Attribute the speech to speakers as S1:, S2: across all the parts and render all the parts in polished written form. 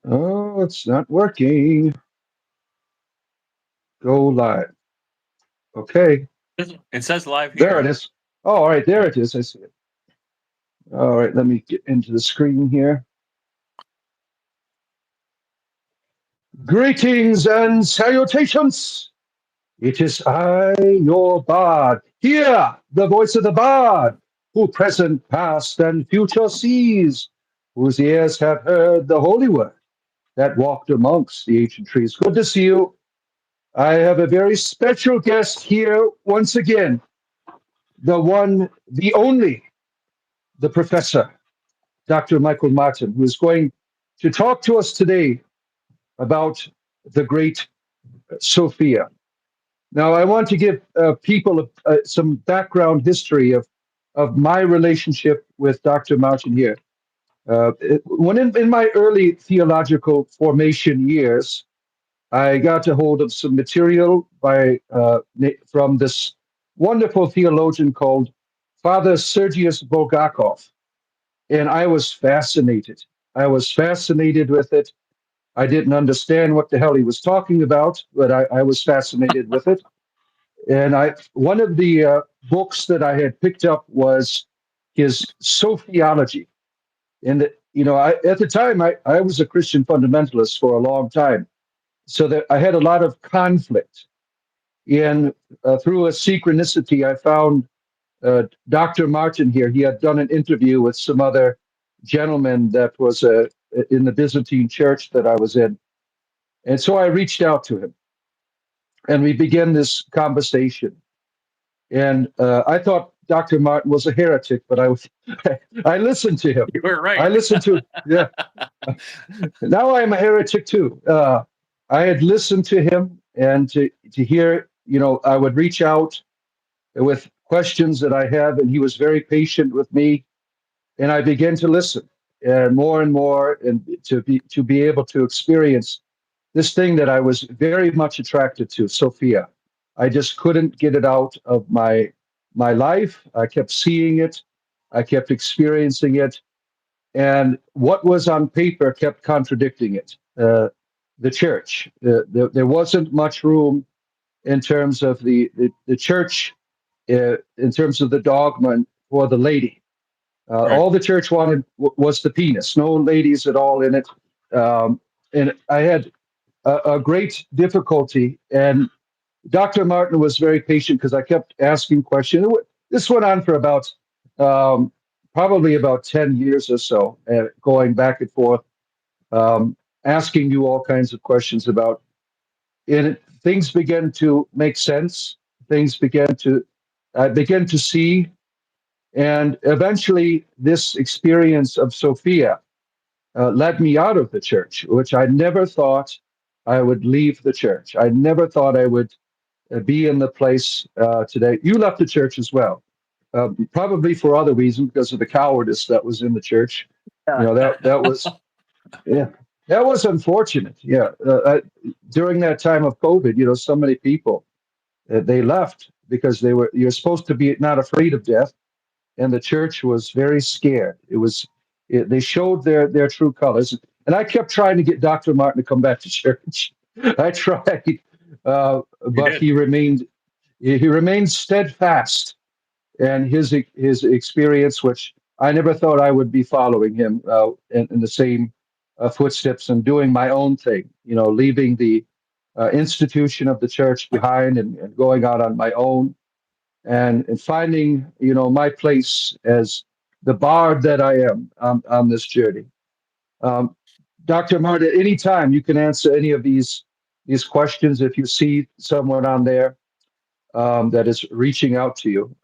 S1: Oh, it's not working. Go live. Okay,
S2: It says live
S1: there it
S2: here.
S1: is. Oh, all right, there it is. I see it. All right, let me get into the screen here. Greetings and salutations. It is I, your bard. Hear the voice of the bard, who present, past, and future sees, whose ears have heard the holy word that walked amongst the ancient trees. Good to see you. I have a very special guest here once again, the one, the only, the professor, Dr. Michael Martin, who is going to talk to us today about the great Sophia. Now, I want to give people some background history of my relationship with Dr. Martin here. When in my early theological formation years, I got a hold of some material from this wonderful theologian called Father Sergei Bulgakov, and I was fascinated. I was fascinated with it. I didn't understand what the hell he was talking about, but I was fascinated with it. And one of the books that I had picked up was his Sophiology. And at the time, I was a Christian fundamentalist for a long time, so that I had a lot of conflict. And through a synchronicity, I found Dr. Martin here. He had done an interview with some other gentleman that was in the Byzantine church that I was in. And so I reached out to him and we began this conversation. And I thought Dr. Martin was a heretic, but I listened to him.
S2: You were
S1: I
S2: right.
S1: listened to, yeah. Now I'm a heretic too. I had listened to him and to hear, I would reach out with questions that I have, and he was very patient with me. And I began to listen and more, and to be able to experience this thing that I was very much attracted to, Sophia. I just couldn't get it out of my life. I kept seeing it, I kept experiencing it, and what was on paper kept contradicting it. The church, there wasn't much room in terms of the church, in terms of the dogma for the lady.
S2: Right.
S1: All the church wanted was the penis, no ladies at all in it. And I had a great difficulty. And Dr. Martin was very patient because I kept asking questions. This went on for about um, probably about 10 years or so, going back and forth, asking you all kinds of questions about it. Things began to make sense. Things began to I began to see, and eventually, this experience of Sophia led me out of the church, which I never thought I would leave the church. I never thought I would be in the place today. You left the church as well, probably for other reasons because of the cowardice that was in the church.
S2: Yeah.
S1: That was, yeah, that was unfortunate. Yeah, during that time of COVID, so many people they left because you're supposed to be not afraid of death, and the church was very scared. They showed their true colors, and I kept trying to get Dr. Martin to come back to church. I tried,
S2: You
S1: but
S2: did.
S1: he remained steadfast, and his experience, which I never thought I would be following him in the same footsteps and doing my own thing. Leaving the institution of the church behind and going out on my own and finding my place as the bard that I am on this journey. Um, Dr. Martin, at any time you can answer any of these questions if you see someone on there that is reaching out to you.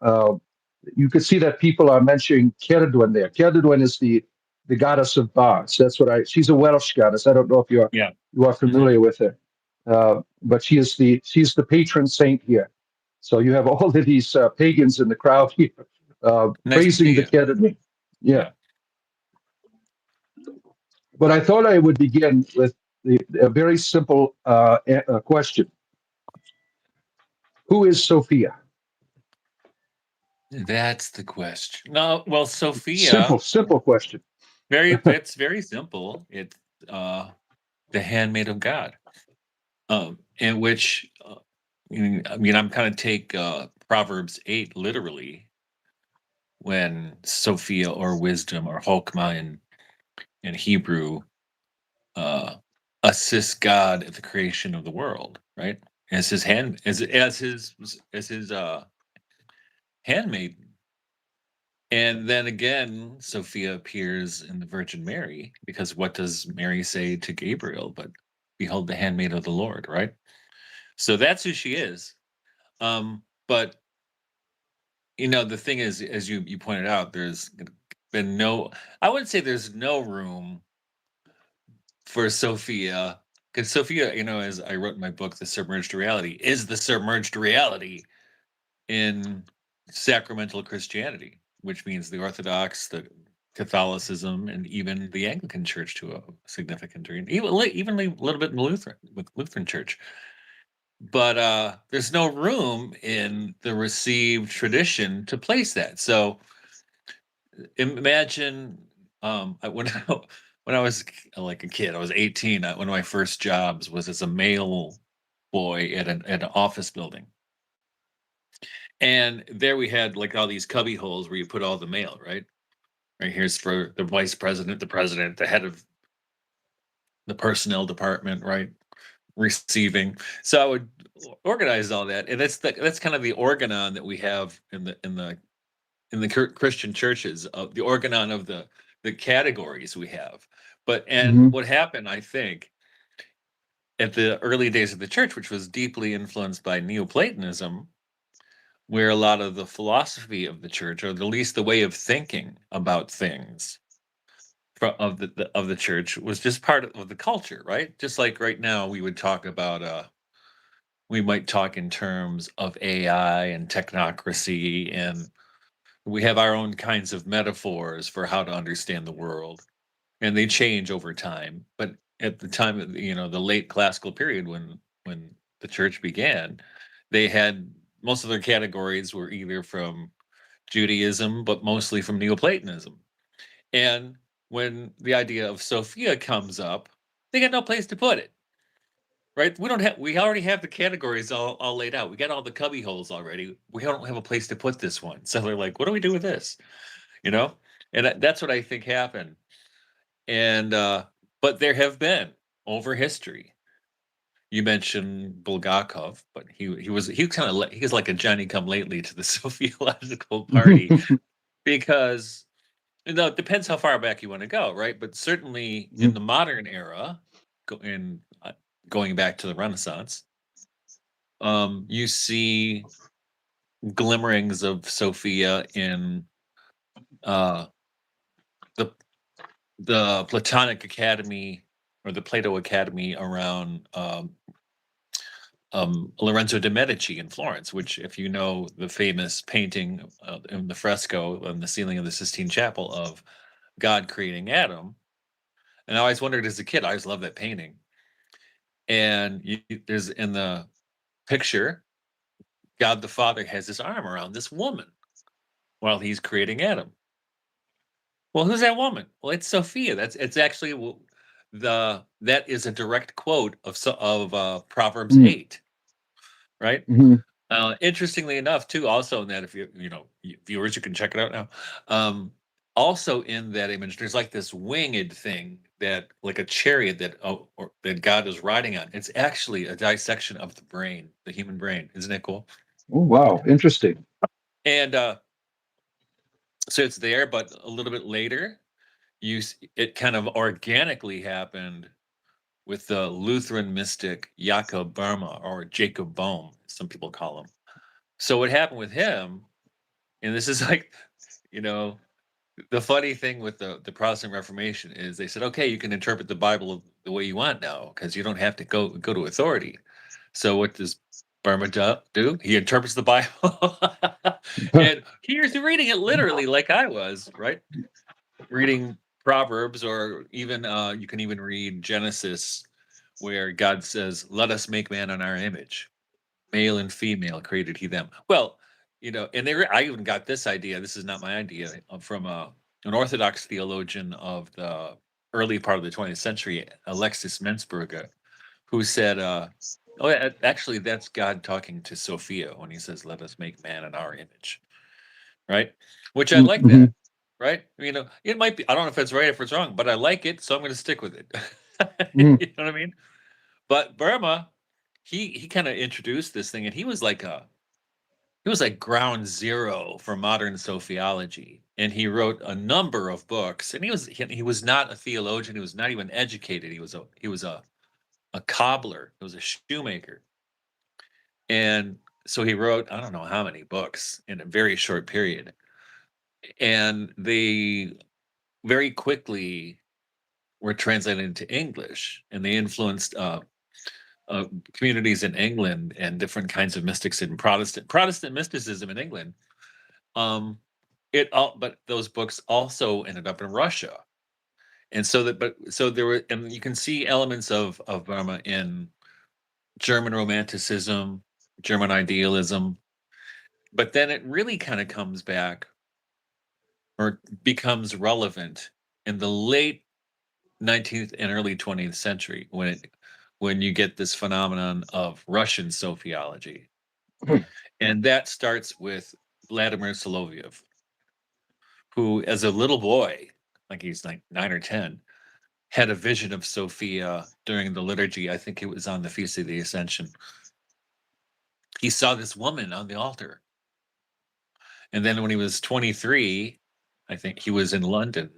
S1: You can see that people are mentioning Cerdwen there. Cerdwen is the goddess of bards. That's what she's a Welsh goddess. I don't know if
S2: Yeah.
S1: you are
S2: Mhm.
S1: familiar with her, but she's the patron saint here. So you have all of these pagans in the crowd here
S2: Nice to
S1: praising
S2: see
S1: the
S2: you.
S1: Cerdwen. Yeah,
S2: Yeah.
S1: but I thought I would begin with a very simple question: who is Sophia?
S2: That's the question. No, well,
S1: Simple,
S2: Sophia,
S1: simple question.
S2: it's very simple. It's uh the handmaid of God, in which, I'm kind of take Proverbs 8 literally, when Sophia or wisdom or Chokmah in Hebrew assists God at the creation of the world, right? As his handmaiden. And then again, Sophia appears in the Virgin Mary, because what does Mary say to Gabriel? But behold, the handmaid of the Lord, right? So that's who she is. But the thing is, as you pointed out, there's been I wouldn't say there's no room for Sophia, because Sophia, as I wrote in my book, The Submerged Reality, is the submerged reality in sacramental Christianity, which means the Orthodox, the Catholicism, and even the Anglican Church to a significant degree, even a little bit in Lutheran Church. But there's no room in the received tradition to place that. So imagine, when I was like a kid, I was 18. One of my first jobs was as a mail boy at an office building. And there we had like all these cubby holes where you put all the mail, right? Right here's for the vice president, the president, the head of the personnel department, right? Receiving. So I would organize all that, and that's kind of the organon that we have in the Christian churches, of the organon of the categories we have. And what happened, I think, at the early days of the church, which was deeply influenced by Neoplatonism, where a lot of the philosophy of the church, or at least the way of thinking about things of the church, was just part of the culture, right? Just like right now, we would talk about we might talk in terms of AI and technocracy, and we have our own kinds of metaphors for how to understand the world, and they change over time. But at the time of the late classical period, when the church began, they had most of their categories were either from Judaism, but mostly from Neoplatonism. And when the idea of Sophia comes up, they got no place to put it. Right? We already have the categories all laid out. We got all the cubby holes already. We don't have a place to put this one. So they're like, what do we do with this? You know? And that's what I think happened. And but there have been, over history. You mentioned Bulgakov, but he was like a Johnny come lately to the Sophiological party, because it depends how far back you want to go, right? But certainly in the modern era, going back to the Renaissance, you see glimmerings of Sophia in the Platonic Academy, or the Plato Academy, around Lorenzo de' Medici in Florence, which, if you know the famous painting in the fresco on the ceiling of the Sistine Chapel of God creating Adam. And I always wondered as a kid, I always loved that painting. And there's in the picture, God the Father has his arm around this woman while he's creating Adam. Well, who's that woman? Well, it's Sophia. It's actually that is a direct quote of Proverbs 8, right? Interestingly enough, too, also in that, if viewers, you can check it out now. Also in that image, there's like this winged thing, that like a chariot that God is riding on. It's actually a dissection of the brain, the human brain. Isn't that cool?
S1: Oh, wow. Interesting.
S2: And so it's there, but a little bit later, it kind of organically happened with the Lutheran mystic Jakob Boehme, or Jacob Boehme, some people call him. So what happened with him, and this is like, the funny thing with the Protestant Reformation is they said, okay, you can interpret the Bible the way you want now, because you don't have to go to authority. So what does Boehme do? He interprets the Bible. And here's reading it literally, like I was, right? Reading Proverbs, or even you can even read Genesis, where God says, let us make man in our image. Male and female created he them. Well, and I even got this idea. This is not my idea, from an Orthodox theologian of the early part of the 20th century, Alexis Mensberger, who said, "Oh, yeah, actually, that's God talking to Sophia when he says, 'Let us make man in our image,'" right? Which I like
S1: Mm-hmm.
S2: that, right? You know, it might be. I don't know if it's right, if it's wrong, but I like it, so I'm going to stick with it.
S1: Mm-hmm.
S2: You know what I mean? But Burma, he kind of introduced this thing, and he was like ground zero for modern sophiology, and he wrote a number of books. And he was not a theologian. He was not even educated. He was a cobbler. He was a shoemaker, and so he wrote I don't know how many books in a very short period, and they very quickly were translated into English, and they influenced uh, communities in England and different kinds of mystics in Protestant mysticism in England. Um, but those books also ended up in Russia, and so there were, and you can see elements of Burma in German Romanticism, German idealism, but then it really kind of comes back or becomes relevant in the late 19th and early 20th century when you get this phenomenon of Russian sophiology. And that starts with Vladimir Solovyov, who, as a little boy, like he's like 9 or 10, had a vision of Sophia during the liturgy. I think it was on the Feast of the Ascension. He saw this woman on the altar. And then when he was 23, I think he was in London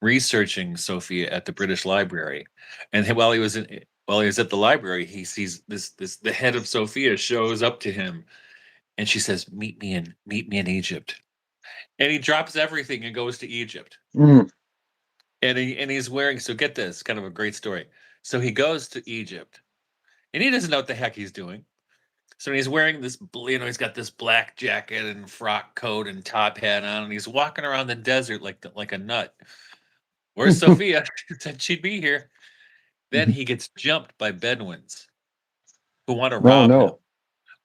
S2: researching Sophia at the British Library. And while he was at the library, he sees this the head of Sophia shows up to him, and she says, meet me in Egypt." And he drops everything and goes to Egypt.
S1: Mm-hmm.
S2: And he's wearing, so get this, kind of a great story. So he goes to Egypt, and he doesn't know what the heck he's doing. So he's wearing this, he's got this black jacket and frock coat and top hat on, and he's walking around the desert like a nut. Where's Sophia? Said she'd be here. Then he gets jumped by Bedouins who want to
S1: Oh
S2: rob him.
S1: no.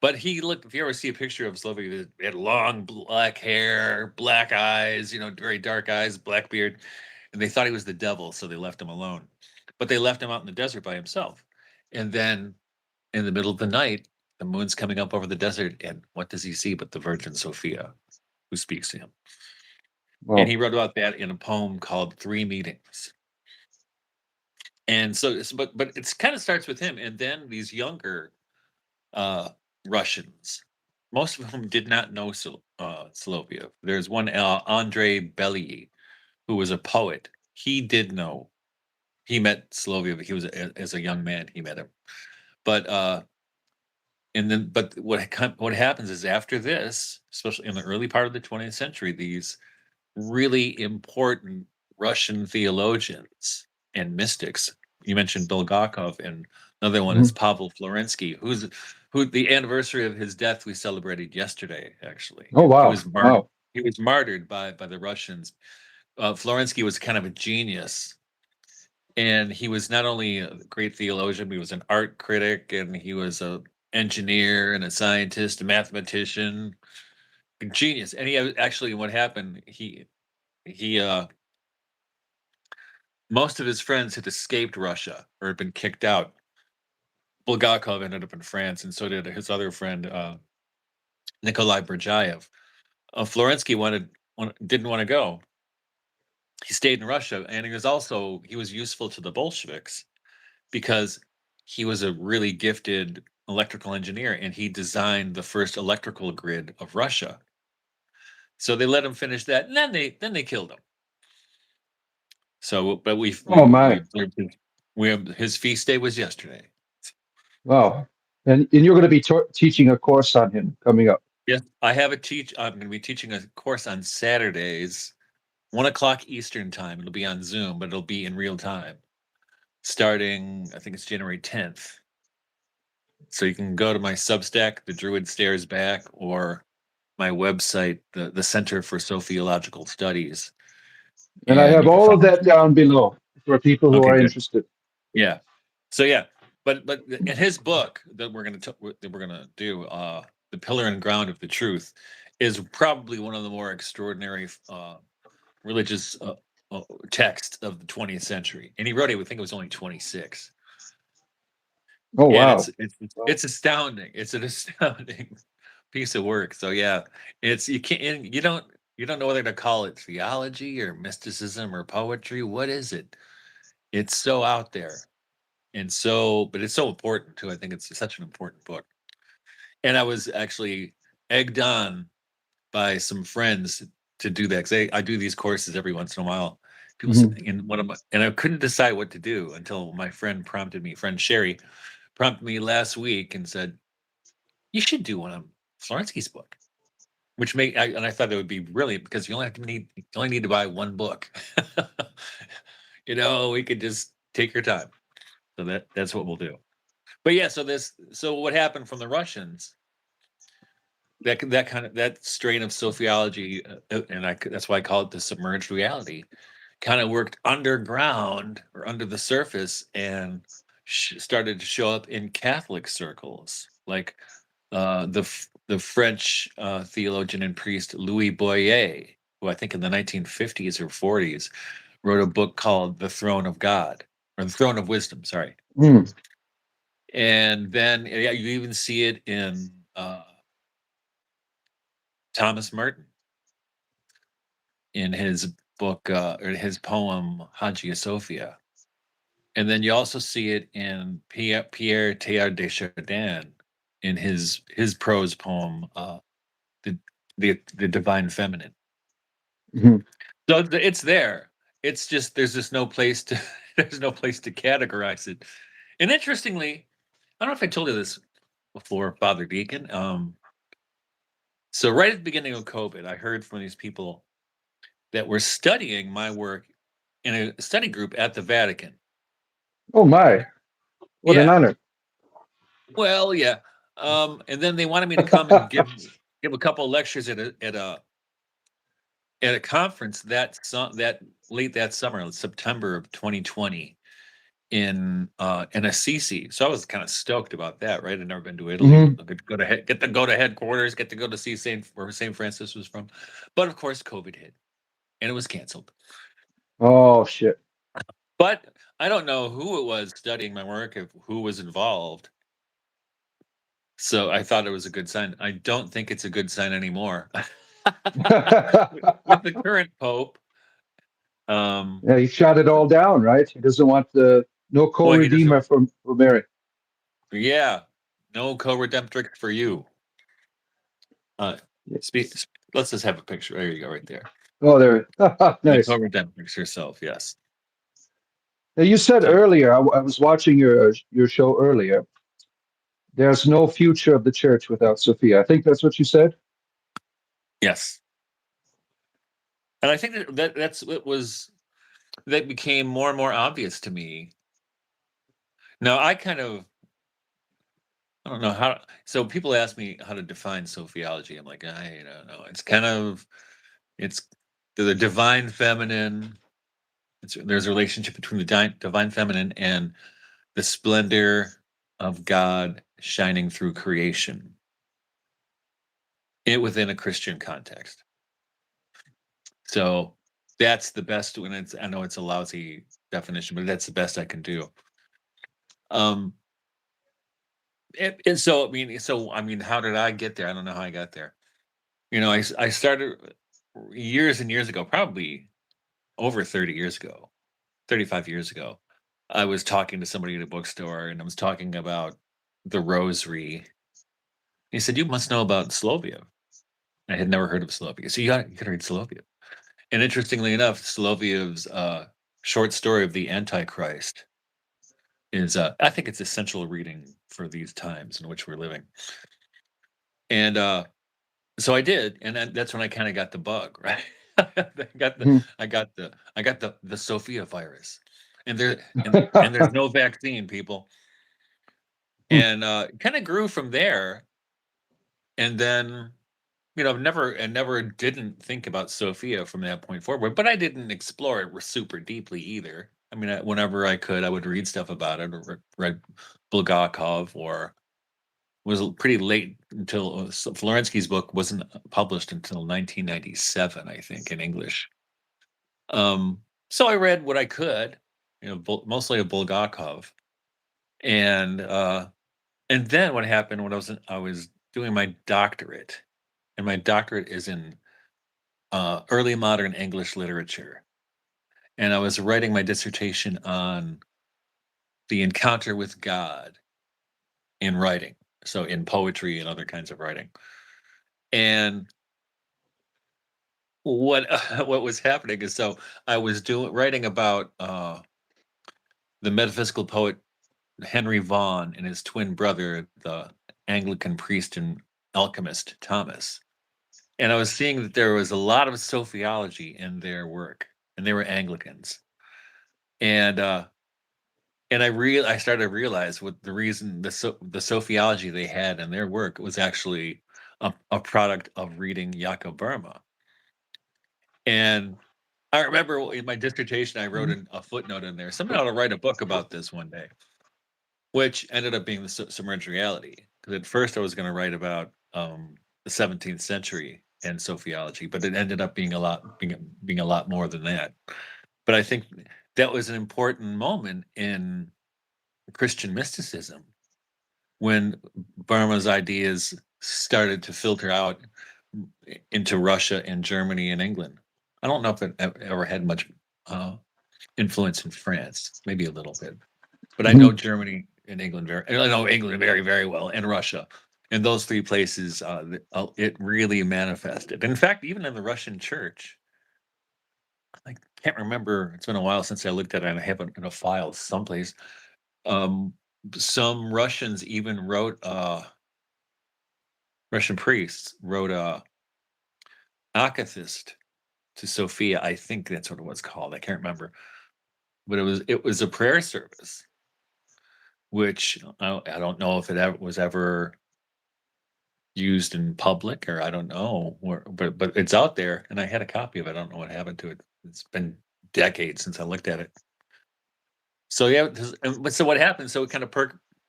S2: But he looked, if you ever see a picture of Slovak, he had long black hair, black eyes, very dark eyes, black beard. And they thought he was the devil, so they left him alone. But they left him out in the desert by himself. And then in the middle of the night, the moon's coming up over the desert. And what does he see but the Virgin Sophia, who speaks to him? And
S1: Wow.
S2: he wrote about that in a poem called Three Meetings. And so, but it's kind of starts with him. And then these younger uh, Russians, most of whom did not know Soloviev. There's one, Andrei Belyi, who was a poet. He did know. He met Soloviev. He was as a young man. He met him, but what happens is after this, especially in the early part of the 20th century, these really important Russian theologians and mystics. You mentioned Bulgakov, and another one
S1: Mm-hmm.
S2: is Pavel Florensky, who the anniversary of his death we celebrated yesterday. Actually,
S1: Oh
S2: he
S1: wow.
S2: was martyred.
S1: Wow.
S2: He was martyred by the Russians. Florensky was kind of a genius, and he was not only a great theologian, but he was an art critic, and he was a engineer and a scientist, a mathematician, a genius. And actually, what happened, he most of his friends had escaped Russia or had been kicked out. Bulgakov ended up in France, and so did his other friend, Nikolai Berjayev. Florensky didn't want to go. He stayed in Russia, and he was useful to the Bolsheviks because he was a really gifted electrical engineer, and he designed the first electrical grid of Russia. So they let him finish that, and then they killed him. So, but
S1: Oh
S2: we
S1: my.
S2: observed his feast day was yesterday.
S1: Wow. And you're going to be teaching a course on him coming up.
S2: Yes, I'm going to be teaching a course on Saturdays, 1 o'clock Eastern time. It'll be on Zoom, but it'll be in real time, starting I think it's January 10th. So you can go to my Substack, The Druid Stares Back, or my website, the Center for Sophiological Studies,
S1: And I
S2: and
S1: have
S2: you can
S1: all
S2: find.
S1: of that down below for people who
S2: Okay,
S1: are
S2: good.
S1: interested.
S2: Yeah. So yeah, but in his book that we're gonna do, "The Pillar and Ground of the Truth," is probably one of the more extraordinary religious text of the 20th century, and he wrote it. I think it was only 26.
S1: Oh
S2: And
S1: wow.
S2: it's astounding. It's an astounding piece of work. So yeah, it's you don't know whether to call it theology or mysticism or poetry. What is it? It's so out there, and but it's so important too. I think it's such an important book. And I was actually egged on by some friends to do that, because I do these courses every once in a while. People in one of my, and I couldn't decide what to do until my friend Sherry prompted me last week and said, you should do one of Florensky's book, which and I thought that would be brilliant, because you only need to buy one book. We could just take your time. So that's what we'll do. But yeah, so what happened from the Russians, that strain of sophiology, that's why I call it the submerged reality, kind of worked underground or under the surface, and started to show up in Catholic circles, like the French theologian and priest Louis Boyer, who I think in the 1950s or 40s wrote a book called The Throne of God, or The Throne of Wisdom, sorry. And then you even see it in Thomas Merton in his book, or his poem Hagia Sophia. And then you also see it in Pierre Teilhard de Chardin in his prose poem, the Divine Feminine. So it's there. It's just there's just no place to categorize it. And interestingly, I don't know if I told you this before, Father Deacon. So right at the beginning of COVID, I heard from these people that were studying my work in a study group at the Vatican.
S1: Oh my, what an honor.
S2: Well, yeah. And then they wanted me to come and give a couple of lectures at a conference that late that summer, September of 2020, in Assisi. So I was kind of stoked about that, right? I'd never been to Italy. Get to go to headquarters, get to go to see where St. Francis was from. But of course, COVID hit, and it was canceled.
S1: Oh shit.
S2: But I don't know who it was studying my work, who was involved. So I thought it was a good sign. I don't think it's a good sign anymore. With the current Pope.
S1: Yeah, he shot it all down, right? He doesn't want no
S2: He doesn't.
S1: co-redeemer for Mary.
S2: Yeah, no co-redemptrix for you. Let's just have a picture. There you go, right there.
S1: Oh, there. Nice.
S2: The co-redemptrix herself, yes.
S1: Now, you said earlier, I was watching your show earlier. There's no future of the church without Sophia. I think that's what you said.
S2: Yes, and I think that became more and more obvious to me. Now I don't know how. So people ask me how to define sophiology. I'm like, I don't know. It's the divine feminine. There's a relationship between the divine feminine and the splendor of God shining through creation, within a Christian context. So that's the best. I know it's a lousy definition, but that's the best I can do. And so I mean, how did I get there? I don't know how I got there. I started years and years ago, probably over 30 years ago, 35 years ago. I was talking to somebody at a bookstore, and I was talking about the Rosary. He said, "You must know about Solovyov." I had never heard of Solovyov. So you got to read Solovyov. And interestingly enough, Solovyov's short story of the Antichrist is, I think it's essential reading for these times in which we're living. And so I did, and that's when I kind of got the bug, right? I got the Sophia virus, and there's no vaccine, people. And kind of grew from there, and then never didn't think about Sophia from that point forward, but I didn't explore it super deeply either. I mean, whenever I could, I would read stuff about it, or read Bulgakov, or was pretty late until Florensky's book wasn't published until 1997, I think, in English. So I read what I could, mostly of Bulgakov, and then what happened when I was doing my doctorate, and my doctorate is in early modern English literature, and I was writing my dissertation on the encounter with God in writing, so in poetry and other kinds of writing, and what what was happening is, so I was writing about the metaphysical poet Henry Vaughan and his twin brother, the Anglican priest and alchemist Thomas. And I was seeing that there was a lot of sophiology in their work, and they were Anglicans. And I started to realize what the reason the sophiology they had in their work was actually a product of reading Jakob Burma. And I remember in my dissertation I wrote a footnote in there. Somehow to write a book about this one day, which ended up being the submerged reality. Because at first I was going to write about the 17th century and sophiology, but it ended up being a lot more than that. But I think that was an important moment in Christian mysticism when Burma's ideas started to filter out into Russia and Germany and England. I don't know if it ever had much influence in France, maybe a little bit, but I know Germany and England I know England very, very well, and Russia. In those three places, it really manifested. In fact, even in the Russian church, I can't remember. It's been a while since I looked at it. I have it in a file someplace. Some Russians even wrote, Russian priests wrote a akathist to Sophia. I think that's what it was called. I can't remember, but it was a prayer service, which I don't know if it was ever used in public, or I don't know, but it's out there, and I had a copy of it. I don't know what happened to it. It's been decades since I looked at it. So yeah, so what happens? So it kind of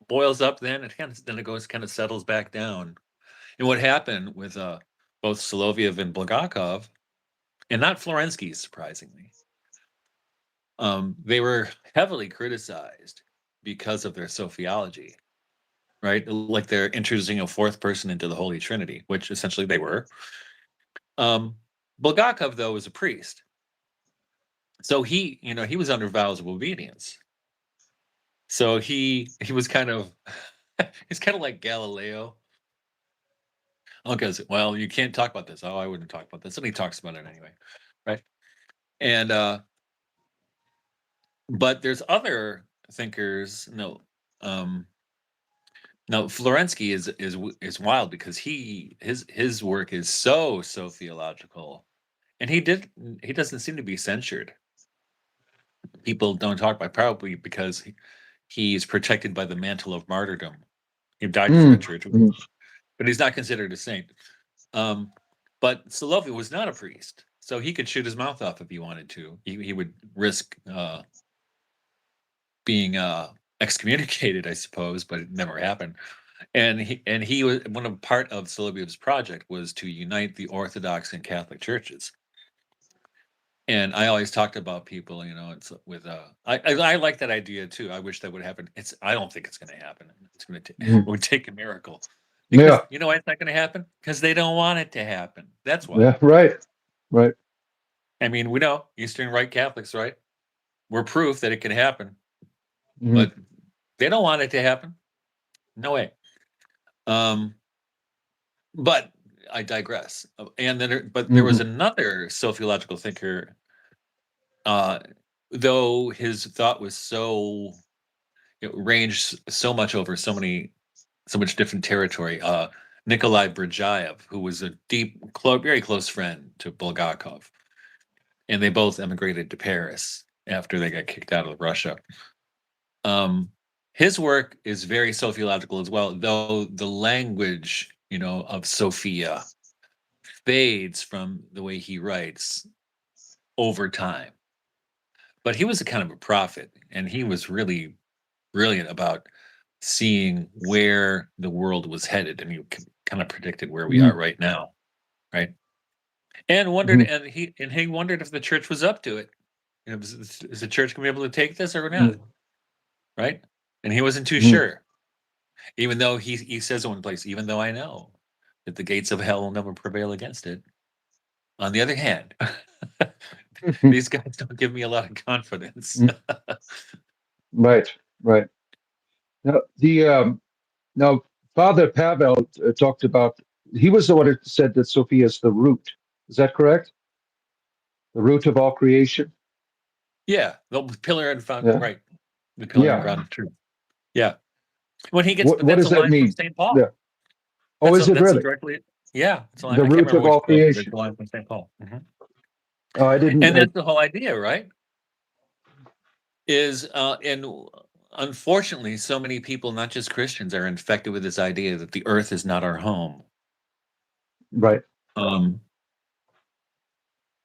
S2: boils up, then it goes kind of settles back down. And what happened with both Solovyev and Bulgakov, and not Florensky, surprisingly, they were heavily criticized because of their sophiology, right? Like they're introducing a fourth person into the Holy Trinity, which essentially they were. Bulgakov, though, was a priest, so he was under vows of obedience. So he was kind of he's kind of like Galileo. Because, well, you can't talk about this. Oh, I wouldn't talk about this, and he talks about it anyway, right? And but there's other thinkers. No, Florensky is wild because his work is so theological, and he doesn't seem to be censured. People don't talk about, probably because he's protected by the mantle of martyrdom. He died for the church, but he's not considered a saint. But Solovyev was not a priest, so he could shoot his mouth off if he wanted to. He would risk being excommunicated, I suppose, but it never happened. And he was part of Solovyev's project was to unite the Orthodox and Catholic churches. And I always talked about people, it's with I like that idea too. I wish that would happen. I don't think it's going to happen. It's going to it would take a miracle, because you know why it's not going to happen? Because they don't want it to happen. That's why.
S1: Yeah, right.
S2: I mean, we know Eastern Rite Catholics, right? We're proof that it can happen, but they don't want it to happen. No way. But I digress. And then, there was another sophiological thinker, though his thought was it ranged so much over so much different territory. Nikolai Berdyaev, who was a very close friend to Bulgakov, and they both emigrated to Paris after they got kicked out of Russia. His work is very sophiological as well, though the language, of Sophia fades from the way he writes over time. But he was a kind of a prophet, and he was really brilliant about seeing where the world was headed, and he kind of predicted where we are right now, right? And he wondered if the church was up to it. is the church going to be able to take this or not? Right? And he wasn't too
S1: Mhm.
S2: sure, even though he says in one place, even though I know that the gates of hell will never prevail against it. On the other hand, these guys don't give me a lot of confidence.
S1: Right, right. Now, now Father Pavel talked about, he was the one who said that Sophia is the root. Is that correct? The root of all creation?
S2: Yeah, the pillar and found
S1: Yeah.
S2: right, the pillar and
S1: Yeah.
S2: ground of truth. Yeah, when he gets,
S1: What
S2: that's a
S1: does that
S2: line from
S1: mean?
S2: St. Paul.
S1: Yeah. Oh, is it
S2: That's a
S1: really?
S2: directly, yeah. It's a line.
S1: The
S2: I can't
S1: root
S2: remember
S1: of
S2: which
S1: all
S2: book, but it's
S1: creation.
S2: a line from St. Paul.
S1: Oh, I didn't.
S2: And that's the whole idea, right? Is and unfortunately, so many people, not just Christians, are infected with this idea that the earth is not our home.
S1: Right.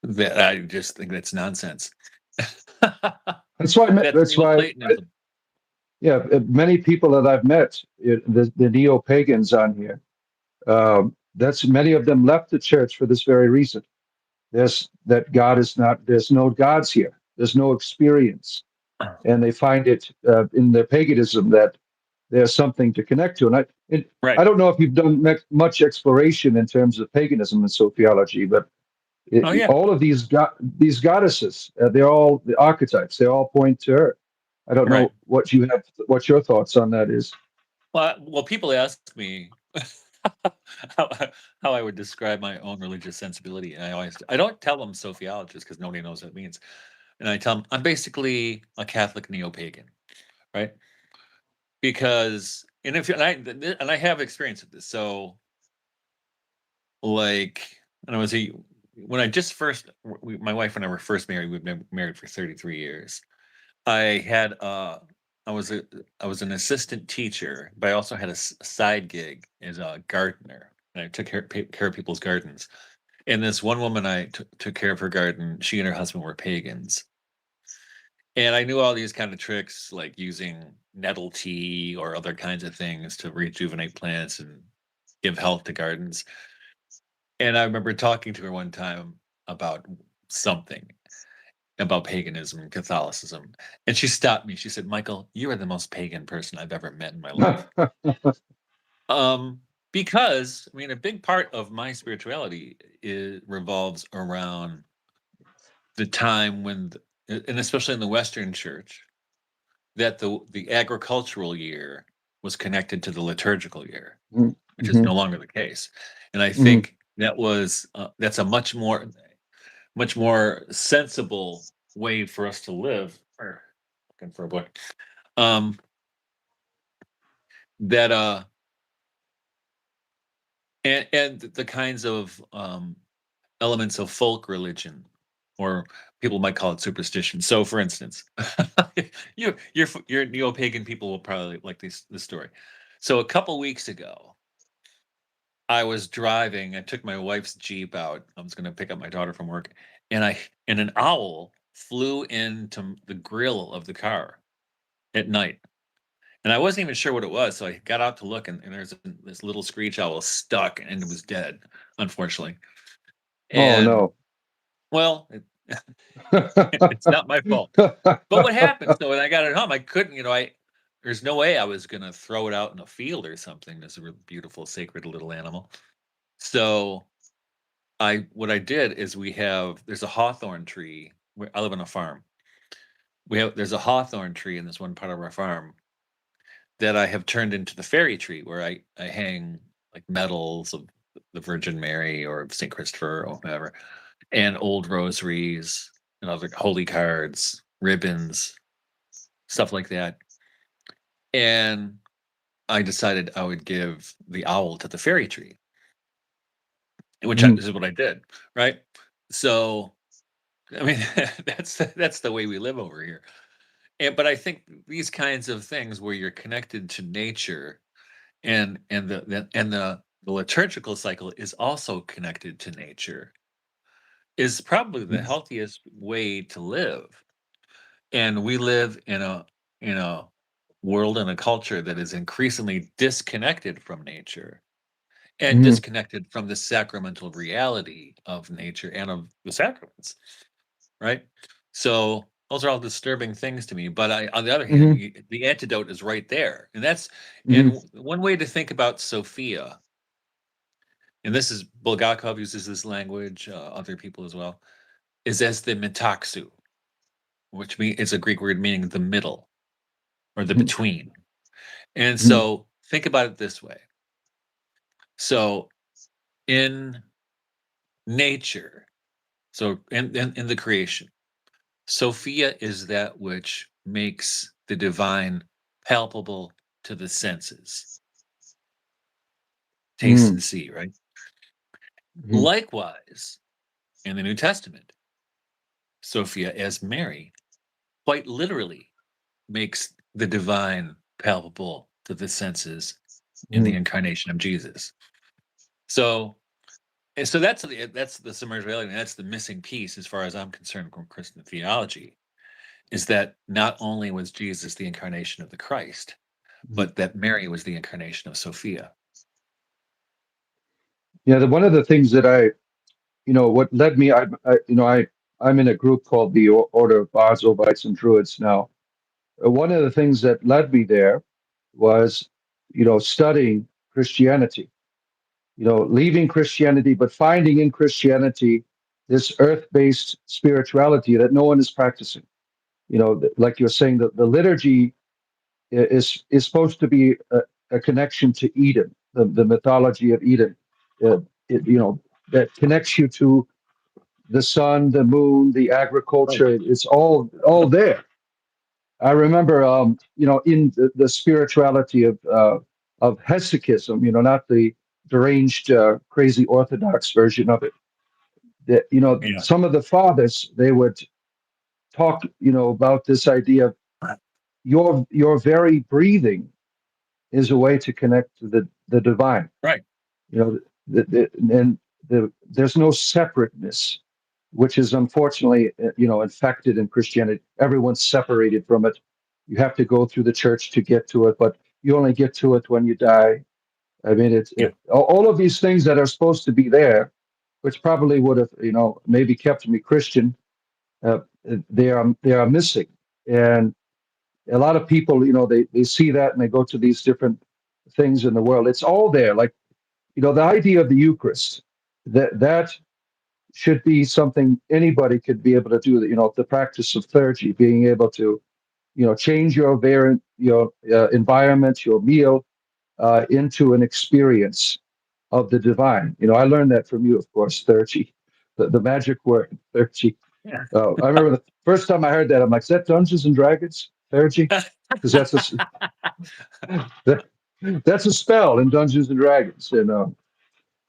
S2: That I just think that's nonsense.
S1: That's why.
S2: That's
S1: That's why.
S2: Neoplatonism.
S1: Yeah, many people that I've met, the neo pagans on here, that's many of them left the church for this very reason. There's that God is not. There's no gods here. There's no experience, and they find it in their paganism that there's something to connect to. I
S2: Right.
S1: don't know if you've done much exploration in terms of paganism and sophiology, but
S2: Oh yeah.
S1: all of these goddesses, they're all the archetypes. They all point to her. I don't
S2: Right.
S1: know what your thoughts on that is.
S2: Well, people ask me how, how I would describe my own religious sensibility, and I don't tell them sophiologist because nobody knows what it means, and I tell them I'm basically a Catholic neo-pagan, right? Because and I have experience with this, so like, and I was when I just first, my wife and I were first married. We've been married for 33 years. I had I was a I was an assistant teacher, but I also had a side gig as a gardener, and I took care of people's gardens. And this one woman I took care of her garden. She and her husband were pagans, and I knew all these kind of tricks, like using nettle tea or other kinds of things to rejuvenate plants and give health to gardens. And I remember talking to her one time about something, about paganism and Catholicism. And she stopped me. She said, Michael, you are the most pagan person I've ever met in my life. Because I mean, a big part of my spirituality revolves around the time when, and especially in the Western Church, that the agricultural year was connected to the liturgical year, which is no longer the case. And I think that's a much more sensible way for us to live. Or looking for a book. Um, that and the kinds of elements of folk religion, or people might call it superstition. So, for instance, your neo-pagan people will probably like this story. So, a couple weeks ago, I was driving. I took my wife's Jeep out. I was going to pick up my daughter from work, and an owl flew into the grill of the car at night. And I wasn't even sure what it was, so I got out to look, and there's this little screech owl stuck, and it was dead, unfortunately.
S1: Oh
S2: And
S1: no.
S2: well, it's not my fault. But what happened? So when I got it home, I couldn't, there's no way I was gonna throw it out in a field or something. This is a beautiful, sacred little animal. So what I did is there's a hawthorn tree. I live on a farm. There's a hawthorn tree in this one part of our farm that I have turned into the fairy tree, where I hang like medals of the Virgin Mary or Saint Christopher or whatever, and old rosaries and other holy cards, ribbons, stuff like that. And I decided I would give the owl to the fairy tree, this is what I did, right? So, I mean, that's the way we live over here. But I think these kinds of things where you're connected to nature, and the liturgical cycle is also connected to nature, is probably the healthiest way to live. And we live in a world and a culture that is increasingly disconnected from nature, and disconnected from the sacramental reality of nature and of the sacraments, right? So those are all disturbing things to me. But on the other
S1: Hmm.
S2: hand, the antidote is right there, and that's
S1: Hmm.
S2: one way to think about Sophia. And this is Bulgakov uses this language, other people as well, is as the metaxu, which means it's a Greek word meaning the middle or the between. And
S1: Hmm.
S2: so think about it this way. So in nature, so in the creation, Sophia is that which makes the divine palpable to the senses, taste
S1: Hmm.
S2: and see, right?
S1: Hmm.
S2: Likewise, in the New Testament, Sophia as Mary quite literally makes the divine palpable to the senses in the
S1: Hmm.
S2: incarnation of Jesus. So, and so that's the submerged reality. And that's the missing piece, as far as I'm concerned, from Christian theology, is that not only was Jesus the incarnation of the Christ,
S1: Hmm.
S2: but that Mary was the incarnation of Sophia.
S1: Yeah, one of the things that what led me, I'm in a group called the Order of Bards, Ovites, and Druids now. One of the things that led me there was, studying Christianity, leaving Christianity, but finding in Christianity this earth-based spirituality that no one is practicing. Like you're saying, the liturgy is supposed to be a connection to Eden, the mythology of Eden. Uh, that connects you to the sun, the moon, the
S2: Right.
S1: agriculture. It's all there. I remember, in the spirituality of Hesychism, not the deranged, crazy Orthodox version of it. That
S2: Yeah.
S1: some of the fathers, they would talk, about this idea of your very breathing is a way to connect to the divine.
S2: Right.
S1: You know, and there's no separateness, which is unfortunately, infected in Christianity. Everyone's separated from it. You have to go through the church to get to it, but you only get to it when you die. I mean,
S2: Yeah.
S1: all of these things that are supposed to be there, which probably would have, maybe kept me Christian. Uh, they are missing, and a lot of people, they see that and they go to these different things in the world. It's all there. Like, the idea of the Eucharist, that should be something anybody could be able to do. The practice of clergy, being able to, change your environment, your meal, into an experience of the divine. I learned that from you, of course, clergy, the magic word, clergy.
S2: Yeah.
S1: I remember the first time I heard that, I'm like, is that Dungeons and Dragons, clergy? Because that, that's a spell in Dungeons and Dragons, and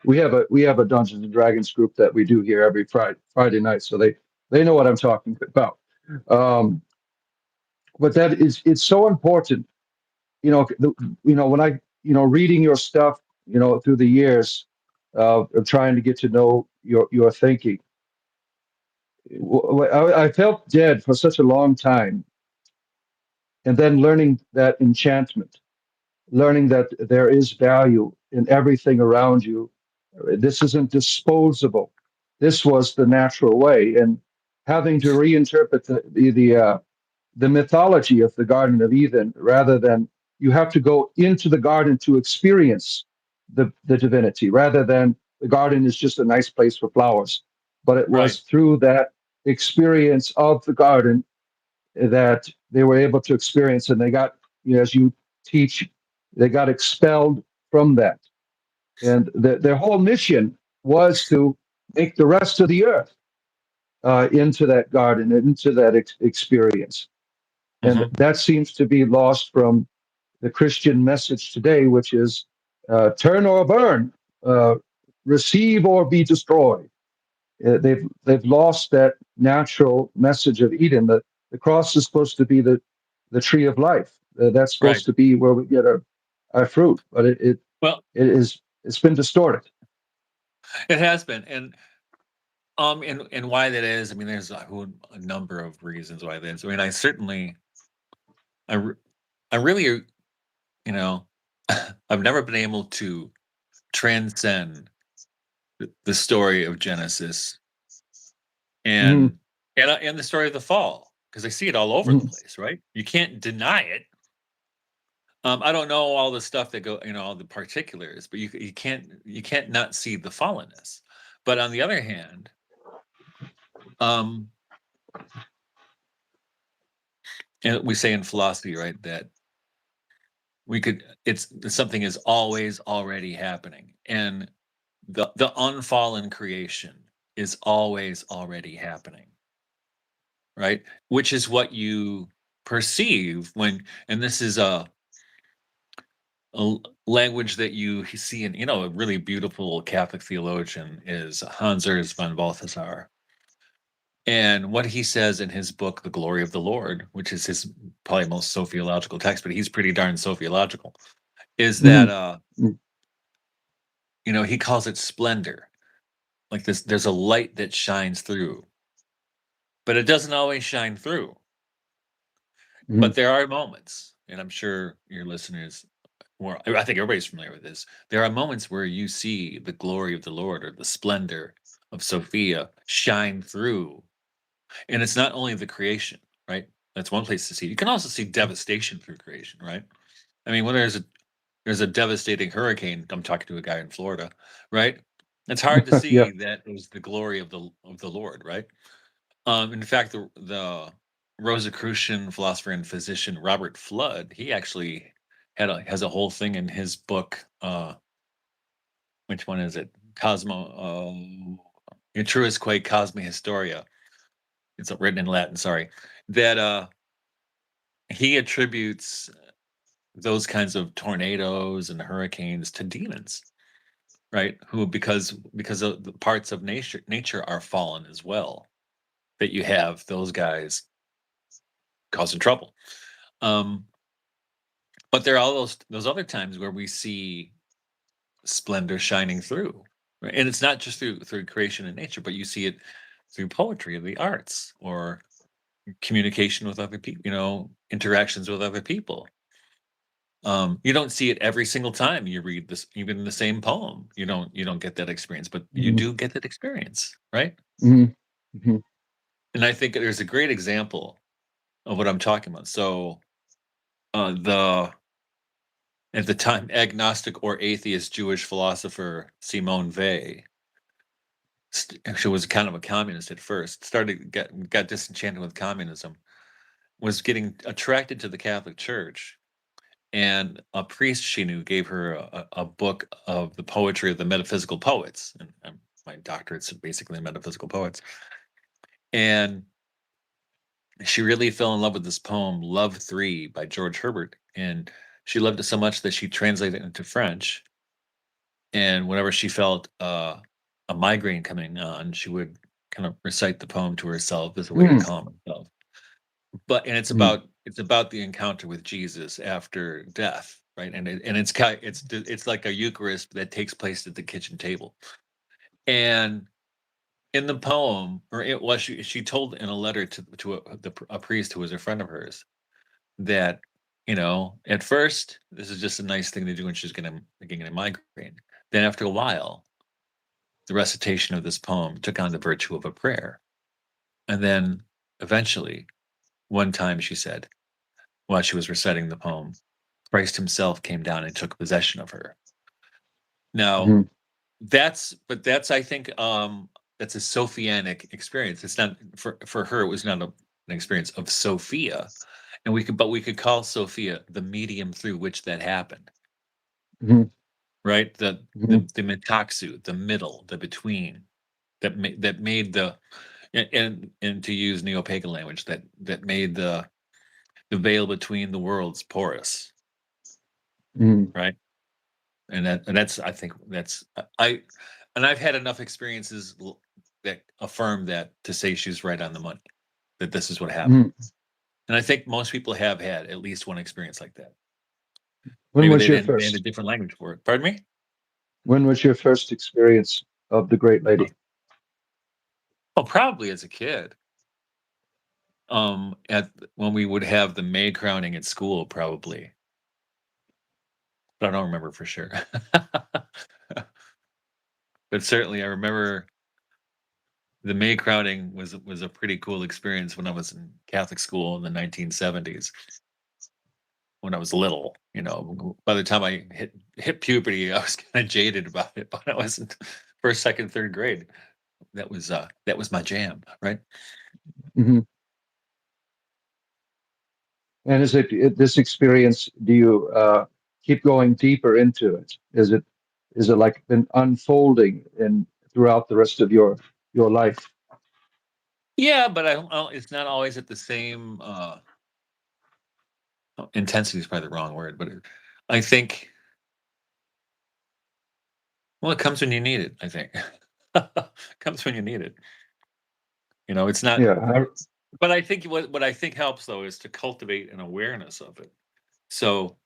S1: we have a Dungeons and Dragons group that we do here every Friday night, so they know what I'm talking about. Um, but that is it's so important. When I reading your stuff, through the years of trying to get to know your thinking, I felt dead for such a long time, and then learning that enchantment, learning that there is value in everything around you. This isn't disposable. This was the natural way, and having to reinterpret the mythology of the Garden of Eden, rather than you have to go into the garden to experience the divinity, rather than the garden is just a nice place for flowers. But it
S2: Right.
S1: was through that experience of the garden that they were able to experience, and they got, as you teach, they got expelled from that. And their whole mission was to make the rest of the earth into that garden, into that experience. And
S2: Hmm.
S1: that seems to be lost from the Christian message today, which is turn or burn, uh, receive or be destroyed. They've lost that natural message of Eden. The cross is supposed to be the tree of life. That's
S2: Right.
S1: supposed to be where we get our fruit, but
S2: Well,
S1: it's been distorted.
S2: it has been, and why that is. I mean, there's a number of reasons why that is. I mean, I, re- I really, I've never been able to transcend the story of Genesis
S1: Hmm.
S2: and and the story of the fall. because I see it all over the place, right? You can't deny it. I don't know all the stuff that go, all the particulars, but you can't not see the fallenness. But on the other hand, and we say in philosophy, right, that something is always already happening, and the unfallen creation is always already happening, right? Which is what you perceive when, and this is a language that you see in, a really beautiful Catholic theologian is Hans Urs von Balthasar. And what he says in his book, The Glory of the Lord, which is his probably most sophiological text, but he's pretty darn sophiological, is that, he calls it splendor. Like there's a light that shines through, but it doesn't always shine through. But there are moments, and I'm sure your listeners, or I think everybody's familiar with this. There are moments where you see the glory of the Lord or the splendor of Sophia shine through. And it's not only the creation, right? That's one place to see. You can also see devastation through creation, right? I mean, when there's a devastating hurricane, I'm talking to a guy in Florida, right? It's hard to see
S1: Yeah.
S2: that it was the glory of the Lord, right? In fact, the Rosicrucian philosopher and physician Robert Flood, he actually has a whole thing in his book. Which one is it? Intruisque Cosmi Historia. It's written in Latin. Sorry, that he attributes those kinds of tornadoes and hurricanes to demons, right? Who because of the parts of nature are fallen as well. That you have those guys causing trouble. But there are all those other times where we see splendor shining through, right? And it's not just through creation and nature, but you see it through poetry and the arts or communication with other people, interactions with other people. You don't see it every single time you read this, even the same poem. You don't get that experience, but you do get that experience, right? And I think there's a great example of what I'm talking about. So the at the time agnostic or atheist Jewish philosopher Simone Weil actually was kind of a communist at first, got disenchanted with communism, was getting attracted to the Catholic Church, and a priest she knew gave her a book of the poetry of the metaphysical poets, and my doctorate's basically in metaphysical poets, and she really fell in love with this poem Love 3 by George Herbert, and she loved it so much that she translated it into French, and whenever she felt a migraine coming on, she would kind of recite the poem to herself as a way to calm herself. And it's about the encounter with Jesus after death, right? And it's like a Eucharist that takes place at the kitchen table. And in the poem, she told in a letter to a priest who was a friend of hers that, at first this is just a nice thing to do when she's getting a migraine. Then after a while, the recitation of this poem took on the virtue of a prayer. And then eventually, one time she said, while she was reciting the poem, Christ himself came down and took possession of her. Now, that's I think that's a Sophianic experience. It's not for her, it was not an experience of Sophia. And we could call Sophia the medium through which that happened. Right? The metaxu, the middle, the between, that made the, and to use neo-pagan language, that made the veil between the worlds porous, right? And that's I think that's I've had enough experiences that affirm that to say she's right on the money, that this is what happened. And I think most people have had at least one experience like that.
S1: When
S2: Maybe
S1: was
S2: they
S1: your
S2: didn't, they had a
S1: first?
S2: different language for it. Pardon me?
S1: When was your first experience of the Great Lady?
S2: Oh, probably as a kid. At when we would have the May crowning at school, probably. But I don't remember for sure. But certainly I remember the May crowding was a pretty cool experience when I was in Catholic school in the 1970s. When I was little, by the time I hit puberty, I was kind of jaded about it. But I wasn't first, second, third grade. That was my jam, right?
S1: Hmm. And is this experience? Do you keep going deeper into it? Is it like been unfolding in throughout the rest of your life?
S2: Yeah, but it's not always at the same intensity. Is probably the wrong word, but I think it comes when you need it. I think it comes when you need it. It's not.
S1: Yeah.
S2: But I think what I think helps though is to cultivate an awareness of it. So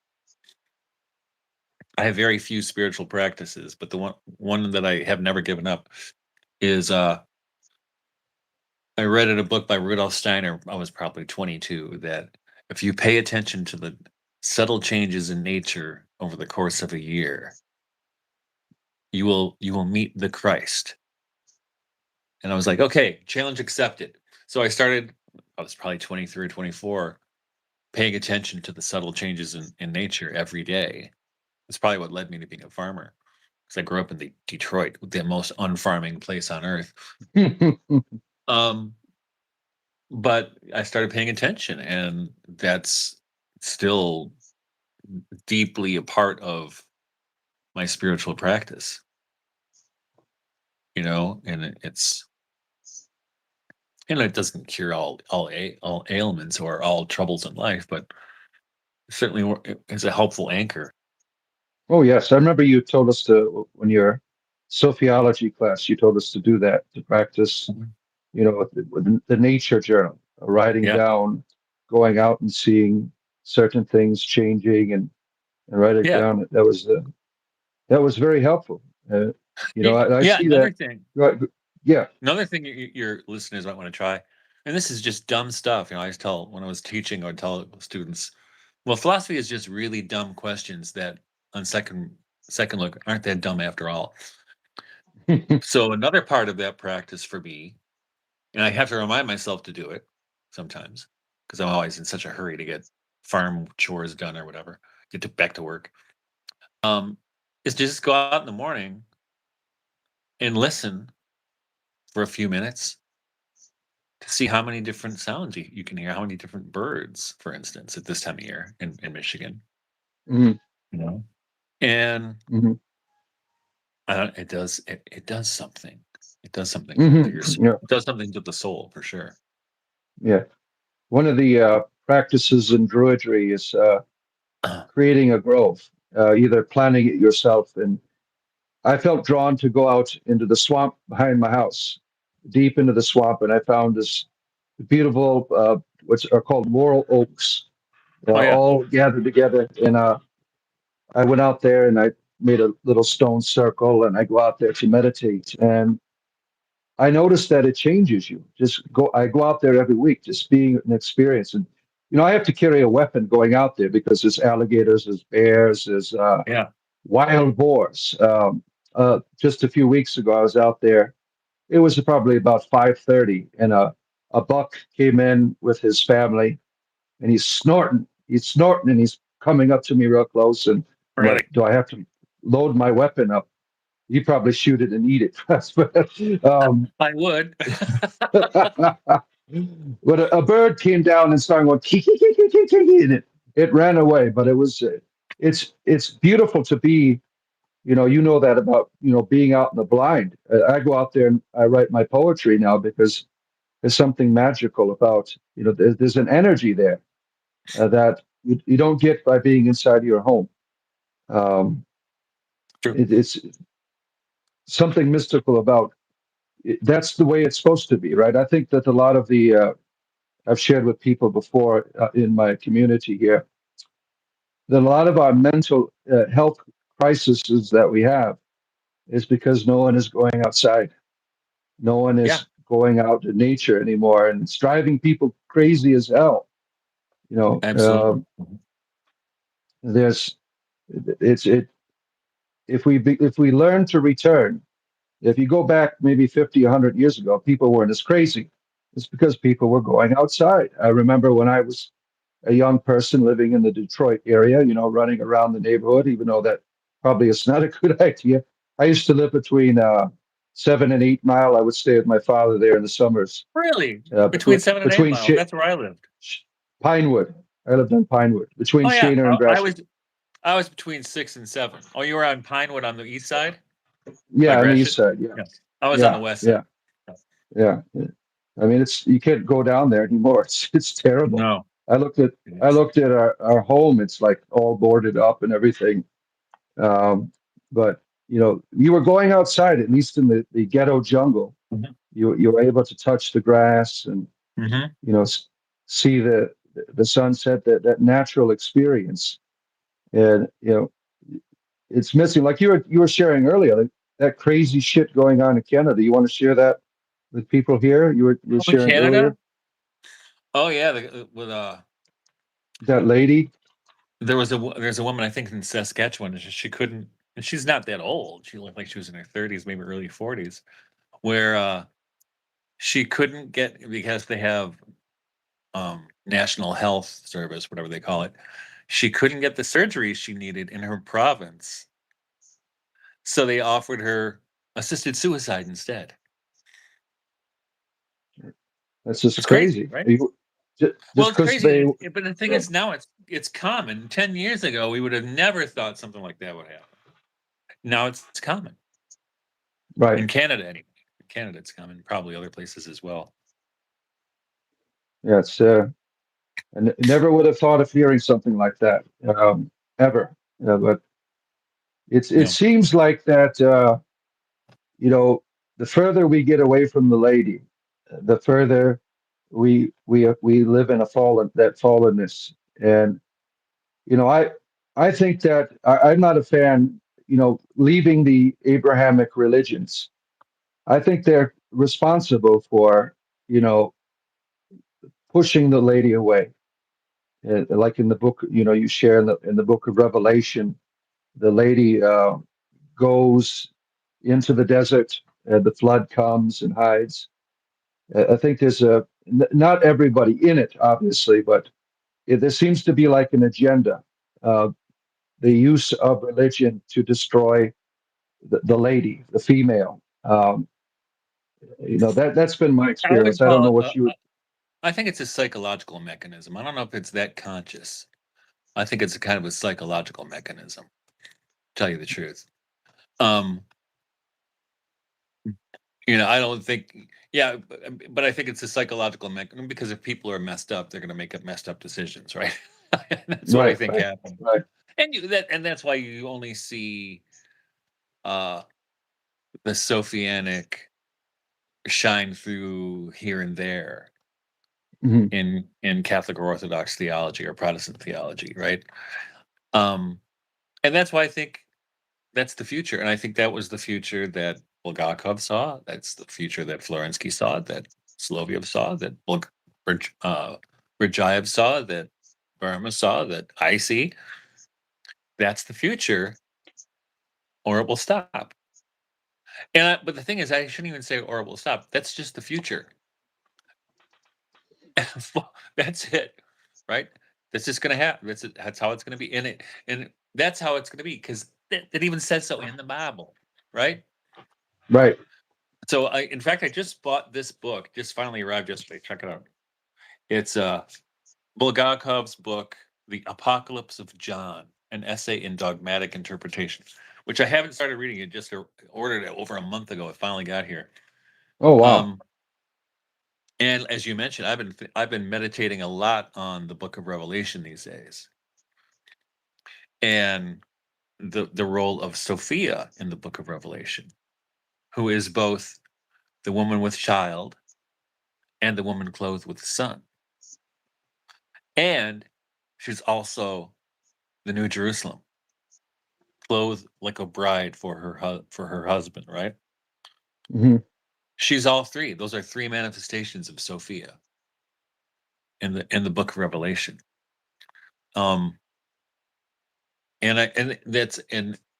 S2: I have very few spiritual practices, but the one that I have never given up is I read in a book by Rudolf Steiner. I was probably 22. That if you pay attention to the subtle changes in nature over the course of a year, you will meet the Christ. And I was like, okay, challenge accepted. So I was probably 23 or 24, paying attention to the subtle changes in nature every day. That's probably what led me to being a farmer. Because I grew up in Detroit, the most unfarming place on earth. Um, but I started paying attention, and that's still deeply a part of my spiritual practice. And it doesn't cure all ailments or all troubles in life, but certainly is a helpful anchor.
S1: Oh yes, I remember you told us to when your sophiology class. You told us to do that to practice.
S2: Mhm.
S1: With the nature journal, writing
S2: Yeah,
S1: down, going out and seeing certain things changing and writing
S2: yeah,
S1: down. That was very helpful. I
S2: yeah.
S1: see that. Right, yeah.
S2: Another thing your listeners might want to try, and this is just dumb stuff. I always tell when I was teaching, I would tell students, well, philosophy is just really dumb questions that on second look aren't that dumb after all. So another part of that practice for me, and I have to remind myself to do it sometimes because I'm always in such a hurry to get farm chores done or whatever, back to work. Um, is to just go out in the morning and listen for a few minutes to see how many different sounds you can hear, how many different birds, for instance, at this time of year in Michigan.
S1: Hmm.
S2: You know, and
S1: Hmm.
S2: it does something. It does something to
S1: Hmm.
S2: your soul.
S1: Yeah.
S2: It does something to the soul for sure.
S1: Yeah. One of the practices in Druidry is creating a grove, either planting it yourself. And I felt drawn to go out into the swamp behind my house, deep into the swamp, and I found this beautiful, what's are called laurel oaks,
S2: Oh yeah,
S1: all gathered together. And I went out there and I made a little stone circle, and I go out there to meditate. And I noticed that it changes you. I go out there every week, just being an experience. And I have to carry a weapon going out there because there's alligators, there's bears, there's
S2: yeah.
S1: wild boars. Just a few weeks ago, I was out there. It was probably about 5:30, and a buck came in with his family, and he's snorting. He's snorting, and he's coming up to me real close. And I'm like,
S2: Really,
S1: "Do I have to load my weapon up?" You probably shoot it and eat it. um,
S2: I would.
S1: but a bird came down and started going kiki kiki kiki, and it ran away. But it's beautiful to be. You know that about being out in the blind. I go out there and I write my poetry now because there's something magical about there's an energy there that you don't get by being inside your home. Um,
S2: True.
S1: it's something mystical about it. That's the way it's supposed to be, right? I think that a lot of the I've shared with people before in my community here that a lot of our mental health crises that we have is because no one is going outside. No one
S2: Yeah,
S1: is going out to nature anymore, and it's driving people crazy as hell. You know,
S2: absolutely.
S1: there's it's it if we learn to return. If you go back maybe 50, 100 years ago, people weren't as crazy. It's because people were going outside. I remember when I was a young person living in the Detroit area, running around the neighborhood, even though that probably is not a good idea. I used to live between 7 and 8 Mile. I would stay with my father there in the summers.
S2: Really? Between
S1: Between
S2: 7 and 8
S1: between
S2: miles. That's where I lived.
S1: Pinewood. I lived in Pinewood between
S2: Oh yeah.
S1: Shaner and
S2: I
S1: Gresham.
S2: was between 6 and 7. Oh, you were on Pinewood on the east side by
S1: Yeah, on the east
S2: Gresham?
S1: side. Yeah,
S2: Yeah. I was on the
S1: yeah,
S2: west side.
S1: yeah, yeah. I mean, it's you can't go down there anymore. It's terrible.
S2: No.
S1: I looked at I
S2: Yes.
S1: looked at our home. It's like all boarded up and everything. Um, but you were going outside, at least in the ghetto jungle.
S2: Mhm.
S1: You were able to touch the grass and
S2: Mhm.
S1: see the sunset, that natural experience. And it's missing. Like you were sharing earlier, like, that crazy shit going on in Canada. You want to share that with people here? You were
S2: Oh, in
S1: sharing earlier
S2: Canada? Oh yeah, with
S1: that lady.
S2: there's a woman I think in Saskatchewan. She couldn't, and she's not that old. She looked like she was in her 30s, maybe early 40s, where she couldn't get, because they have National Health Service, whatever they call it. She couldn't get the surgery she needed in her province, so they offered her assisted suicide instead.
S1: That's just
S2: It's crazy,
S1: crazy.
S2: right? Well,
S1: Just
S2: it's
S1: because
S2: crazy,
S1: they
S2: but the thing is, now it's common. 10 years ago, we would have never thought something like that would happen. Now it's common
S1: right.
S2: in Canada, anyway. In Canada, it's common. Probably other places as well.
S1: Yeah, it's never would have thought of hearing something like that ever. But it
S2: Yeah.
S1: seems like that. You know, the further we get away from the lady, the further we live in that fallenness. And I think that I'm not a fan. Leaving the Abrahamic religions, I think they're responsible for you know pushing the lady away. Like in the book, you share in the book of Revelation, the lady goes into the desert, and the flood comes and hides. I think there's not everybody in it, obviously, but there seems to be like an agenda, uh, the use of religion to destroy the lady, the female. That's been my
S2: I would
S1: experience. I don't
S2: call
S1: know
S2: it.
S1: what you.
S2: I think it's a psychological mechanism. I don't know if it's that conscious. I think it's a kind of a psychological mechanism. Tell you the truth. Um, I don't think. Yeah, but I think it's a psychological mechanism, because if people are messed up, they're going to make up messed up decisions, right? That's what I
S1: Right,
S2: think
S1: right,
S2: happened,
S1: right.
S2: and that's why you only see uh, the Sophianic shine through here and there
S1: Mhm.
S2: in Catholic or Orthodox theology or Protestant theology, right? Um, and that's why I think that's the future, and I think that was the future that Bulgakov saw. That's the future that Florensky saw, that Solovyov saw, that Rajayev saw, that Burma saw, that I see. That's the future, or it will stop. But the thing is, I shouldn't even say or it will stop. That's just the future. That's it, right? That's just going to happen. That's how it's going to be. And that's how it's going to be, because it even says so in the Bible, right?
S1: Right.
S2: So in fact, I just bought this book. Just finally arrived yesterday. Check it out. It's Bulgakov's book, "The Apocalypse of John: An Essay in Dogmatic Interpretation," which I haven't started reading. It just ordered it over a month ago. It finally got here.
S1: Oh wow.
S2: Um, and as you mentioned, I've been meditating a lot on the Book of Revelation these days, and the role of Sophia in the Book of Revelation, who is both the woman with child and the woman clothed with the sun. And she's also the New Jerusalem, clothed like a bride for her husband, right?
S1: Hmm.
S2: She's all three. Those are three manifestations of Sophia in the Book of Revelation. Um, and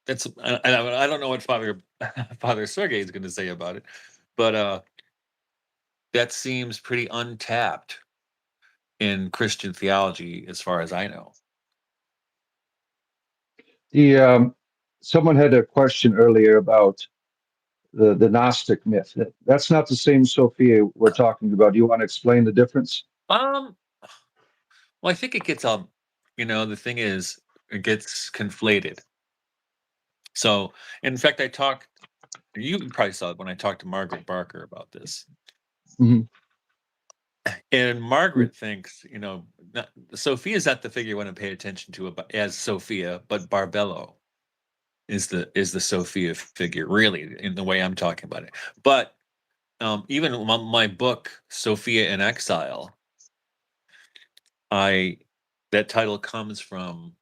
S2: that's I don't know what Father Sergei is going to say about it, but that seems pretty untapped in Christian theology, as far as I know.
S1: The someone had a question earlier about the Gnostic myth. That's not the same Sophia we're talking about. Do you want to explain the difference?
S2: Well, I think it gets the thing is, it gets conflated. So, in fact, you probably saw it when I talked to Margaret Barker about this.
S1: Mm-hmm.
S2: And Margaret thinks, Sophia is not the figure you want to pay attention to as Sophia, but Barbello is the Sophia figure, really, in the way I'm talking about it. But even my book, Sophia in Exile, that title comes from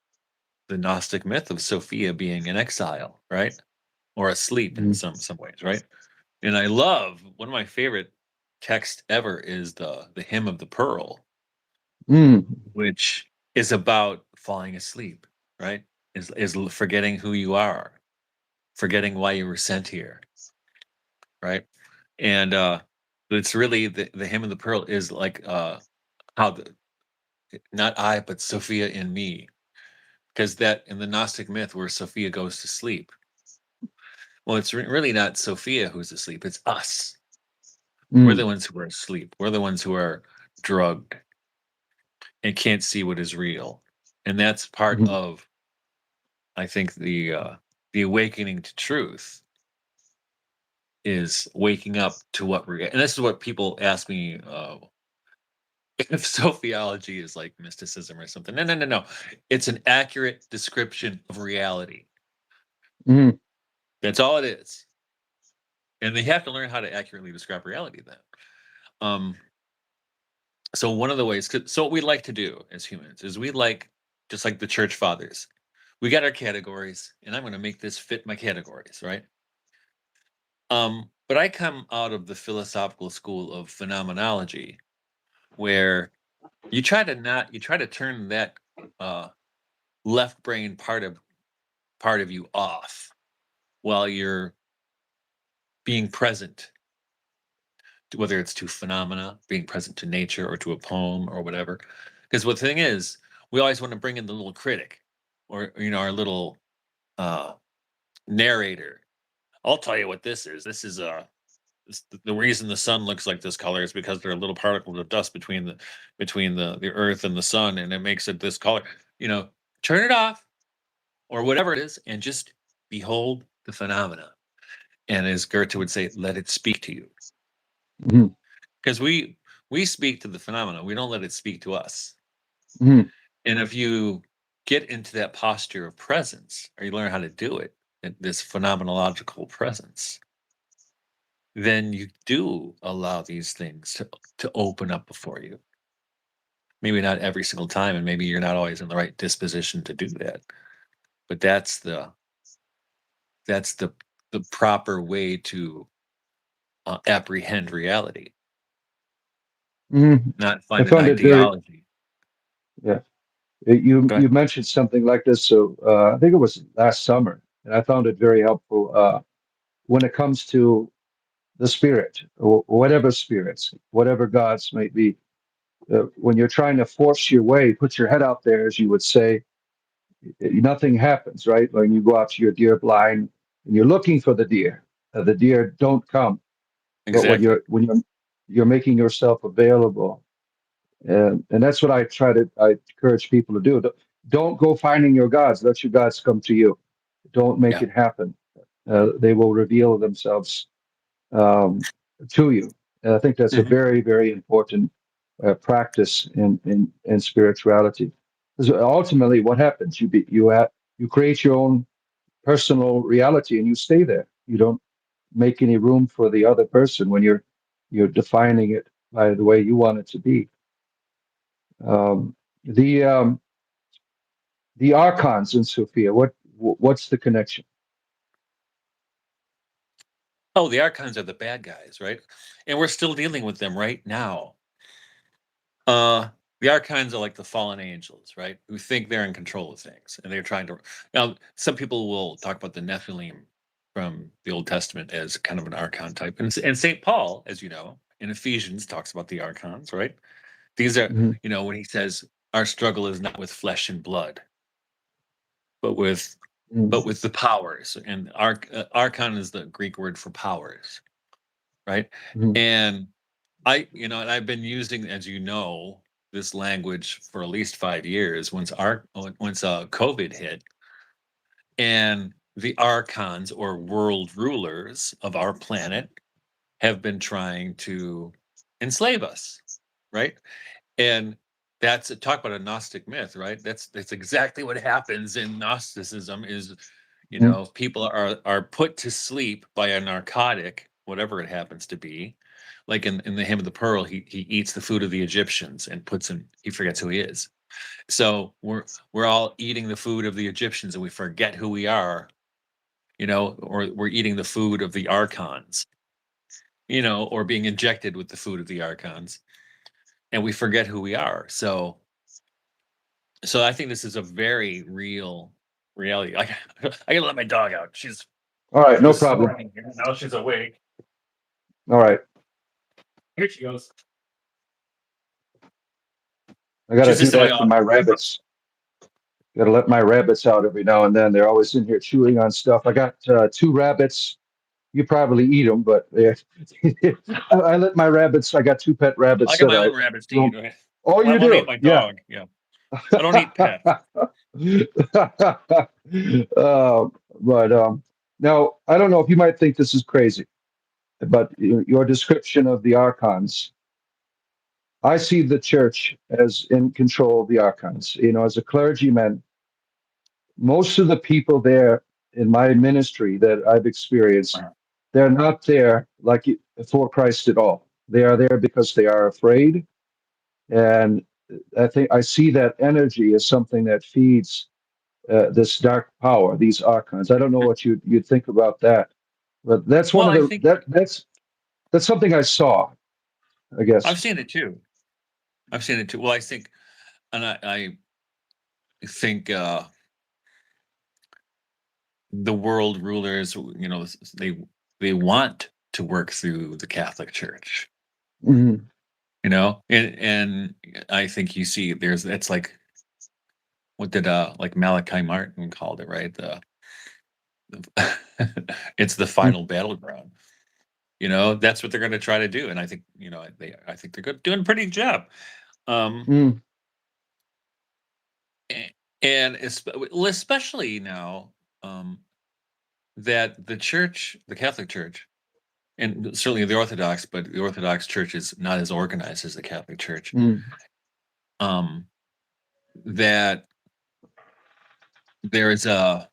S2: the Gnostic myth of Sophia being in exile, right? Or asleep in some ways, right? And I love, one of my favorite texts ever is the Hymn of the Pearl,
S1: Mm.
S2: which is about falling asleep, right? Is forgetting who you are, forgetting why you were sent here, right? And it's really the Hymn of the Pearl is like how not I, but Sophia in me, because that in the Gnostic myth where Sophia goes to sleep, well, it's really not Sophia who's asleep, it's us. We're the
S1: Mm.
S2: ones who are asleep. We're the ones who are drugged and can't see what is real. And that's part
S1: Mm-hmm.
S2: of, I think, the awakening to truth is waking up to what we're. And this is what people ask me if sophiology is like mysticism or something. No. It's an accurate description of reality.
S1: Mm.
S2: That's all it is. And they have to learn how to accurately describe reality then. So one of the ways, so what we like to do as humans is just like the church fathers, we got our categories, and I'm going to make this fit my categories, right? But I come out of the philosophical school of phenomenology, where you try to turn that left brain part of you off while you're being present, whether it's to phenomena, being present to nature, or to a poem or whatever. Because the thing is, we always want to bring in the little critic, or our little narrator. I'll tell you what this is. This is the reason the sun looks like this color is because there are little particles of dust between the earth and the sun, and it makes it this color. Turn it off or whatever it is, and just behold the phenomena. And as Goethe would say, let it speak to you.
S1: Mm-hmm.
S2: Because we speak to the phenomena, we don't let it speak to us.
S1: Mm-hmm.
S2: And if you get into that posture of presence, or you learn how to do it, this phenomenological presence, then you do allow these things to open up before you. Maybe not every single time, and maybe you're not always in the right disposition to do that. But that's the proper way to apprehend reality,
S1: Mm-hmm.
S2: not
S1: I
S2: find an
S1: found it very,
S2: ideology.
S1: yeah. You
S2: Go
S1: you
S2: ahead.
S1: mentioned something like this, so I think it was last summer, and I found it very helpful when it comes to the spirit, or whatever spirits, whatever gods might be. When you're trying to force your way, put your head out there, as you would say, nothing happens, right? When you go out to your deer blind and you're looking for the deer don't come. But when
S2: Exactly.
S1: you're making yourself available, and that's what I encourage people to do. Don't go finding your gods. Let your gods come to you. Don't make
S2: Yeah.
S1: it happen. They will reveal themselves um, to you. And I think that's a
S2: Hmm.
S1: very, very important practice in spirituality. Because ultimately, what happens? You create your own personal reality, and you stay there. You don't make any room for the other person when you're defining it by the way you want it to be. Um, the the archons in Sophia. What's the connection?
S2: Oh, the archons are the bad guys, right? And we're still dealing with them right now. Uh, The archons are like the fallen angels, right? Who think they're in control of things, and they're trying to. Now, some people will talk about the Nephilim from the Old Testament as kind of an archon type, and Saint Paul, as you know, in Ephesians, talks about the archons, right? These are,
S1: Mhm.
S2: when he says our struggle is not with flesh and blood, but with
S1: Mhm.
S2: the powers, and archon is the Greek word for powers, right?
S1: Mhm.
S2: And and I've been using, as you know, this language for at least 5 years. Once COVID hit, and the archons or world rulers of our planet have been trying to enslave us, right? And that's talk about a Gnostic myth, right? That's exactly what happens in Gnosticism. Is
S1: Mhm.
S2: people are put to sleep by a narcotic, whatever it happens to be. Like in the Hymn of the Pearl, he eats the food of the Egyptians and he forgets who he is. So we're all eating the food of the Egyptians and we forget who we are, or we're eating the food of the archons, or being injected with the food of the archons, and we forget who we are. So I think this is a very real reality. I gotta let my dog out. She
S1: All right, no
S2: was
S1: problem.
S2: snoring here. Now she's awake.
S1: All right,
S2: Here she goes.
S1: I got to
S2: She's
S1: do
S2: just in my
S1: that for my
S2: office.
S1: rabbits. Got to let my rabbits out every now and then. They're always in here chewing on stuff. I got two rabbits. You probably eat them, but I let my rabbits. I got two pet
S2: I
S1: rabbits
S2: got
S1: that
S2: my
S1: I
S2: own rabbits to eat.
S1: roam. Oh,
S2: I
S1: you
S2: want to eat
S1: do?
S2: my
S1: Yeah.
S2: dog. Yeah. I don't eat pets.
S1: uh, but now I don't know if you might think this is crazy, but your description of the archons, I see the church as in control of the archons. As a clergyman, most of the people there in my ministry that I've experienced, they're not there like for Christ at all. They are there because they are afraid, and I think I see that energy as something that feeds this dark power, these archons. I don't know what you'd think about that, but that's one
S2: Well,
S1: of
S2: I
S1: the
S2: think
S1: that's something I saw, I
S2: I've
S1: guess.
S2: seen it too. I've seen it too. Well, I think, and I think the world rulers, they want to work through the Catholic Church,
S1: Mhm.
S2: and I think you see that's like what did like Malachi Martin called it, right? It's the
S1: Mhm.
S2: final battleground. That's what they're going to try to do, and I think I think they're doing a pretty good job. Um,
S1: Mhm.
S2: and especially now, um, that the church, the Catholic Church, and certainly the Orthodox, but the Orthodox Church is not as organized as the Catholic Church.
S1: Mhm.
S2: Um, that there is a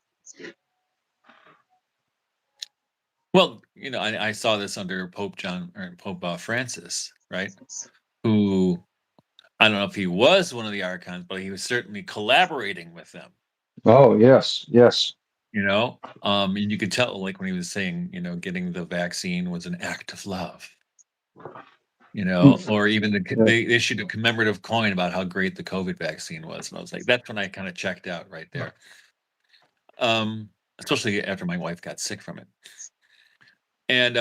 S2: well, I saw this under Pope John or Pope Francis, right? Who I don't know if he was one of the archons, but he was certainly collaborating with them.
S1: Oh yes, yes.
S2: And you could tell, like when he was saying, getting the vaccine was an act of love.
S1: Mhm.
S2: Or even
S1: Yeah.
S2: they issued a commemorative coin about how great the COVID vaccine was, and I was like, that's when I kind of checked out right there. Um, Especially after my wife got sick from it, and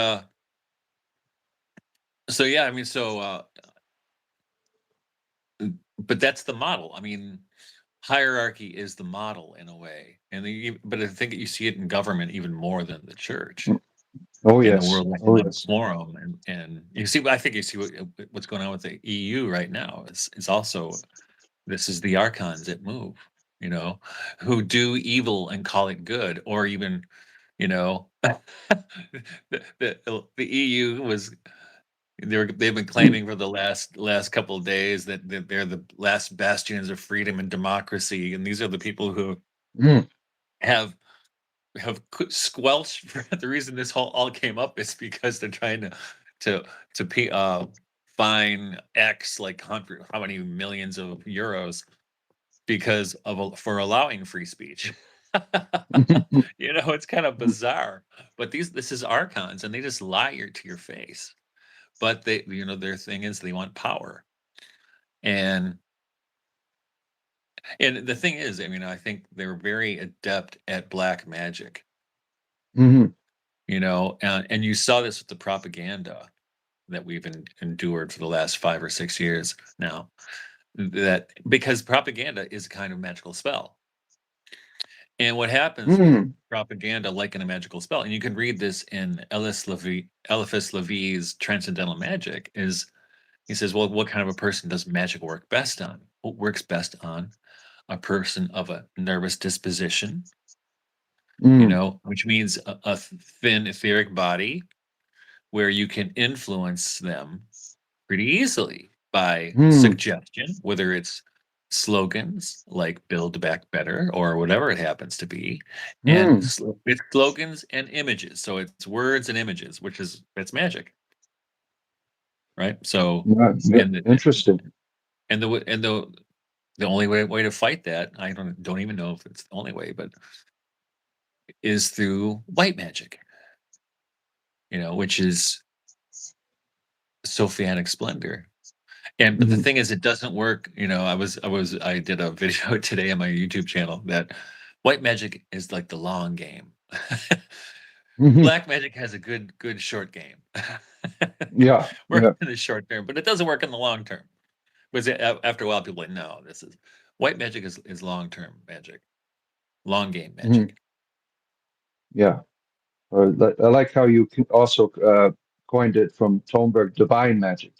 S2: so yeah, I mean, but that's the model. I mean, hierarchy is the model in a way, but I think you see it in government even more than the church.
S1: Oh
S2: In the
S1: yes.
S2: World
S1: Oh
S2: Economic
S1: yes.
S2: Forum, and I think you see what's going on with the EU right now. Is also this is the archons that move, you know, who do evil and call it good, or even, the EU they've been
S1: Mhm.
S2: claiming for the last couple of days that they're the last bastions of freedom and democracy, and these are the people who
S1: Mhm.
S2: have squelched. The reason this whole all came up is because they're trying to fine X like how many millions of euros because for allowing free speech. It's kind of bizarre, but this is archons and they just lie to your face. But their thing is they want power, and And the thing is, I mean, I think they're very adept at black magic,
S1: Hmm.
S2: and you saw this with the propaganda that we've endured for the last 5 or 6 years now. That because propaganda is a kind of magical spell. And what happens with
S1: Mm.
S2: propaganda, like in a magical spell, and you can read this in Eliphas Levi's Transcendental Magic, is he says, well, what kind of a person does magic work best on? What works best on a person of a nervous disposition,
S1: Mm.
S2: which means a thin etheric body where you can influence them pretty easily by
S1: Mm.
S2: suggestion, whether it's slogans like "Build Back Better" or whatever it happens to be, and
S1: Mm.
S2: it's slogans and images. So it's words and images, that's magic, right? So,
S1: Yeah, yeah.
S2: and the
S1: Interesting.
S2: and the and the only way to fight that, I don't even know if it's the only way, but is through white magic, which is Sophianic splendor. But the
S1: Hmm.
S2: thing is, it doesn't work. I did a video today on my YouTube channel that white magic is like the long game.
S1: Hmm.
S2: Black magic has a good short game.
S1: Yeah,
S2: Works
S1: yeah.
S2: in the short term, but it doesn't work in the long term. Because after a while, people are like, no, this is white magic is long term magic, long game
S1: Hmm.
S2: magic.
S1: Yeah. I like how you also coined it from Thunberg, divine magic,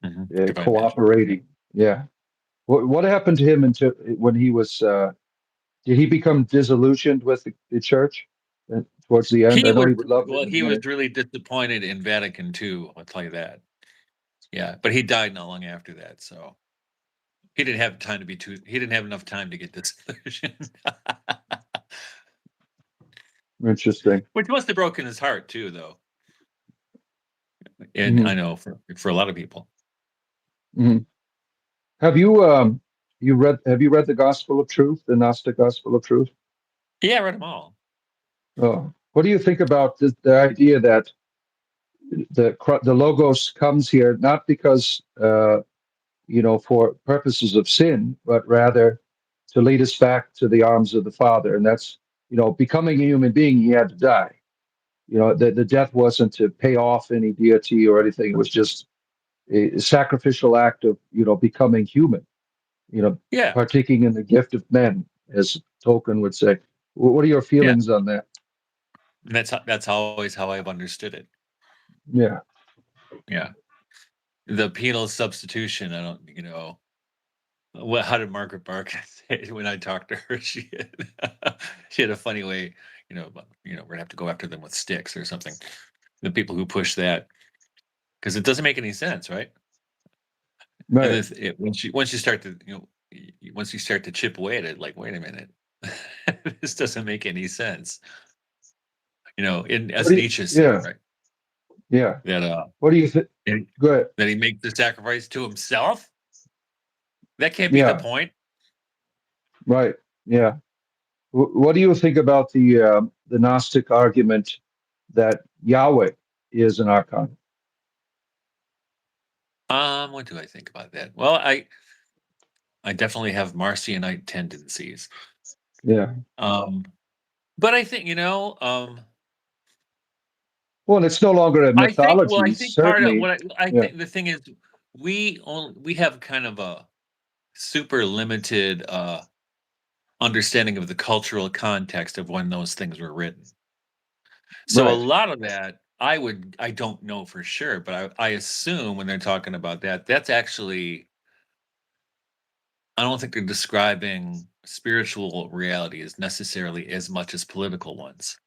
S2: Divine magic.
S1: cooperating. Yeah. What happened to him until when he was? Did he become disillusioned with the church towards the end? I
S2: He
S1: know
S2: was
S1: he would love it in
S2: well.
S1: the
S2: He was
S1: beginning.
S2: really disappointed in Vatican II. I'll tell you that. Yeah, but he died not long after that, so he didn't have time to be too. He didn't have enough time to get disillusioned,
S1: Interesting.
S2: which must have broken his heart too, though. And
S1: Hmm.
S2: I know for a lot of people.
S1: Hmm. Have you read the Gospel of Truth, the Gnostic Gospel of Truth?
S2: Yeah, I read them all.
S1: What do you think about the idea that the logos comes here not because for purposes of sin, but rather to lead us back to the arms of the Father, and that's becoming a human being, he had to die. The death wasn't to pay off any deity or anything. It was just a sacrificial act of becoming human.
S2: Yeah,
S1: Partaking in the gift of men, as Tolkien would say. What are your
S2: yeah.
S1: feelings on that?
S2: And that's always how I've understood it.
S1: Yeah.
S2: Yeah, the penal substitution. I don't. What? How did Margaret Barker say it when I talked to her? She had a funny way. We're gonna have to go after them with sticks or something. The people who push that because it doesn't make any sense, right? And
S1: Right.
S2: this once you start to once you start to chip away at it, like, wait a minute, this doesn't make any sense.
S1: What
S2: As
S1: do you,
S2: Nietzsche said,
S1: yeah.
S2: right,
S1: Yeah.
S2: that
S1: What do you think?
S2: and-
S1: Go ahead.
S2: that he makes the sacrifice to himself. That can't be the
S1: Yeah.
S2: point.
S1: Right. Yeah. What do you think about the Gnostic argument that Yahweh is an archon?
S2: What do I think about that? Well, I definitely have Marcionite tendencies.
S1: Yeah.
S2: Um, but I think
S1: Well, it's no longer a
S2: I
S1: mythology,
S2: think part of
S1: certainly.
S2: what I
S1: Yeah.
S2: think the thing is we have kind of a super limited understanding of the cultural context of when those things were written. So a
S1: Right.
S2: lot of that I don't know for sure, but I assume when they're talking about that, that's actually I don't think they're describing spiritual realities necessarily as much as political ones.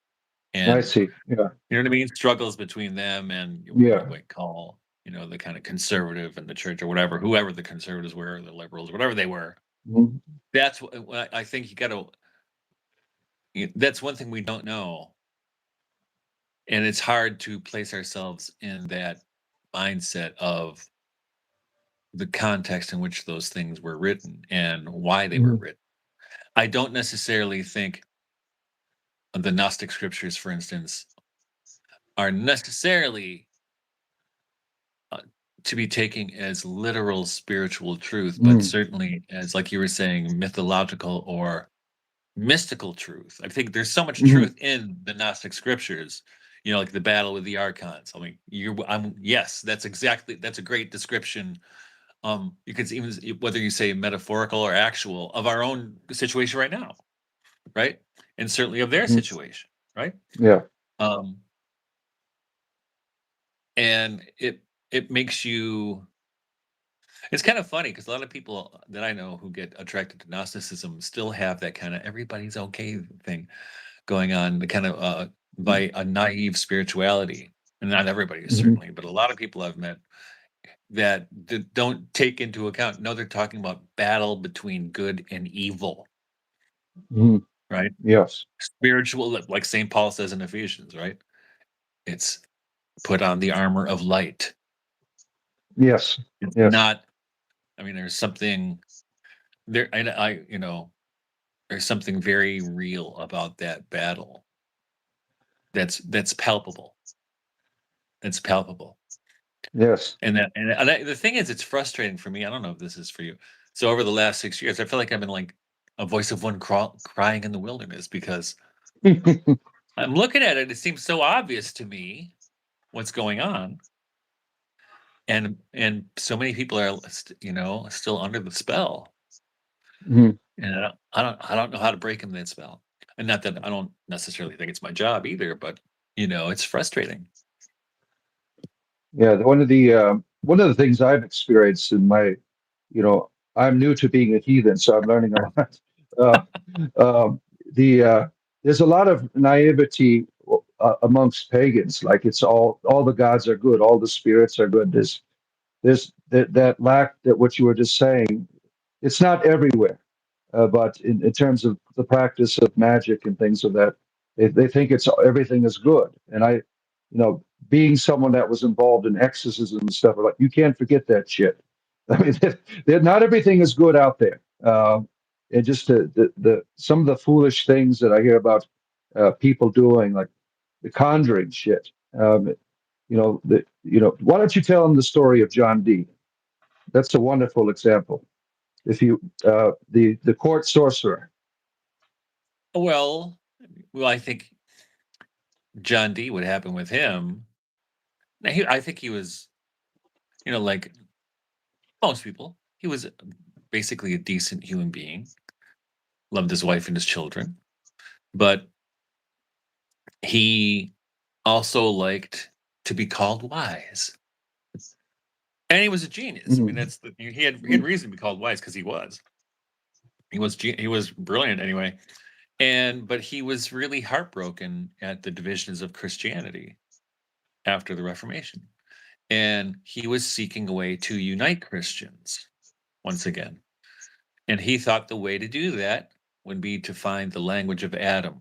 S1: I
S2: And
S1: see. Yeah.
S2: you know what I mean? Struggles between them and what you
S1: Yeah.
S2: might call, the kind of conservative in the church or whatever, whoever the conservatives were, or the liberals, whatever they were.
S1: Mhm.
S2: That's what I think you got to. That's one thing we don't know, and it's hard to place ourselves in that mindset of the context in which those things were written and why they were
S1: Mhm.
S2: written. I don't necessarily think the Gnostic scriptures, for instance, are necessarily uh, to be taken as literal spiritual truth, but certainly as, like you were saying, mythological or mystical truth. I think there's so much truth in the Gnostic scriptures, like the battle with the archons. I mean, yes, that's a great description. You could even, whether you say metaphorical or actual, of our own situation right now, right? And certainly of their situation, right?
S1: Yeah.
S2: And it makes you. It's kind of funny because a lot of people that I know who get attracted to Gnosticism still have that kind of everybody's okay thing going on, the kind of by a naive spirituality. And not everybody, certainly, but a lot of people I've met that don't take into account. No, they're talking about battle between good and evil, right?
S1: Yes.
S2: Spiritual, like St. Paul says in Ephesians, right? It's put on the armor of light.
S1: Yes.
S2: It's
S1: Yes.
S2: not. I mean, there's something there. There's something very real about that battle. That's palpable. That's palpable.
S1: Yes.
S2: And the thing is, it's frustrating for me. I don't know if this is for you. So over the last 6 years, I feel like I've been like a voice of one crying in the wilderness because I'm looking at it. It seems so obvious to me what's going on, and so many people are still under the spell, and I don't know how to break them that spell. And not that I don't necessarily think it's my job either, but it's frustrating.
S1: Yeah. One of the things I've experienced in my, I'm new to being a heathen, so I'm learning a lot. Uh, there's a lot of naivety amongst pagans. Like it's all the gods are good, all the spirits are good. There's that lack that what you were just saying. It's not everywhere, but in terms of the practice of magic and things of that, they think it's everything is good. And being someone that was involved in exorcism and stuff, like you can't forget that shit. I mean, not everything is good out there. And just the some of the foolish things that I hear about people doing, like the conjuring shit. Why don't you tell them the story of John Dee? That's a wonderful example. If you the court sorcerer.
S2: Well, I think John Dee, what happened with him? I think he was, like most people, he was basically a decent human being, loved his wife and his children, but he also liked to be called wise. And he was a genius. I mean, he had reason to be called wise because he was. He was brilliant anyway. But he was really heartbroken at the divisions of Christianity after the Reformation. And he was seeking a way to unite Christians once again. And he thought the way to do that would be to find the language of Adam.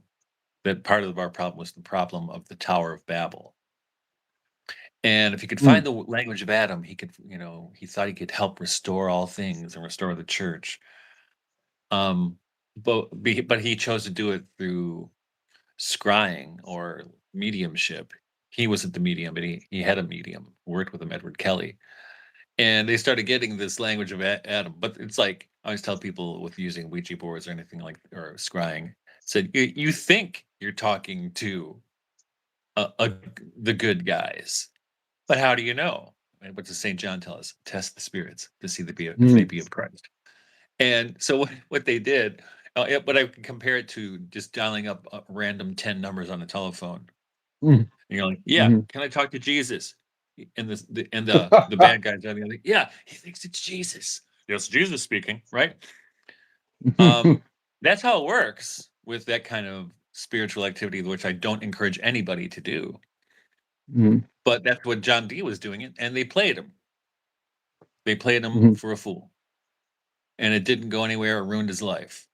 S2: That part of our problem was the problem of the Tower of Babel. And if he could find the language of Adam, he could, he thought he could help restore all things and restore the church. But he chose to do it through scrying or mediumship. He wasn't the medium, but he had a medium, worked with him, Edward Kelly. And they started getting this language of Adam. But it's like, I always tell people with using Ouija boards or anything like, or scrying, said, you think you're talking to the good guys, but how do you know? And what does St. John tell us? Test the spirits to see if they be of Christ. And so what they did, but I can compare it to just dialing up random 10 numbers on a telephone. You're like, yeah, can I talk to Jesus? And the bad guys on the other, yeah, he thinks it's Jesus. Yes, Jesus speaking, right? That's how it works with that kind of spiritual activity, which I don't encourage anybody to do. But that's what John Dee was doing, and they played him. They played him for a fool, and it didn't go anywhere. It ruined his life.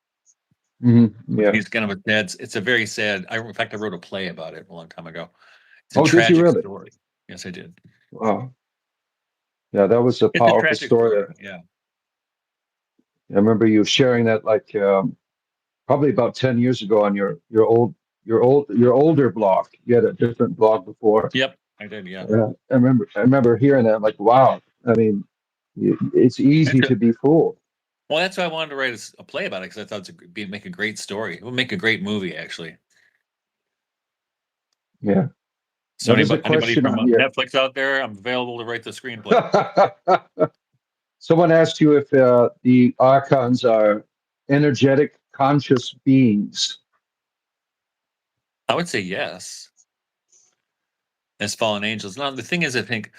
S1: Yeah.
S2: He's kind of a sad. It's a very sad. In fact, I wrote a play about it a long time ago. It's a
S1: Did you
S2: tragic
S1: really?
S2: story. Yes, I did.
S1: Wow. Yeah, that was a
S2: It's a
S1: powerful
S2: tragic
S1: story.
S2: Yeah.
S1: I remember you sharing that like probably about 10 years ago on your older blog. You had a different blog before.
S2: Yep, I did. Yeah.
S1: I remember hearing that. I'm like, wow. I mean, it's easy to be fooled.
S2: Well, that's why I wanted to write a play about it, because I thought it'd make a great story. It would make a great movie, actually.
S1: Yeah.
S2: So
S1: Now, there's a
S2: anybody
S1: question
S2: from
S1: on here.
S2: Netflix out there, I'm available to write the screenplay.
S1: Someone asked you if the archons are energetic, conscious beings.
S2: I would say yes, as fallen angels. Now, the thing is, I think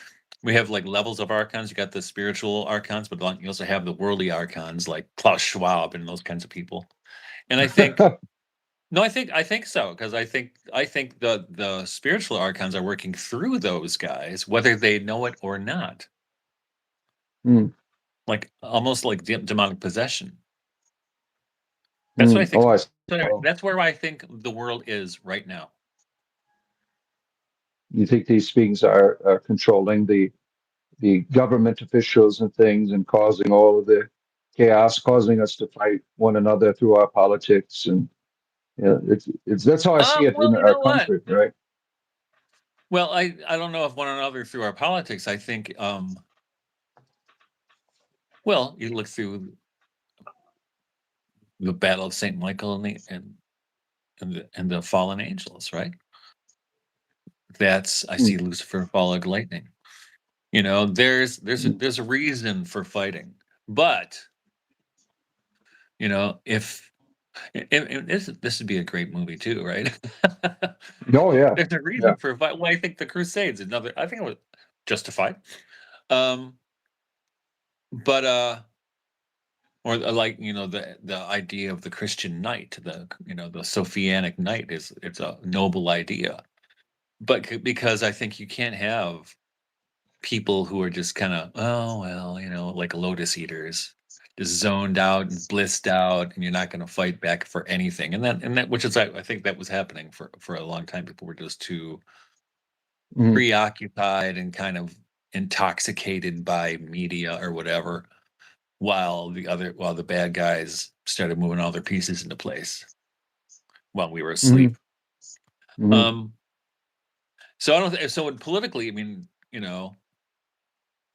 S2: we have like levels of archons. You got the spiritual archons, but you also have the worldly archons, like Klaus Schwab and those kinds of people. And I think no, I think so, because I think the spiritual archons are working through those guys, whether they know it or not.
S1: Mm,
S2: Like almost like demonic possession. That's what I think.
S1: Oh, I see.
S2: That's where I think the world is right now.
S1: You think these beings are controlling the government officials and things and causing all of the chaos, causing us to fight one another through our politics, and yeah, it's that's how I see it
S2: Well,
S1: in
S2: you
S1: our
S2: know what?
S1: country, right?
S2: Well, I don't know if one another through our politics. I think well, you look through the Battle of Saint Michael and the fallen angels, right? That's I
S1: Mm,
S2: see Lucifer fall like lightning. You know, there's a reason for fighting, but you know, if and this would be a great movie too, right?
S1: Oh yeah,
S2: There's a
S1: yeah.
S2: reason for fight. Well, I think the Crusades, another. I think it was justified. Um, but or like the idea of the Christian knight, the Sophianic knight is it's a noble idea, but because I think you can't have people who are just kind of, oh well, like lotus eaters, just zoned out and blissed out, and you're not going to fight back for anything. And that which is I think that was happening for a long time. People were just too
S1: Mm,
S2: preoccupied and kind of intoxicated by media or whatever, while the bad guys started moving all their pieces into place while we were
S1: mm,
S2: asleep.
S1: mm.
S2: Um, so I don't. So politically, I mean,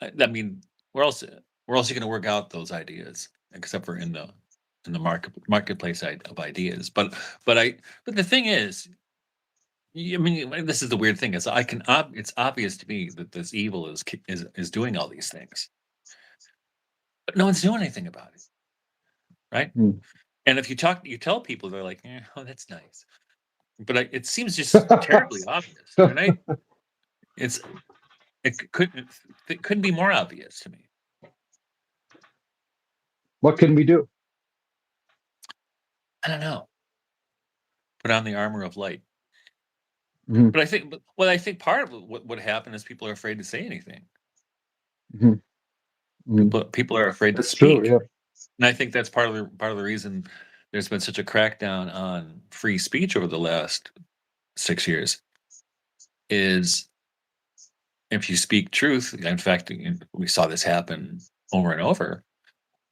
S2: I mean, where else are you going to work out those ideas except for in the marketplace of ideas? But the thing is, I mean, this is the weird thing is it's obvious to me that this evil is doing all these things, but no one's doing anything about it, right?
S1: Mm.
S2: And if you tell people, they're like, "Oh, that's nice," but it seems just terribly obvious, and it's it couldn't be more obvious to me.
S1: What can we do?
S2: I don't know. Put on the armor of light.
S1: Mm,
S2: But I think part of what happened is people are afraid to say anything.
S1: mm, mm.
S2: People are afraid to
S1: That's true.
S2: speak,
S1: Yeah.
S2: and I think that's part of the reason there's been such a crackdown on free speech over the last 6 years. Is if you speak truth, in fact, we saw this happen over and over.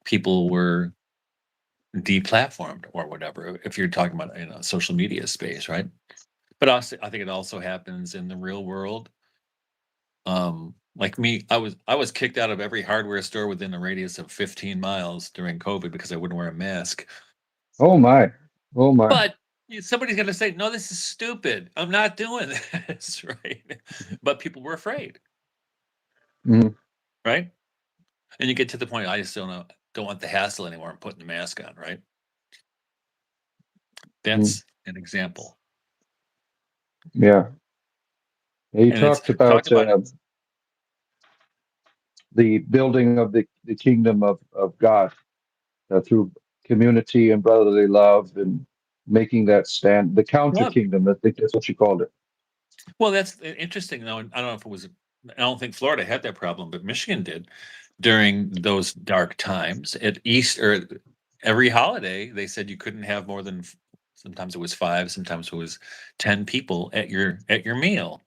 S2: People were deplatformed or whatever. If you're talking about in a social media space, right? But also, I think it also happens in the real world. Like me, I was kicked out of every hardware store within a radius of 15 miles during COVID because I wouldn't wear a mask.
S1: Oh my. Oh my.
S2: But somebody's going to say, "No, this is stupid. I'm not doing this," right? But people were afraid,
S1: Mm,
S2: right? And you get to the point, I just don't want the hassle anymore. I'm putting the mask on, right?
S1: mm.
S2: That's an example,
S1: Yeah. He
S2: and it's
S1: talked
S2: talk
S1: about
S2: about it.
S1: the building of the kingdom of God through community and brotherly love and making that stand, the counter
S2: Well,
S1: kingdom. I think that's what you called it.
S2: well, that's interesting though. And I don't know if it was. I don't think Florida had that problem, but Michigan did during those dark times. At Easter, every holiday, they said you couldn't have more than. Sometimes it was 5, sometimes it was 10 people at your meal,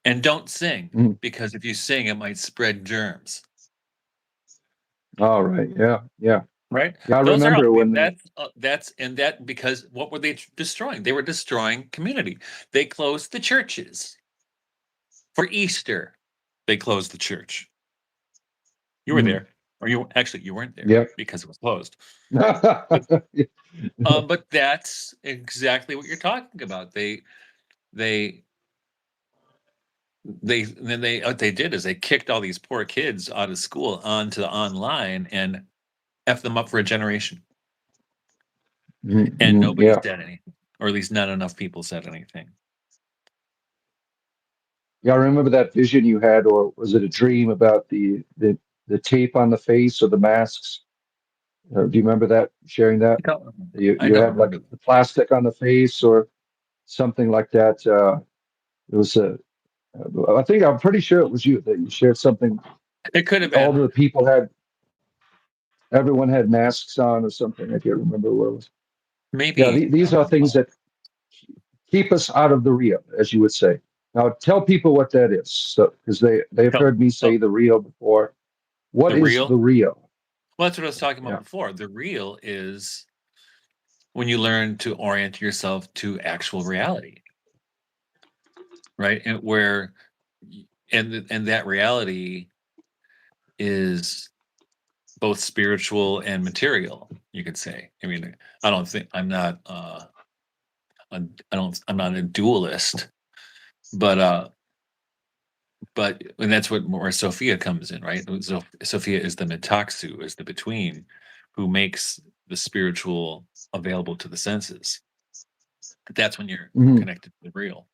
S2: and don't sing
S1: Mm.
S2: because if you sing, it might spread germs.
S1: All right. Yeah. Yeah.
S2: Right?
S1: Yeah. I
S2: Those are
S1: remember when the,
S2: that's and that because what were they destroying? They were destroying community. They closed the churches for Easter. They closed the church. You were there, or you weren't there
S1: Yep.
S2: because it was closed. But that's exactly what you're talking about. Then what they did is they kicked all these poor kids out of school onto online and F them up for a generation. And nobody
S1: Yeah.
S2: said anything, or at least not enough people said anything.
S1: Yeah, I remember that vision you had, or was it a dream about the tape on the face or the masks? Do you remember that? Sharing that?
S2: I
S1: You
S2: don't
S1: had like
S2: remember.
S1: the plastic on the face or something like that. It was a. I think I'm pretty sure it was you that you shared something.
S2: It could have
S1: All
S2: been.
S1: the people everyone had masks on or something. I can't remember what it was. Yeah,
S2: Maybe.
S1: these are things that keep us out of the real, as you would say. Now, tell people what that is, so because they've heard me
S2: Oh,
S1: say the real before. What
S2: the
S1: is
S2: real.
S1: the real?
S2: Well, that's what I was talking about
S1: Yeah.
S2: before. The real is when you learn to orient yourself to actual reality, right? And where, and that reality is both spiritual and material. You could say. I mean, I don't think I'm not. I'm not a dualist, but and that's where Sophia comes in, right? So Sophia is the metaxu, is the between, who makes the spiritual available to the senses. That's when you're
S1: Hmm.
S2: connected to the real.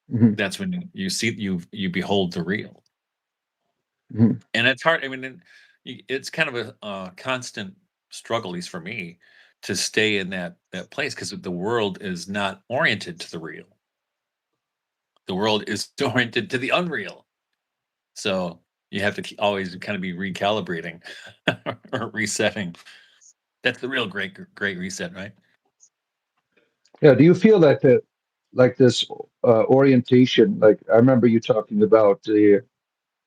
S1: Hmm.
S2: That's when you see you behold the real,
S1: Hmm.
S2: and it's hard. I mean, it's kind of a constant struggle, at least for me, to stay in that place because the world is not oriented to the real. The world is oriented to the unreal. So you have to always kind of be recalibrating or resetting. That's the real great reset, right?
S1: Yeah. Do you feel that like this orientation? Like I remember you talking about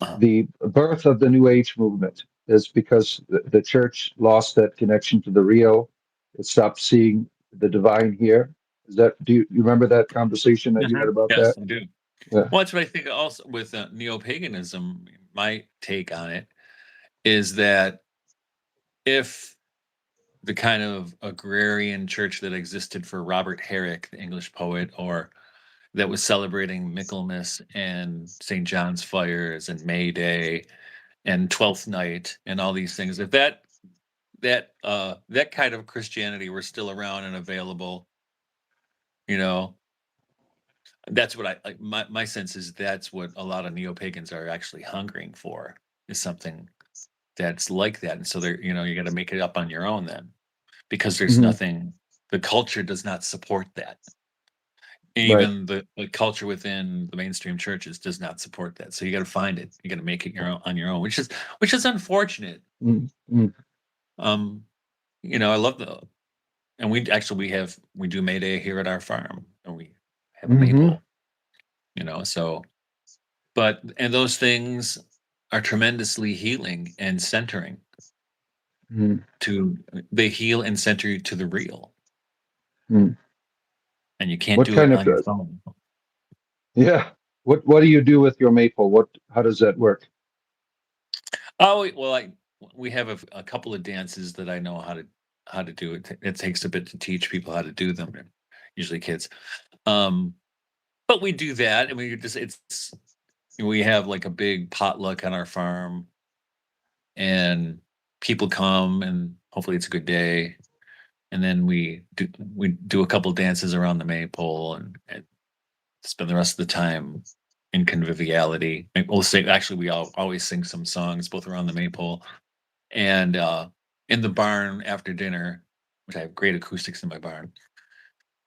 S2: Uh,
S1: the birth of the New Age movement is because the church lost that connection to the real. It stopped seeing the divine here. Is that, you remember that conversation that you had about
S2: yes,
S1: that?
S2: I do.
S1: Yeah.
S2: Well, that's what I think also with neo-paganism. My take on it is that if the kind of agrarian church that existed for Robert Herrick, the English poet, or that was celebrating Michaelmas and St. John's fires and May Day and Twelfth Night and all these things, if that kind of Christianity were still around and available, you know, that's what I like. My sense is that's what a lot of neo-pagans are actually hungering for, is something that's like that. And so they're, you got to make it up on your own then, because there's
S1: Hmm.
S2: nothing, the culture does not support that.
S1: Right.
S2: Even the culture within the mainstream churches does not support that. So you got to find it. You got to make it your own on your own, which is unfortunate.
S1: Mm-hmm.
S2: Um, I love and we do May Day here at our farm, and we have a
S1: Hmm.
S2: maypole, so, and those things are tremendously healing and centering.
S1: Hmm.
S2: They heal and center you to the real,
S1: Hmm.
S2: and you can't
S1: What
S2: do it
S1: kind of,
S2: on your phone.
S1: yeah. What do you do with your maple? How does that work?
S2: Oh, well, we have a couple of dances that I know how to do. It takes a bit to teach people how to do them, usually kids. Um, but we do that, and we have like a big potluck on our farm, and people come, and hopefully it's a good day. And then we do a couple dances around the maypole, and spend the rest of the time in conviviality. We'll sing. Actually, we always sing some songs both around the maypole and in the barn after dinner, which I have great acoustics in my barn.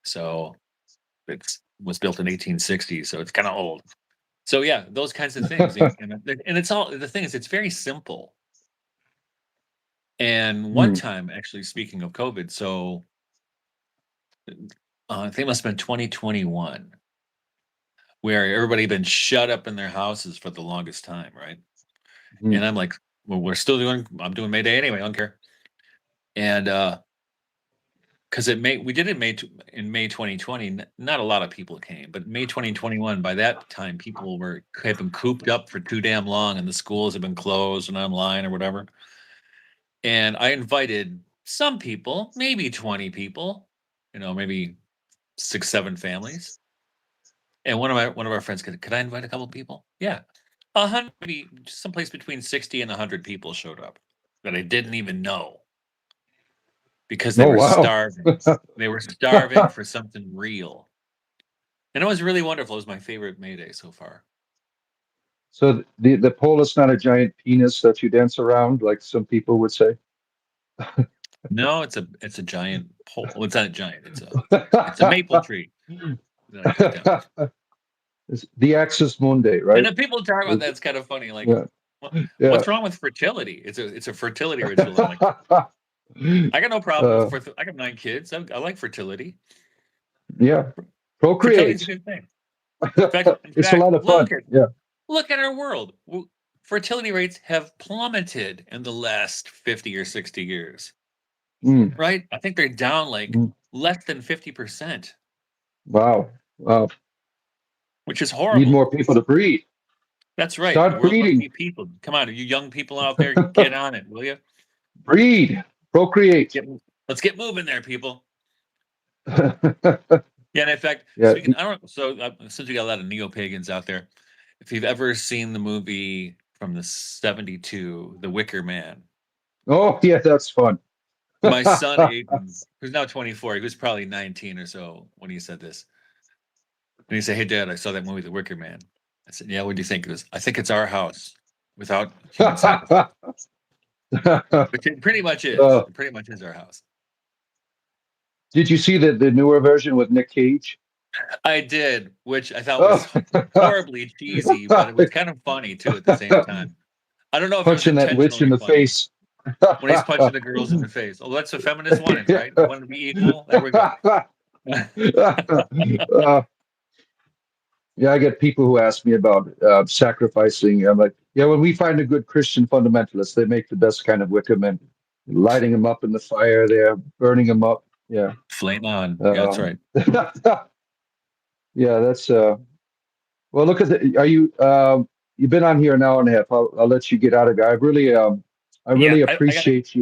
S2: So it was built in 1860, so it's kind of old. So yeah, those kinds of things, and it's all the thing is it's very simple. And one
S1: Hmm.
S2: time, actually, speaking of COVID, so I think it must have been 2021, where everybody had been shut up in their houses for the longest time, right?
S1: Hmm.
S2: And I'm like, well, I'm doing May Day anyway, I don't care. And because we did it in May 2020. Not a lot of people came, but May 2021. By that time, people had been cooped up for too damn long, and the schools have been closed and online or whatever. And I invited some people, maybe 20 people, maybe 6, 7 families. And one of our friends could I invite a couple people? Yeah, 100, maybe someplace between 60 and 100 people showed up that I didn't even know because they
S1: Oh,
S2: were
S1: wow.
S2: starving. They were starving for something real, and it was really wonderful. It was my favorite May Day so far.
S1: So the pole is not a giant penis that you dance around, like some people would say.
S2: No, it's a giant pole. Well, it's not a giant. It's a maple tree that I cut down.
S1: It's the Axis Mundi,
S2: And
S1: right?
S2: then people talk about that. It's kind of funny. Like,
S1: Yeah, yeah.
S2: what's wrong with fertility? It's a fertility ritual. I'm like, I got no problem with I got 9 kids. I like fertility.
S1: Yeah,
S2: Fertility is a
S1: procreate.
S2: good thing. In
S1: It's a
S2: fact,
S1: lot of fun. Yeah.
S2: look at our world. Fertility rates have plummeted in the last 50 or 60 years.
S1: Mm,
S2: Right? I think they're down like
S1: mm.
S2: less than 50%,
S1: Wow. Wow.
S2: which is
S1: Need
S2: horrible.
S1: more people to breed.
S2: That's right. The
S1: Start
S2: world must
S1: breeding.
S2: need people. Come on, you young people out there, get on it, will you?
S1: Breed. Procreate.
S2: Let's get moving there, people.
S1: Yeah.
S2: Yeah, and in fact, speaking, I don't. So since we got a lot of neo-pagans out there, if you've ever seen the movie from the '72, The Wicker Man,
S1: Oh, yeah, that's fun.
S2: my son Aiden, who's now 24, he was probably 19 or so when he said this. And he said, "Hey, Dad, I saw that movie, The Wicker Man." I said, "Yeah, what do you think?" He goes, "I think it's our house without human sacrifice," which it pretty much is.
S1: Uh,
S2: It pretty much is our house.
S1: did you see the newer version with Nick Cage?
S2: I did, which I thought was
S1: Oh.
S2: horribly cheesy, but it was kind of funny too at the same time. I don't know if it was
S1: Punching that witch in
S2: intentionally
S1: the
S2: funny
S1: face.
S2: when he's punching the girls in the face. Oh, that's what feminists wanted, right? They wanted to be equal. There we go.
S1: Uh, yeah, I get people who ask me about sacrificing. I'm like, yeah, when we find a good Christian fundamentalist, they make the best kind of wicker men, lighting them up in the fire there, burning them up. Yeah.
S2: Flame on. Yeah, that's
S1: Um,
S2: right.
S1: yeah, that's well, look at the, are you, you've been on here an hour and a half. I'll let you get out of it. I
S2: Yeah,
S1: really
S2: I have to
S1: appreciate
S2: go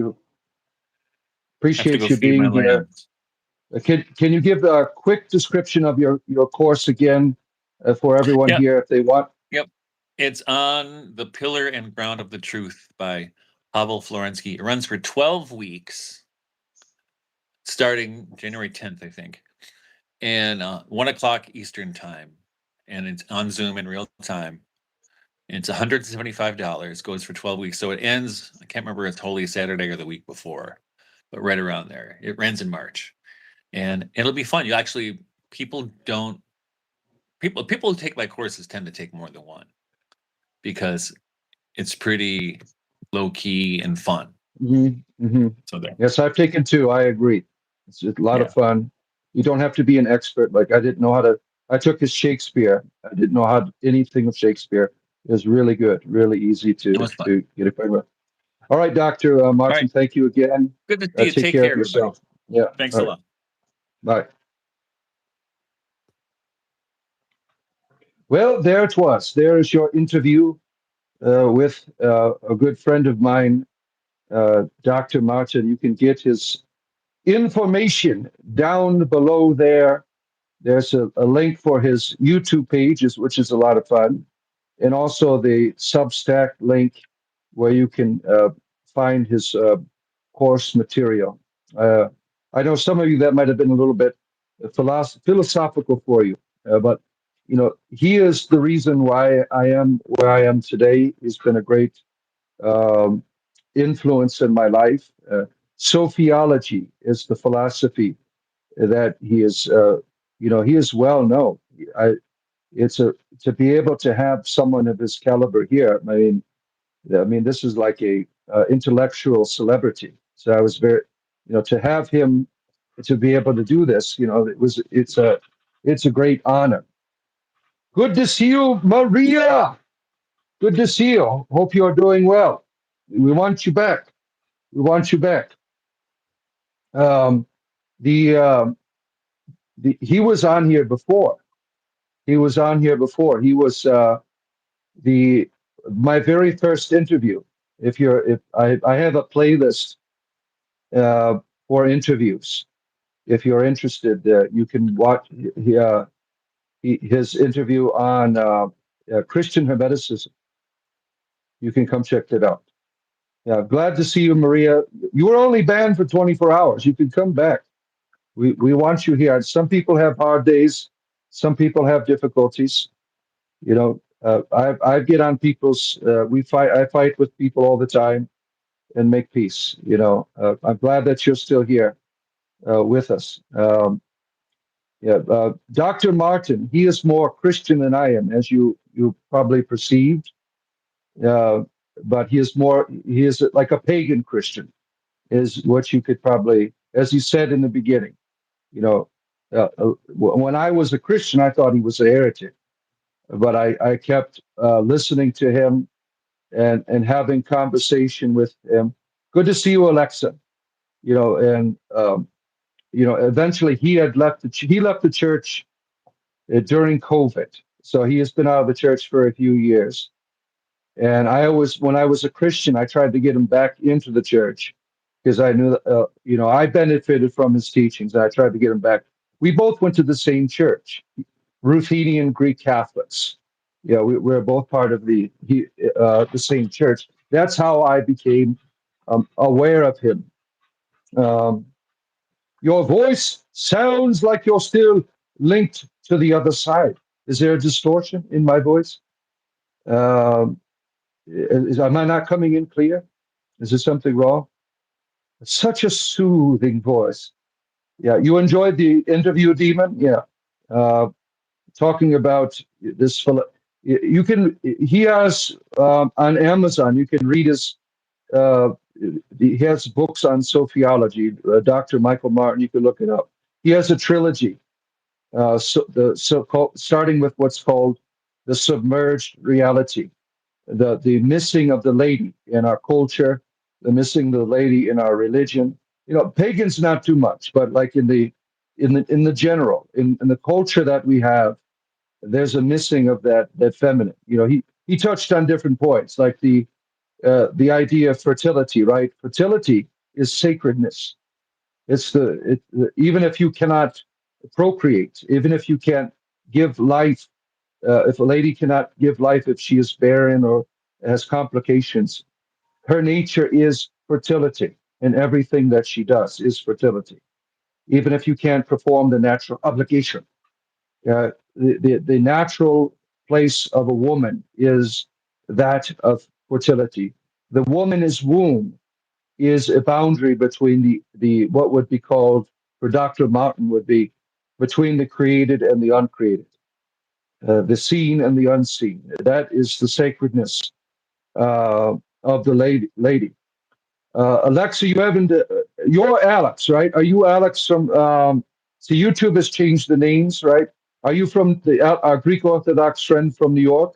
S1: you
S2: feed my
S1: being here.
S2: lambs.
S1: Can you give a quick description of your course again for everyone
S2: Yep,
S1: here if they want?
S2: yep. It's on The Pillar and Ground of the Truth by Pavel Florensky. It runs for 12 weeks, starting January 10th, I think, and 1 o'clock Eastern time. And it's on Zoom in real time. And it's $175, goes for 12 weeks. So it ends, I can't remember if it's Holy Saturday or the week before, but right around there. It ends in March. And it'll be fun. People don't, people who take my courses tend to take more than one because it's pretty low key and fun.
S1: Mm-hmm.
S2: So there.
S1: Yes, I've taken two. I agree. It's a lot
S2: Yeah,
S1: of fun. You don't have to be an expert. Like I didn't know how to. I took his Shakespeare. I didn't know how anything of Shakespeare. It was really good, really easy
S2: it was fun.
S1: to get acquainted with. All right, Doctor
S2: All right.
S1: Martin. Thank you again.
S2: Good to see you.
S1: Take
S2: Take
S1: care
S2: care,
S1: of
S2: everybody.
S1: yourself. Yeah.
S2: Thanks
S1: All
S2: a
S1: right.
S2: lot.
S1: Bye. Well, there it was. There is your interview with a good friend of mine, Dr. Martin. You can get his information down below there. There's a link for his YouTube page, which is a lot of fun, and also the Substack link where you can find his course material. Uh, I know some of you that might have been a little bit philosophical for you, but he is the reason why I am where I am today. He's been a great um, influence in my life. Sophiology is the philosophy that he is. He is well known. I, it's a to be able to have someone of his caliber here. I mean, this is like a intellectual celebrity. So I was very, to have him to be able to do this. It's a great honor. Good to see you, Maria. Good to see you. Hope you are doing well. We want you back. We want you back. Um, the, he was on here before. He was on here before. He was the my very first interview. If I have a playlist uh, for interviews. If you're interested, you can watch his interview on Christian Hermeticism. You can come check that out. Yeah, glad to see you, Maria. You were only banned for 24 hours. You can come back. We want you here. Some people have hard days. Some people have difficulties. You know, I get on people's. We fight. I fight with people all the time and make peace. You know, I'm glad that you're still here with us. Yeah, Dr. Martin. He is more Christian than I am, as you probably perceived. Uh, but he is more. He is like a pagan Christian, is what you could probably, as you said in the beginning. You know, when I was a Christian, I thought he was a heretic, but I kept listening to him and having conversation with him. Good to see you, Alexa. You know, and eventually he left the church during COVID, so he has been out of the church for a few years. And when I was a Christian, I tried to get him back into the church because I knew, I benefited from his teachings. I tried to get him back. We both went to the same church, Ruthenian Greek Catholics. Yeah, we're both part of the same church. That's how I became aware of him. Um, your voice sounds like you're still linked to the other side. Is there a distortion in my voice? Um, am I not coming in clear? Is there something wrong? Such a soothing voice. Yeah, you enjoyed the interview, Demon? Yeah. Uh, Talking about this. You can, he has on Amazon, you can read his, uh, he has books on sophiology. Dr. Michael Martin, you can look it up. He has a trilogy, starting with what's called the submerged reality, the missing of the lady in our culture, the missing of the lady in our religion. You know, pagans not too much, but like in the general, in the culture that we have, there's a missing of that feminine. You know, he touched on different points, like the idea of fertility, right? Fertility is sacredness. Even if you cannot procreate, even if you can't give life, if a lady cannot give life, if she is barren or has complications, her nature is fertility, and everything that she does is fertility. Even if you can't perform the natural obligation, the natural place of a woman is that of fertility. The woman's womb is a boundary between the what would be called, for Dr. Martin, would be between the created and the uncreated, the seen and the unseen. That is the sacredness of the lady. Alexa, you haven't. You're Alex, right? Are you Alex from? So YouTube has changed the names, right? Are you from our Greek Orthodox friend from New York?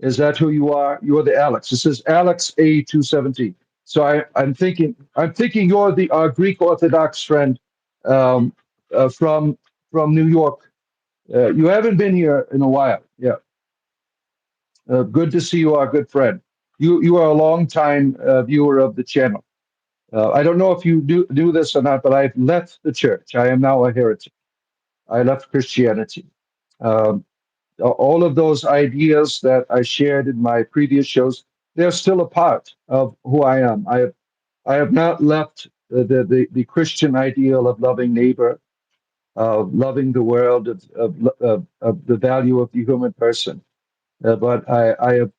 S1: Is that who you are? You're the Alex. It says Alex A217. So I'm thinking you're the our Greek Orthodox friend um, from New York. You haven't been here in a while. Yeah, good to see you, our good friend. You are a long time viewer of the channel. I don't know if you do this or not, but I've left the church. I am now a heretic. I left Christianity. Um, all of those ideas that I shared in my previous shows, they're still a part of who I am. I have not left the Christian ideal of loving neighbor, of loving the world, of the value of the human person. But I have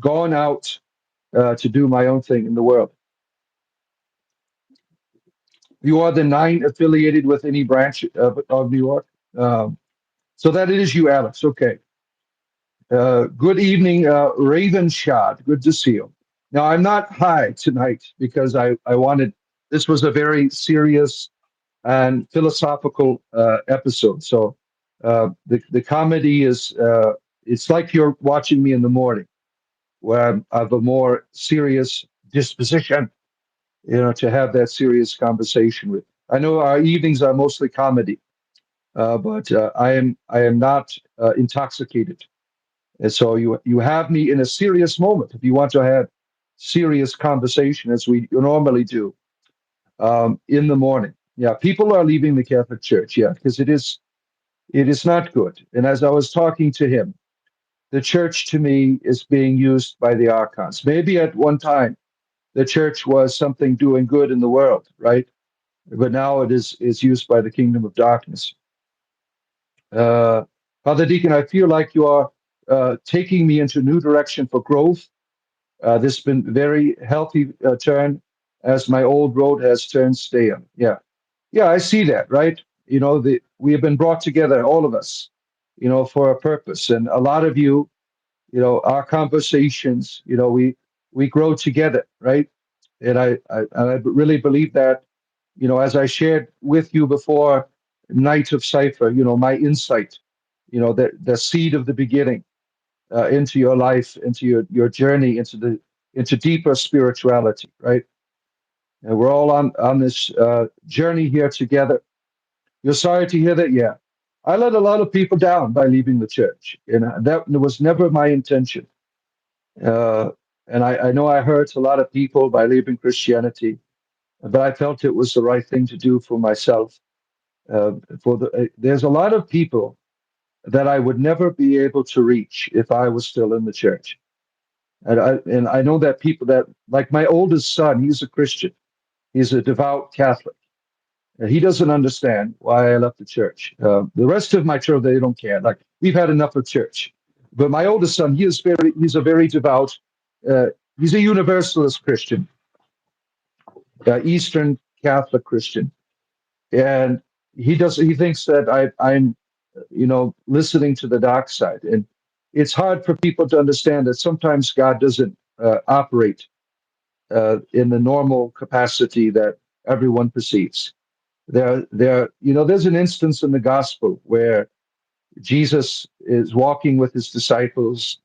S1: gone out to do my own thing in the world. You are the nine affiliated with any branch of New York. So that it is you, Alex. Okay. Good evening, Raven Shot. Good to see you. Now, I'm not high tonight because I wanted, this was a very serious and philosophical episode. So the comedy is, it's like you're watching me in the morning where I have a more serious disposition, to have that serious conversation with. I know our evenings are mostly comedy, but I am not intoxicated. And so you have me in a serious moment. If you want to have serious conversation, as we normally do in the morning, yeah, people are leaving the Catholic Church, yeah, because it is not good. And as I was talking to him, the church to me is being used by the archons. Maybe at one time the church was something doing good in the world, right? But now it is used by the kingdom of darkness. Uh, Father Deacon, I feel like you are taking me into a new direction for growth. This has been very healthy turn as my old road has turned stale. Yeah, yeah, I see that, right? We have been brought together, all of us, for a purpose. And a lot of you, our conversations, we grow together, right? And I really believe that, as I shared with you before, Night of Cipher, my insight, the seed of the beginning into your life, into your journey, into deeper spirituality, right? And we're all on this journey here together. You're sorry to hear that, yeah. I let a lot of people down by leaving the church, and that was never my intention. Uh, and I know I hurt a lot of people by leaving Christianity, but I felt it was the right thing to do for myself. There's a lot of people that I would never be able to reach if I was still in the church. And I know that people that, like my oldest son, he's a Christian. He's a devout Catholic. He doesn't understand why I left the church. The rest of my children, they don't care. Like, we've had enough of church. But my oldest son, he's a very devout, uh, he's a Universalist Christian, Eastern Catholic Christian, and he thinks that I'm listening to the dark side, and it's hard for people to understand that sometimes God doesn't operate in the normal capacity that everyone perceives. There's an instance in the gospel where Jesus is walking with his disciples,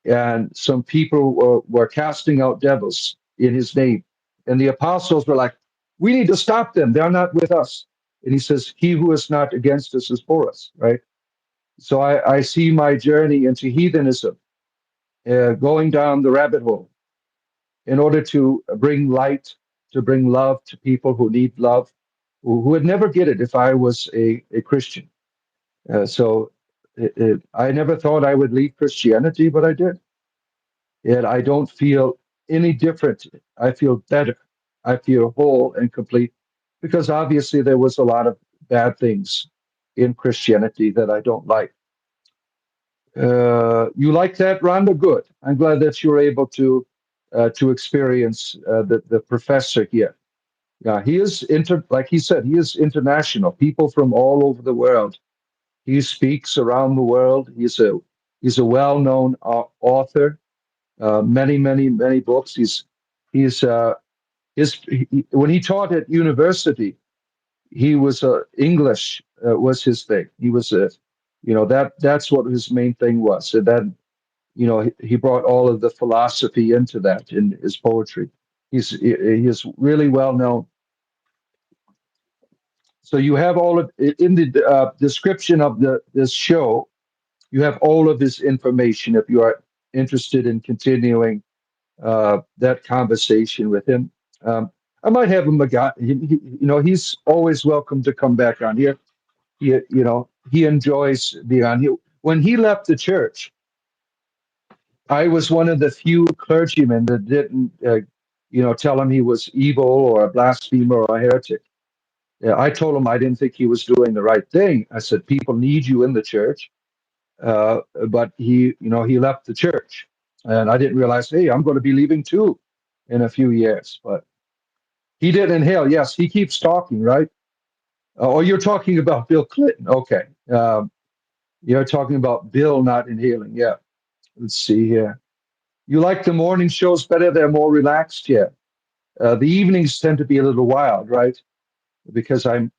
S1: and some people were casting out devils in his name. And the apostles were like, "We need to stop them. They're not with us." And he says, "He who is not against us is for us," right? So I see my journey into heathenism going down the rabbit hole in order to bring light, to bring love to people who need love, who would never get it if I was a Christian. So I never thought I would leave Christianity, but I did. And I don't feel any different. I feel better. I feel whole and complete because obviously there was a lot of bad things in Christianity that I don't like. You like that, Rhonda? Good. I'm glad that you're able to experience the professor here. Yeah, he is like he said, he is international. People from all over the world. He speaks around the world. He's a well-known author. Many, many, many books. When he taught at university, he was English was his thing. He was that's what his main thing was. And then he brought all of the philosophy into that in his poetry. He is really well known. So you have all of in the description of this show. You have all of this information if you are interested in continuing that conversation with him. Um, I might have him again. He's always welcome to come back on here. He enjoys being on here. When he left the church, I was one of the few clergymen that didn't, tell him he was evil or a blasphemer or a heretic. Yeah, I told him I didn't think he was doing the right thing. I said, people need you in the church. But he left the church. And I didn't realize, hey, I'm going to be leaving too in a few years. But he did inhale. Yes, he keeps talking, right? Oh, you're talking about Bill Clinton. Okay. You're talking about Bill not inhaling. Yeah. Let's see here. You like the morning shows better? They're more relaxed. Yeah. The evenings tend to be a little wild, right? Because I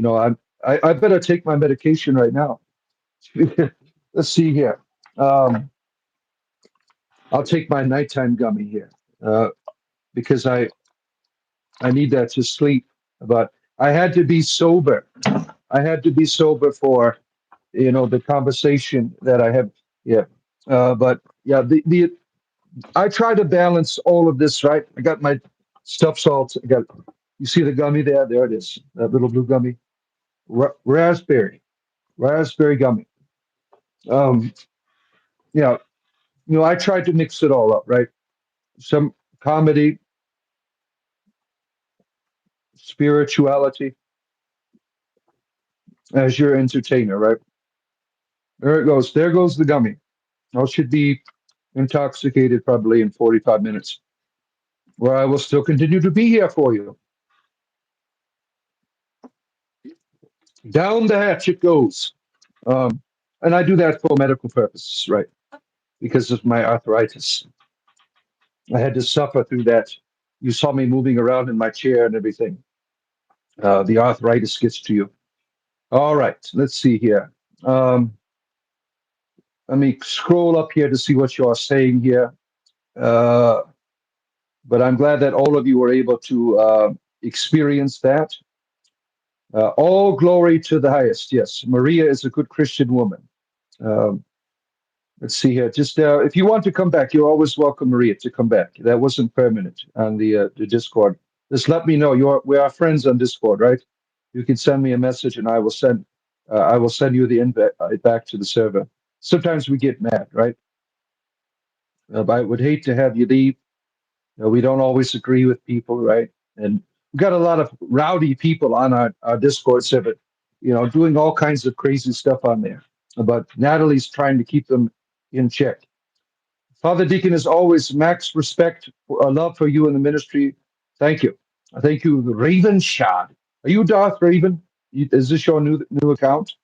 S1: better take my medication right now. Let's see here. Um, I'll take my nighttime gummy here because I need that to sleep. But I had to be sober. I had to be sober for the conversation that I have. Yeah, but yeah, the I try to balance all of this. Right, I got my stuff salt. I got you see the gummy there. There it is. That little blue gummy. Raspberry gummy. Um, yeah, I tried to mix it all up. Right, some comedy, spirituality as your entertainer. Right, there it goes. There goes the gummy. I should be intoxicated probably in 45 minutes, where I will still continue to be here for you. Down the hatch it goes. Um, and I do that for medical purposes, right? Because of my arthritis. I had to suffer through that. You saw me moving around in my chair and everything. The arthritis gets to you. All right, let's see here. Um, Let me scroll up here to see what you are saying here. Uh, but I'm glad that all of you were able to experience that. All glory to the highest. Yes, Maria is a good Christian woman. Um, let's see here. Just if you want to come back, you're always welcome, Maria, to come back. That wasn't permanent on the Discord. Just let me know. We are friends on Discord, right? You can send me a message, and I will send you the invite back to the server. Sometimes we get mad, right? But I would hate to have you leave. We don't always agree with people, right? And we've got a lot of rowdy people on our Discord server, doing all kinds of crazy stuff on there. But Natalie's trying to keep them in check. Father Deacon is always max respect, love for you in the ministry. Thank you. Thank you, Raven Shad. Are you Darth Raven? Is this your new account?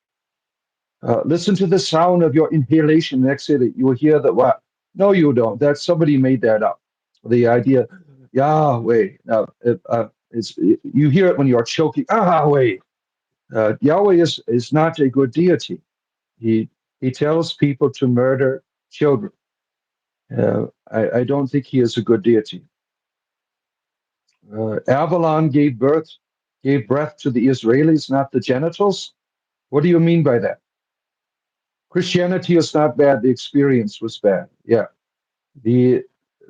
S1: Listen to the sound of your inhalation. Next day, you will hear that what? No, you don't. That somebody made that up. The idea, Yahweh. Now, it's you hear it when you're choking. Yahweh. Yahweh is not a good deity. He tells people to murder children. I don't think he is a good deity. Avalon gave breath to the Israelis, not the genitals. What do you mean by that? Christianity is not bad. The experience was bad. Yeah. The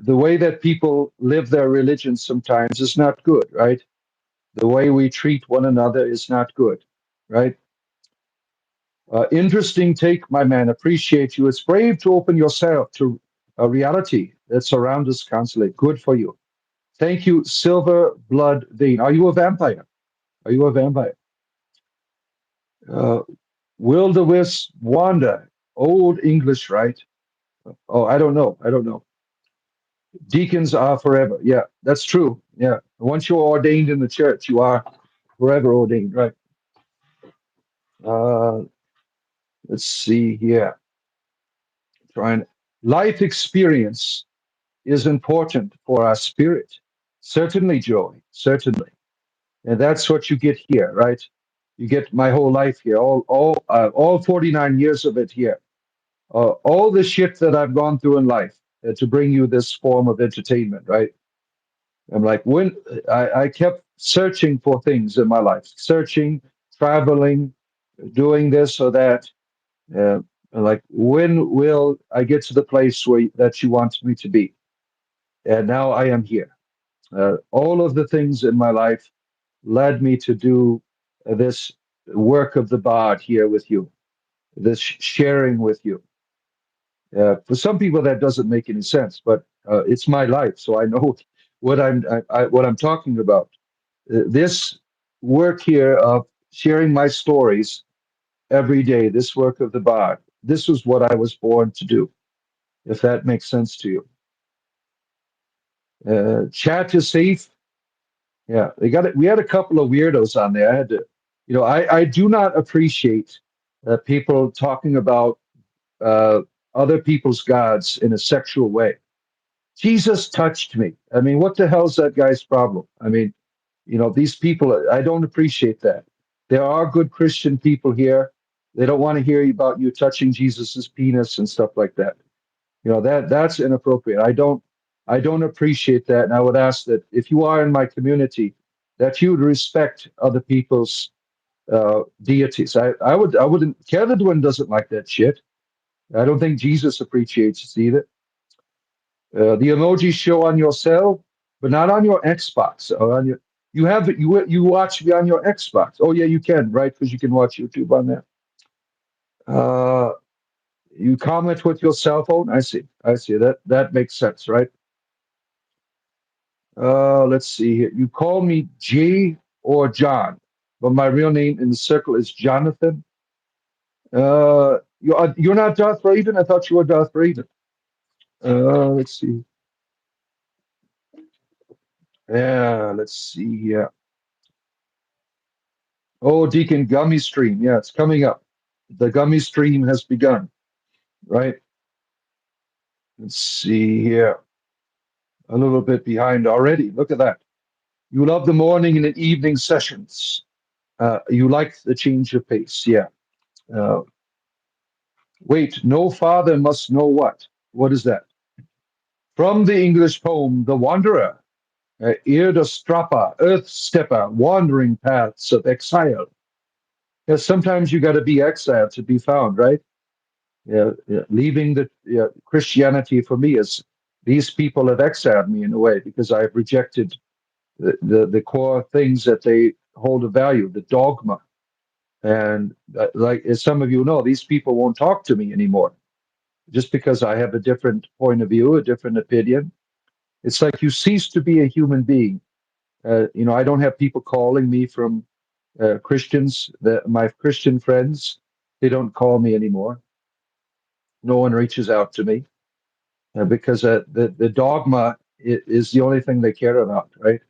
S1: way that people live their religion sometimes is not good, right? The way we treat one another is not good, right? Interesting take, my man. Appreciate you. It's brave to open yourself to a reality that's around us constantly. Good for you. Thank you, Silver Blood Vein. Are you a vampire? Are you a vampire? Uh, Will the Wisp Wanda. Old English, right? Oh, I don't know. I don't know. Deacons are forever. Yeah, that's true. Yeah. Once you're ordained in the church, you are forever ordained, right? Uh, let's see here. Trying life experience is important for our spirit. Certainly, Joey. Certainly. And that's what you get here, right? You get my whole life here, all 49 years of it here. All the shit that I've gone through in life to bring you this form of entertainment, right? I'm like, when I kept searching for things in my life, searching, traveling, doing this or that. Uh, like, when will I get to the place that you want me to be? And now I am here. All of the things in my life led me to do this work of the bard here with you, this sharing with you. For some people, that doesn't make any sense, but it's my life, so I know what I'm talking about. This work here of sharing my stories every day, this work of the bard, this was what I was born to do. If that makes sense to you. Chat is safe. Yeah, they got it. We had a couple of weirdos on there. I had to, I do not appreciate people talking about uh, other people's gods in a sexual way. Jesus touched me. I mean, what the hell's that guy's problem? I mean, these people, I don't appreciate that. There are good Christian people here. They don't want to hear about you touching Jesus's penis and stuff like that. That's inappropriate. I don't appreciate that. And I would ask that if you are in my community, that you'd respect other people's deities. I wouldn't. Kevin doesn't like that shit. I don't think Jesus appreciates it either. The emojis show on your cell, but not on your Xbox or on your. You have it. You watch me on your Xbox. Oh yeah, you can, right? Because you can watch YouTube on there. Uh, you comment with your cell phone. I see. I see. That makes sense, right? Let's see here. You call me J or John, but my real name in the circle is Jonathan. You're not Darth Raven. I thought you were Darth Raven. Let's see. Yeah, let's see here. Oh, Deacon Gummy Stream. Yeah, it's coming up. The Gummy Stream has begun, right? Let's see here. A little bit behind already. Look at that. You love the morning and the evening sessions. You like the change of pace. Yeah. Uh, wait, no father must know what? What is that? From the English poem, The Wanderer, Ear the Strapper, Earth Stepper, Wandering Paths of Exile. Yeah, sometimes you got to be exiled to be found, right? Yeah, yeah. Leaving the Christianity for me is these people have exiled me in a way because I've rejected the core things that they hold of value, the dogma. And like as some of you know, these people won't talk to me anymore just because I have a different point of view, a different opinion. It's like you cease to be a human being. I don't have people calling me from Christians, my Christian friends. They don't call me anymore. No one reaches out to me because the dogma is the only thing they care about, right?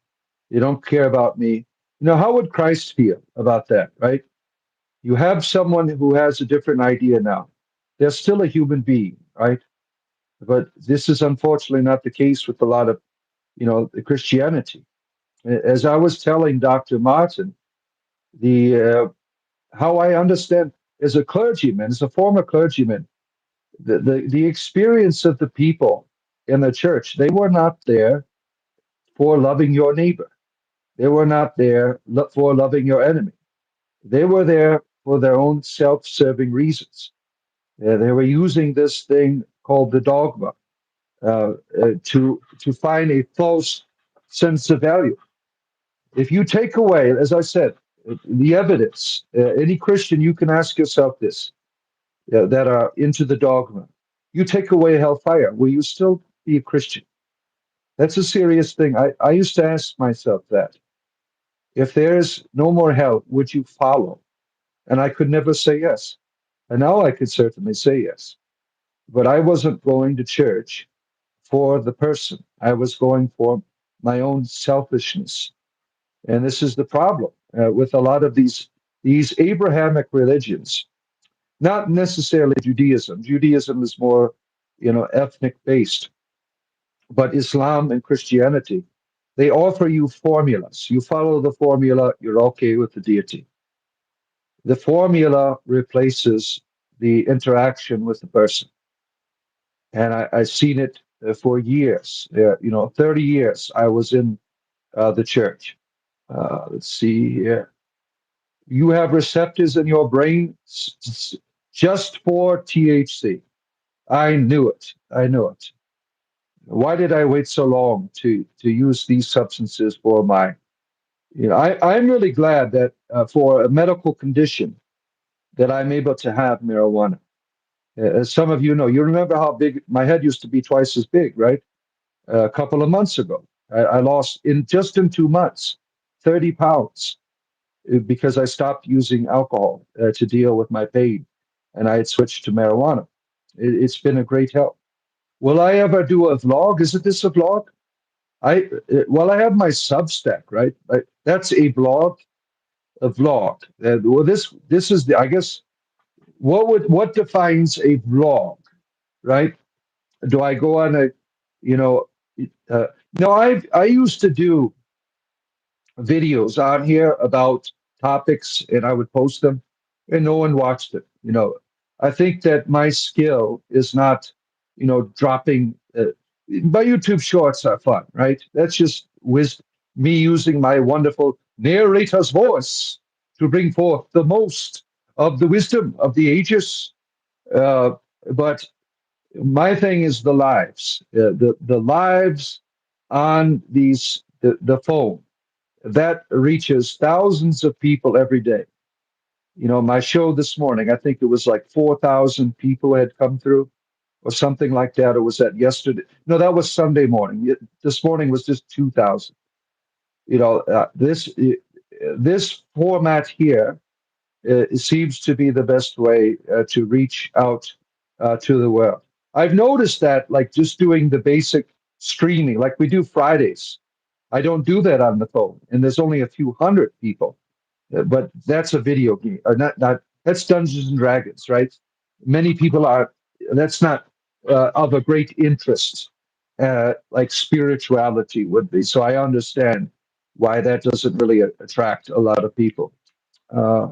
S1: They don't care about me. How would Christ feel about that, right? You have someone who has a different idea now. They're still a human being, right? But this is unfortunately not the case with a lot of, the Christianity. As I was telling Dr. Martin, the how I understand as a clergyman, as a former clergyman, the experience of the people in the church, they were not there for loving your neighbor. They were not there for loving your enemy. They were there for their own self-serving reasons. They were using this thing called the dogma to find a false sense of value. If you take away, as I said, the evidence, any Christian, you can ask yourself this, that are into the dogma. You take away hellfire, will you still be a Christian? That's a serious thing. I used to ask myself that. If there's no more hell, would you follow? And I could never say yes. And now I could certainly say yes. But I wasn't going to church for the person. I was going for my own selfishness. And this is the problem with a lot of these Abrahamic religions, not necessarily Judaism. Judaism is more, ethnic based, but Islam and Christianity, they offer you formulas. You follow the formula, you're okay with the deity. The formula replaces the interaction with the person. And I've seen it for years. 30 years I was in the church. Let's see here. You have receptors in your brain just for THC. I knew it. I knew it. Why did I wait so long to use these substances for my? I'm really glad that for a medical condition that I'm able to have marijuana. As some of you know, you remember how big my head used to be, twice as big, right? A couple of months ago, I lost in 2 months 30 pounds because I stopped using alcohol to deal with my pain, and I had switched to marijuana. It's been a great help. Will I ever do a vlog? Isn't this a vlog? I have my Substack, right? That's a vlog. Well, this is the I guess what defines a vlog, right? Do I go on a, you know, no, I used to do videos on here about topics and I would post them and no one watched it. I think that my skill is not, dropping. My YouTube shorts are fun, right? That's just wisdom. me using my wonderful narrator's voice to bring forth the most of the wisdom of the ages. Uh, but my thing is the lives, the lives on the phone that reaches thousands of people every day. You know, my show this morning, I think it was like 4,000 people had come through or something like that. Or was that yesterday? No, that was Sunday morning. This morning was just 2,000. You know, this format here seems to be the best way to reach out to the world. I've noticed that, like just doing the basic streaming, like we do Fridays. I don't do that on the phone, and there's only a few hundred people. But that's a video game, or not. That's Dungeons and Dragons, right? Many people are. That's not of a great interest, like spirituality would be. So I understand why that doesn't really attract a lot of people. Uh,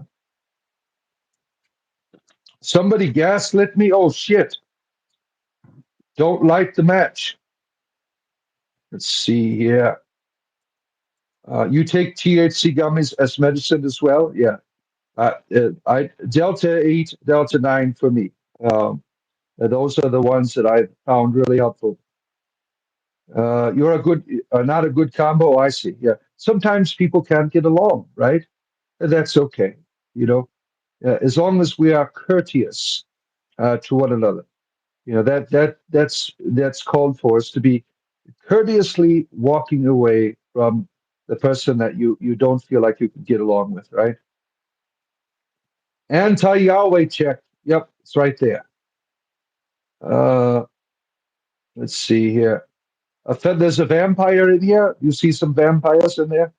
S1: Somebody gaslit me. Oh shit! Don't light the match. Let's see here. You take THC gummies as medicine as well? Yeah. I Delta 8, Delta 9 for me. Those are the ones that I found really helpful. You're not a good combo. I see. Yeah. Sometimes people can't get along, right? And that's okay. You know, as long as we are courteous to one another. You know that's called for us to be courteously walking away from the person that you don't feel like you can get along with, right? Anti Yahweh check. Yep, it's right there. Uh, let's see here. There's a vampire in here. You see some vampires in there.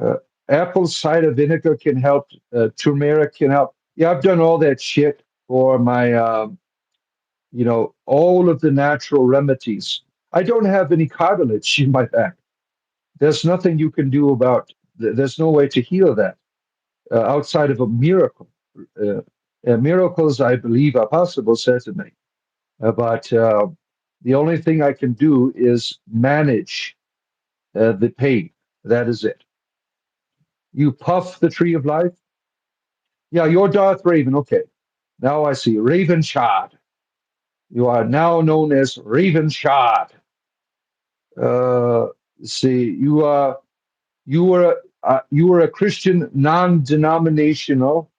S1: Uh, Apple cider vinegar can help. Turmeric can help. Yeah, I've done all that shit for my, all of the natural remedies. I don't have any cartilage in my back. There's nothing you can do about. There's no way to heal that outside of a miracle. Uh, Miracles, I believe, are possible, certainly. But the only thing I can do is manage the pain. That is it. You puff the tree of life. Yeah, you're Darth Raven. Okay. Now I see. Raven Shard. You are now known as Raven Shard. Uh, see, you were a Christian non-denominational,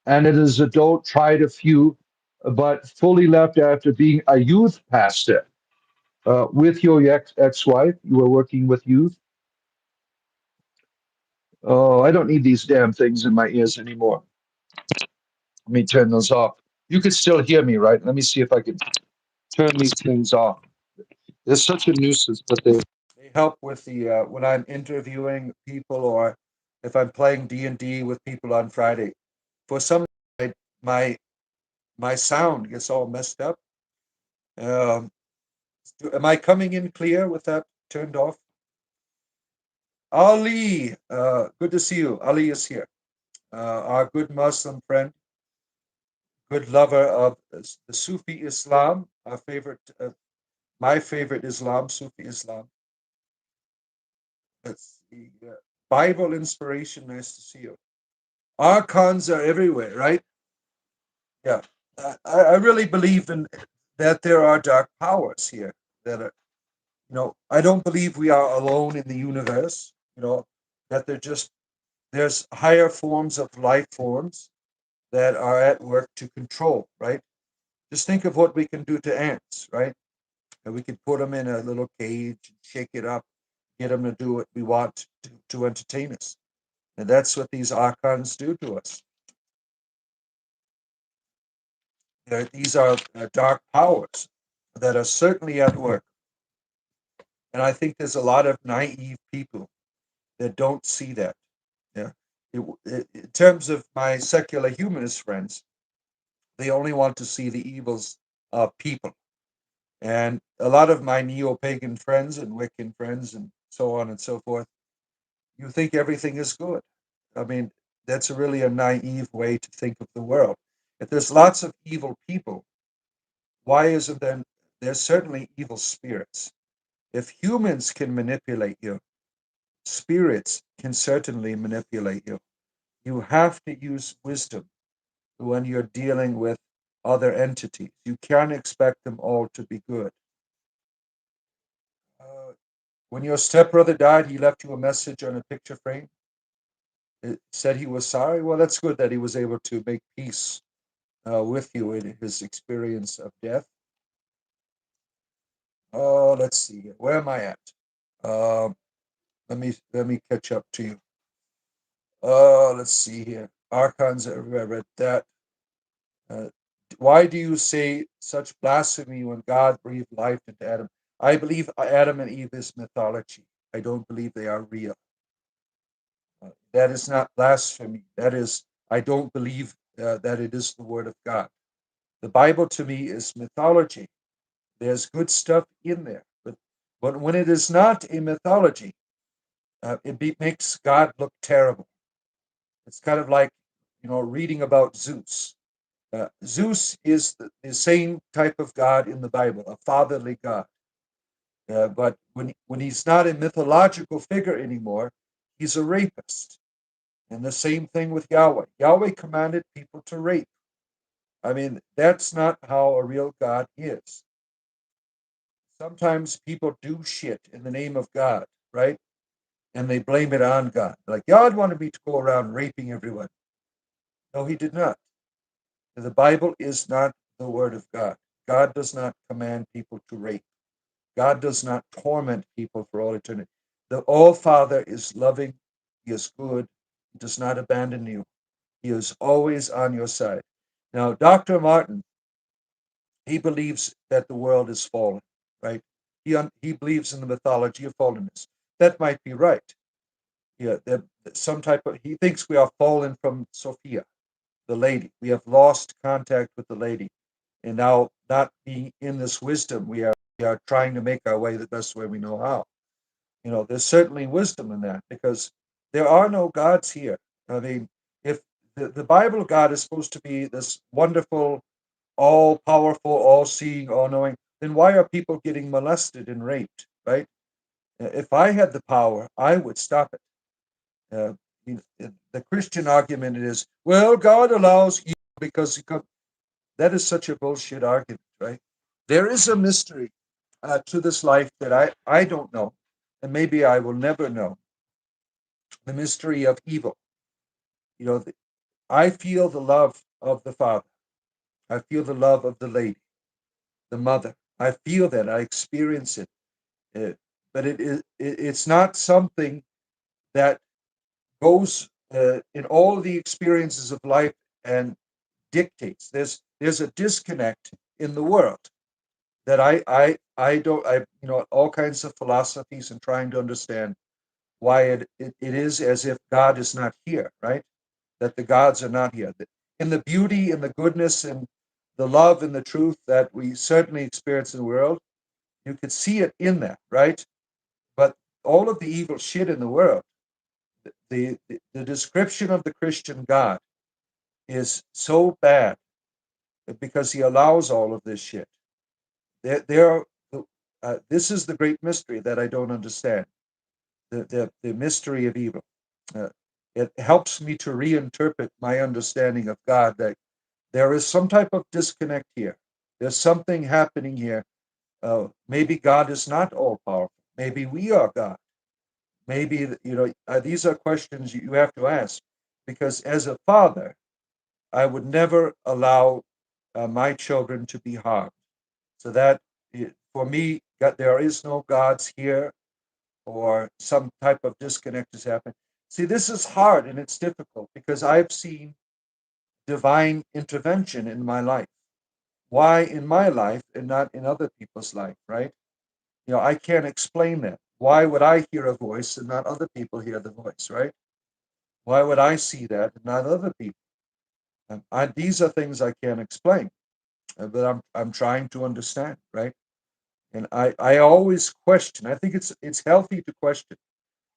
S1: and it is adult tried a few, but fully left after being a youth pastor. With your ex-wife, you were working with youth. Oh, I don't need these damn things in my ears anymore. Let me turn those off. You can still hear me, right? Let me see if I can turn these things off. They're such a nuisance, but they help with the when I'm interviewing people or if I'm playing D&D with people on Friday. For some, my my sound gets all messed up. Um, am I coming in clear with that turned off? Ali, good to see you. Ali is here. Our good Muslim friend, good lover of the Sufi Islam, our favorite, my favorite Islam, Sufi Islam. Let's see. Bible inspiration, nice to see you. Archons are everywhere, right? Yeah. I really believe in that there are dark powers here that are, I don't believe we are alone in the universe, that there's higher forms of life forms that are at work to control, right? Just think of what we can do to ants, right? And we could put them in a little cage, shake it up, get them to do what we want to entertain us. And that's what these archons do to us. These are dark powers that are certainly at work. And I think there's a lot of naive people that don't see that. Yeah. In terms of my secular humanist friends, they only want to see the evils of people. And a lot of my neo pagan friends and Wiccan friends and so on and so forth, you think everything is good. I mean, that's really a naive way to think of the world. If there's lots of evil people, why isn't there? There's certainly evil spirits. If humans can manipulate you,
S3: spirits can certainly manipulate you. You have to use wisdom when you're dealing with other entities. You can't expect them all to be good. When your stepbrother died, he left you a message on a picture frame. It said he was sorry. Well, that's good that he was able to make peace with you in his experience of death. Oh, let's see. Where am I at? Um, let me catch up to you. Let's see here. Archons, I read that. Uh, why do you say such blasphemy when God breathed life into Adam? I believe Adam and Eve is mythology. I don't believe they are real. That is not blasphemy. That is, I don't believe that it is the word of God. The Bible to me is mythology. There's good stuff in there, but when it is not a mythology, makes God look terrible. It's kind of like, reading about Zeus. Zeus is the same type of God in the Bible, a fatherly God. But when he's not a mythological figure anymore, he's a rapist. And the same thing with Yahweh. Yahweh commanded people to rape. I mean, that's not how a real God is. Sometimes people do shit in the name of God, right? And they blame it on God. Like, God wanted me to go around raping everyone. No, he did not. The Bible is not the word of God. God does not command people to rape. God does not torment people for all eternity. The All Father is loving. He is good. He does not abandon you. He is always on your side. Now, Dr. Martin, he believes that the world is fallen, right? He believes in the mythology of fallenness. That might be right. Yeah, that some type of he thinks we are fallen from Sophia, the lady. We have lost contact with the lady, and now not being in this wisdom, we are trying to make our way the best way we know how. There's certainly wisdom in that because there are no gods here. I mean, if the Bible God is supposed to be this wonderful, all powerful, all seeing, all knowing, then why are people getting molested and raped, right? If I had the power, I would stop it. Uh, the Christian argument is, well, God allows evil because that is such a bullshit argument, right? There is a mystery to this life that I don't know, and maybe I will never know the mystery of evil. You know, I feel the love of the Father. I feel the love of the lady, the mother. I feel that. I experience it. Uh, but it's not something that goes in all the experiences of life and dictates. There's a disconnect in the world that I don't all kinds of philosophies and trying to understand why it is as if God is not here, right? That the gods are not here. In the beauty and the goodness and the love and the truth that we certainly experience in the world, you could see it in that, right? But all of the evil shit in the world, the description of the Christian God is so bad because he allows all of this shit. There this is the great mystery that I don't understand. The mystery of evil. Uh, it helps me to reinterpret my understanding of God that there is some type of disconnect here. There's something happening here. Maybe God is not all powerful. Maybe we are God. Maybe these are questions you have to ask because as a father, I would never allow my children to be harmed. So that for me, God, there is no gods here or some type of disconnect has happened. See, this is hard and it's difficult because I've seen divine intervention in my life. Why in my life and not in other people's life, right? I can't explain that. Why would I hear a voice and not other people hear the voice, right? Why would I see that and not other people? These are things I can't explain, but I'm trying to understand, right? And I always question. I think it's healthy to question.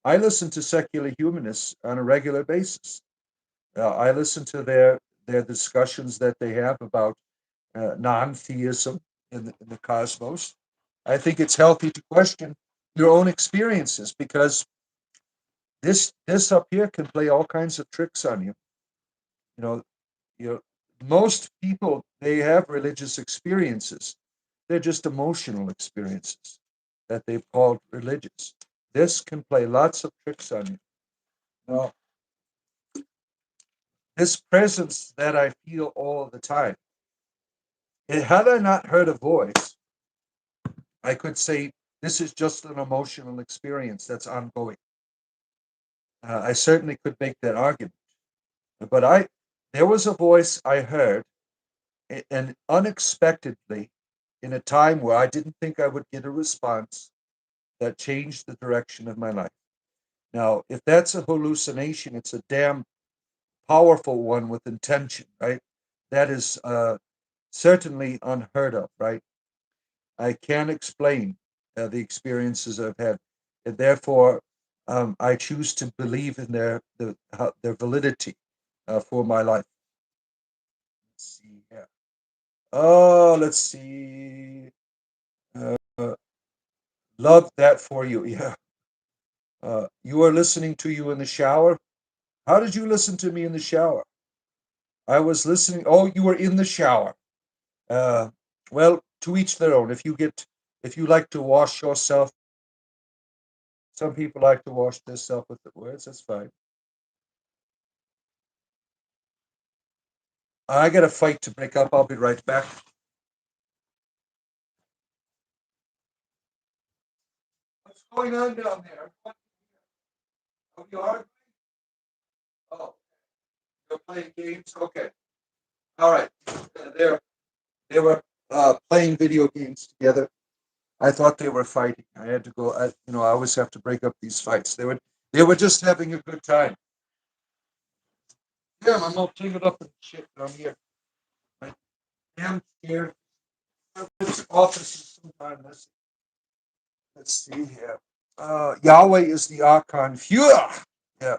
S3: I listen to secular humanists on a regular basis. I listen to their discussions that they have about non-theism in the cosmos. I think it's healthy to question your own experiences because This up here can play all kinds of tricks on you. You know, most people, they have religious experiences. They're just emotional experiences that they've called religious. This can play lots of tricks on you. Now, this presence that I feel all the time, had I not heard a voice, I could say this is just an emotional experience that's ongoing. I certainly could make that argument. But there was a voice I heard, and unexpectedly, in a time where I didn't think I would get a response, that changed the direction of my life. Now, if that's a hallucination, it's a damn powerful one with intention, right? That is certainly unheard of, right? I can't explain the experiences I've had, and therefore I choose to believe in their validity for my life. Let's see here. Oh, let's see. Love that for you. Yeah. You are listening to you in the shower. How did you listen to me in the shower? I was listening. Oh, you were in the shower. Uh, well, to each their own. If you like to wash yourself, some people like to wash themselves with the words. That's fine. I got a fight to break up. I'll be right back. What's going on down there? Oh, you are? Oh, you're playing games? Okay. All right. They were playing video games together. I thought they were fighting. I had to go. I always have to break up these fights. They were just having a good time. Yeah, I'm all tangled up in shit down here. I am scared. This office is sometime. Let's see here. Yahweh is the Archon Führer. Yeah,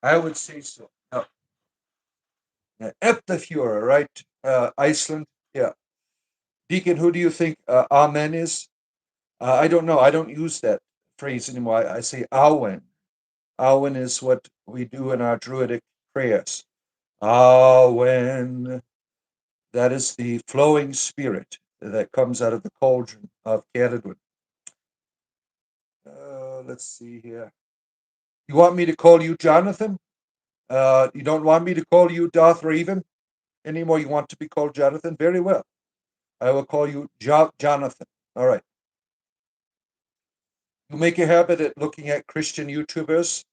S3: I would say so. Yeah. The Führer, right? Iceland. Yeah. Deacon, who do you think Amen is? I don't know. I don't use that phrase anymore. I say Awen. Awen is what we do in our Druidic prayers. Awen. That is the flowing spirit that comes out of the cauldron of Caradwin. Let's see here. You want me to call you Jonathan? You don't want me to call you Darth Raven anymore? You want to be called Jonathan? Very well. I will call you Jonathan. All right. You make a habit at looking at Christian YouTubers,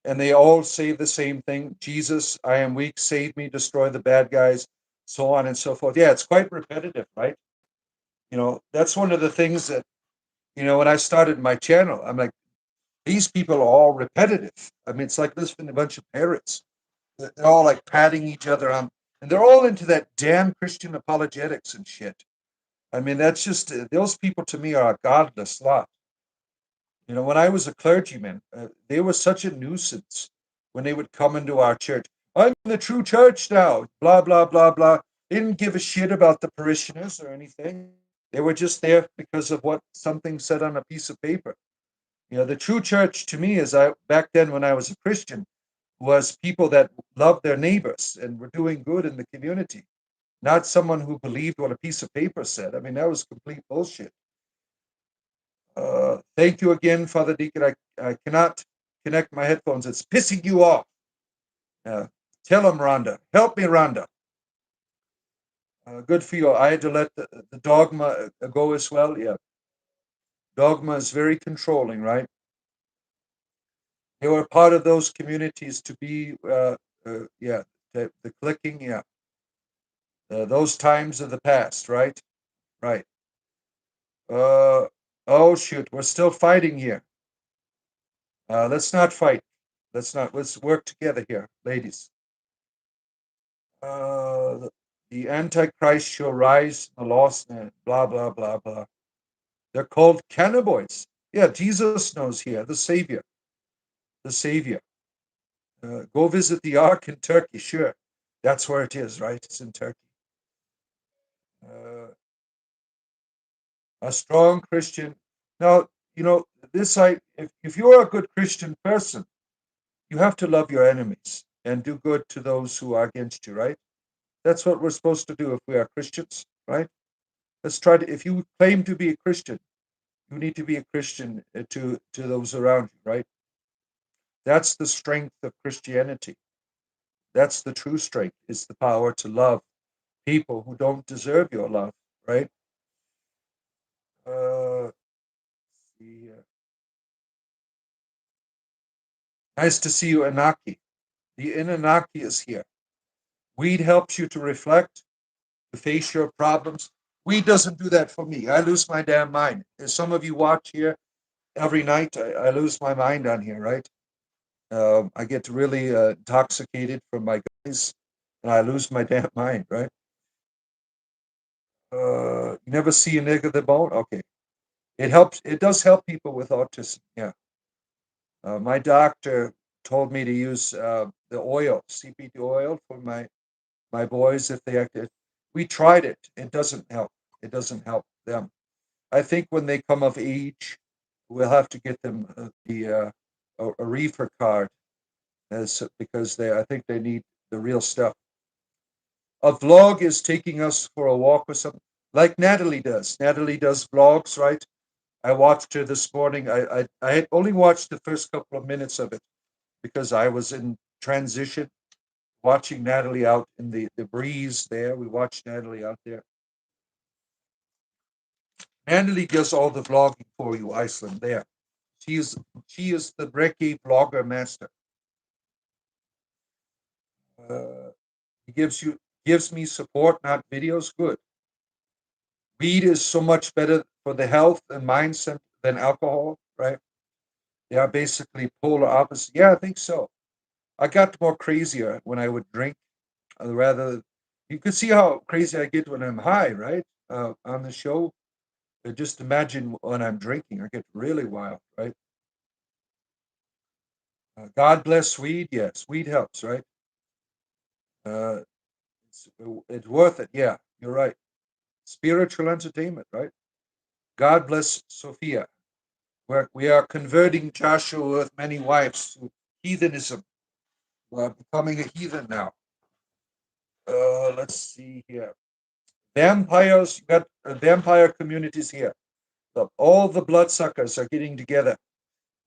S3: and they all say the same thing. Jesus, I am weak, save me, destroy the bad guys, so on and so forth. Yeah, it's quite repetitive, right? That's one of the things that, when I started my channel, I'm like, these people are all repetitive. I mean, it's like listening to a bunch of parrots. They're all like patting each other on, and they're all into that damn Christian apologetics and shit. I mean, that's just, those people to me are a godless lot. When I was a clergyman, they were such a nuisance when they would come into our church. I'm in the true church now, blah, blah, blah, blah. They didn't give a shit about the parishioners or anything. They were just there because of what something said on a piece of paper. The true church to me, back then when I was a Christian, was people that loved their neighbors and were doing good in the community, not someone who believed what a piece of paper said. I mean, that was complete bullshit. Thank you again, Father Deacon. I cannot connect my headphones. It's pissing you off. Tell him, Rhonda. Help me, Rhonda. Good for you. I had to let the dogma go as well. Yeah. Dogma is very controlling, right? They were part of those communities to be, yeah, the clicking, yeah. Those times of the past, right? Right. Oh, shoot. We're still fighting here. Let's not fight. Let's work together here, ladies. The Antichrist shall rise, the lost man, blah, blah, blah, blah. They're called cannibals. Yeah, Jesus knows here, the Savior. The Savior. Go visit the Ark in Turkey, sure. That's where it is, right? It's in Turkey. A strong Christian. Now, if you're a good Christian person, you have to love your enemies and do good to those who are against you, right? That's what we're supposed to do if we are Christians, right? If you claim to be a Christian, you need to be a Christian to those around you, right? That's the strength of Christianity. That's the true strength, is the power to love people who don't deserve your love, right? See here. Nice to see you, Anaki. The Inanaki is here. Weed helps you to reflect, to face your problems. Weed doesn't do that for me. I lose my damn mind. As some of you watch here every night, I lose my mind on here, right? I get really intoxicated from my guys, and I lose my damn mind, right? You never see a nigga the bone? Okay. It helps. It does help people with autism. Yeah. My doctor told me to use the oil, CBD oil, for my boys if they acted. We tried it. It doesn't help. It doesn't help them. I think when they come of age, we'll have to get them a reefer card, because I think they need the real stuff. A vlog is taking us for a walk or something, like Natalie does. Natalie does vlogs, right? I watched her this morning. I had only watched the first couple of minutes of it because I was in transition, watching Natalie out in the breeze there. We watched Natalie out there. Natalie does all the vlogging for you, Iceland. There, she is the Brekkie vlogger master. He gives me support, not videos. Good. Weed is so much better for the health and mindset than alcohol, right? They are basically polar opposites. Yeah, I think so. I got more crazier when I would drink. Rather, you can see how crazy I get when I'm high, right? On the show. Just imagine when I'm drinking, I get really wild, right? God bless weed. Yes, weed helps, right? Uh, it's worth it. Yeah, you're right. Spiritual entertainment, right? God bless Sophia. We are converting Joshua with many wives to heathenism. We're becoming a heathen now. Let's see here. Vampires, you got vampire communities here. All the bloodsuckers are getting together,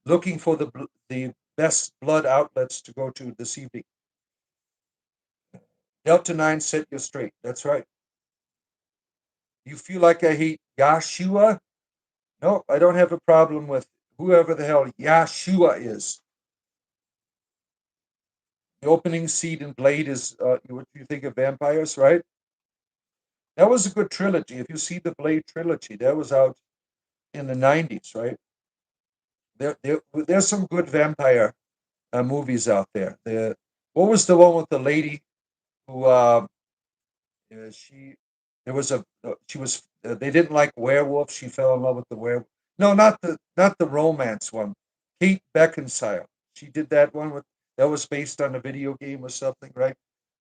S3: looking for the best blood outlets to go to this evening. Delta 9 set you straight. That's right. You feel like I hate Yahshua? No, I don't have a problem with whoever the hell Yahshua is. The opening scene in Blade is what you think of vampires, right? That was a good trilogy. If you see the Blade trilogy, that was out in the 90s, right? There's some good vampire movies out there. What was the one with the lady who she there was a she was they didn't like werewolves. She fell in love with the werewolf. No, not the romance one. Kate Beckinsale. She did that one that was based on a video game or something, right?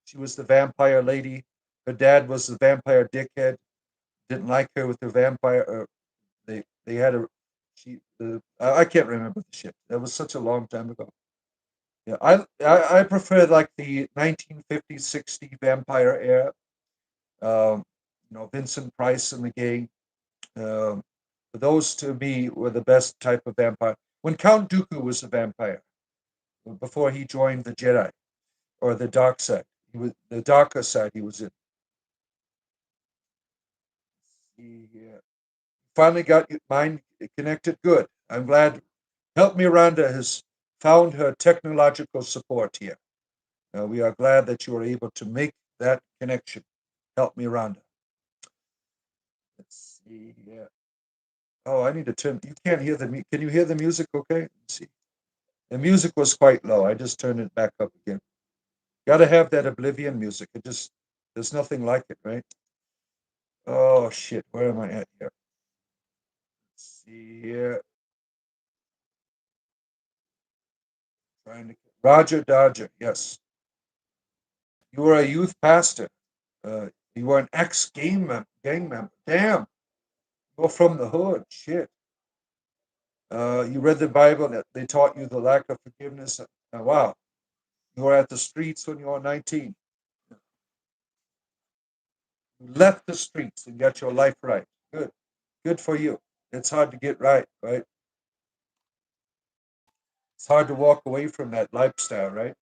S3: She was the vampire lady. Her dad was the vampire dickhead. Didn't like her with the vampire. They had a I can't remember the shit. That was such a long time ago. Yeah, I prefer like the 1950s, 60 vampire era. Um, Vincent Price and the gang. Um, those to me were the best type of vampire. When Count Dooku was a vampire, before he joined the Jedi or the dark side, he was the darker side he was in. He finally got your mind connected. Good. I'm glad. Help Miranda has found her technological support here. We are glad that you are able to make that connection. Help Miranda. Let's see here. Oh, I need to turn. You can't hear Can you hear the music? Okay. Let's see. The music was quite low. I just turned it back up again. Got to have that Oblivion music. There's nothing like it, right? Oh shit. Where am I at here? Let's see here. Roger Dodger. Yes. You were a youth pastor. You were an gang member. Damn. You're from the hood. Shit. You read the Bible, that they taught you the lack of forgiveness. Wow. You were at the streets when you were 19. You left the streets and got your life right. Good. Good for you. It's hard to get right, right? It's hard to walk away from that lifestyle, right?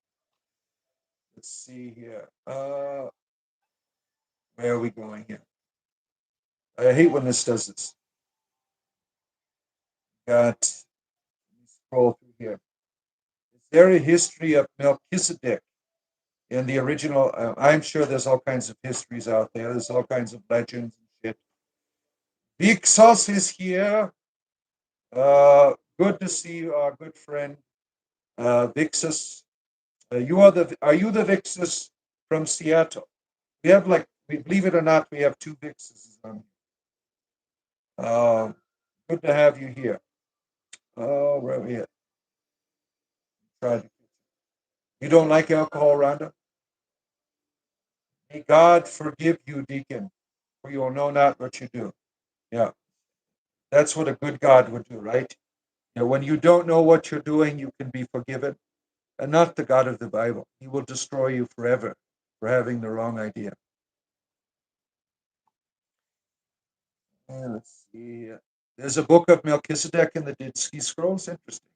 S3: Let's see here. Where are we going here? I hate when this does this. Got, scroll through here. Is there a history of Melchizedek in the original? I'm sure there's all kinds of histories out there. There's all kinds of legends and shit. Vixos is here. Good to see you, our good friend Vixus. Are you the Vixus from Seattle? We have believe it or not, we have two Vixuses on here. Good to have you here. Oh, where are we at? You don't like alcohol, Rhonda? May God forgive you, deacon, for you will know not what you do. Yeah, that's what a good God would do, right? When you don't know what you're doing, you can be forgiven, and not the God of the Bible. He will destroy you forever for having the wrong idea. Let's see. There's a book of Melchizedek in the Dead Sea Scrolls. Interesting.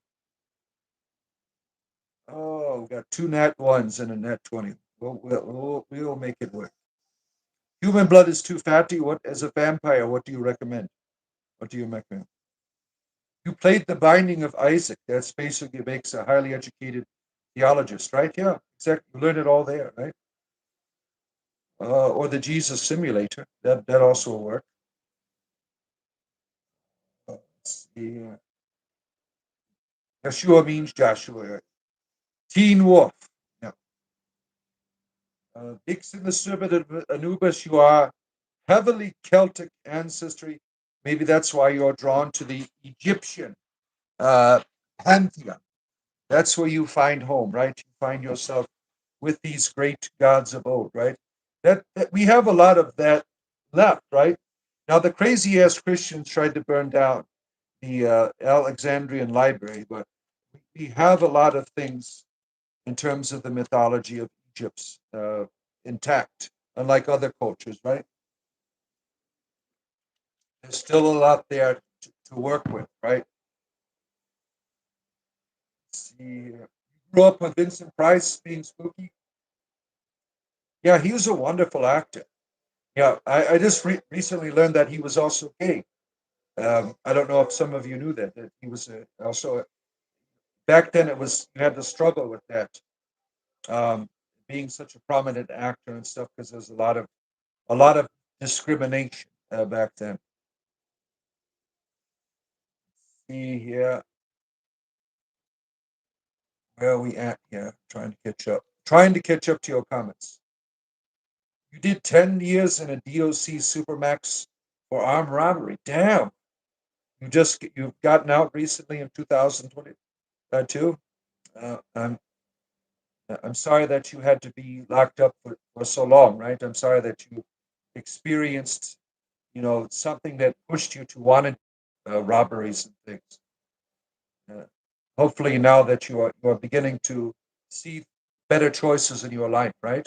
S3: Oh, we got two nat ones and a nat 20. We'll make it work. Human blood is too fatty. What, as a vampire, what do you recommend? What do you recommend? You played The Binding of Isaac. That's basically makes a highly educated theologist, right? Yeah, exactly. You learn it all there, right? Or the Jesus Simulator. That also will work. Let's see. Yeshua means Joshua. Teen Wolf. Yeah. Dixon, the servant of Anubis, you are heavily Celtic ancestry. Maybe that's why you're drawn to the Egyptian pantheon. That's where you find home, right? You find yourself with these great gods of old, right? That we have a lot of that left, right? Now the crazy ass Christians tried to burn down the Alexandrian library, but we have a lot of things in terms of the mythology of Egypt intact, unlike other cultures, right? There's still a lot there to work with, right? Let's see, you grew up with Vincent Price being spooky. Yeah, he was a wonderful actor. Yeah, I just recently learned that he was also gay. I don't know if some of you knew that he was also back then. It was you had to struggle with that, um, being such a prominent actor and stuff because there's a lot of discrimination back then. See here, where are we at here? Trying to catch up. Trying to catch up to your comments. You did 10 years in a DOC Supermax for armed robbery. Damn. You've gotten out recently in 2022. I'm sorry that you had to be locked up for so long, right? I'm sorry that you experienced, something that pushed you to wanted robberies and things. Hopefully, now that you are beginning to see better choices in your life, right?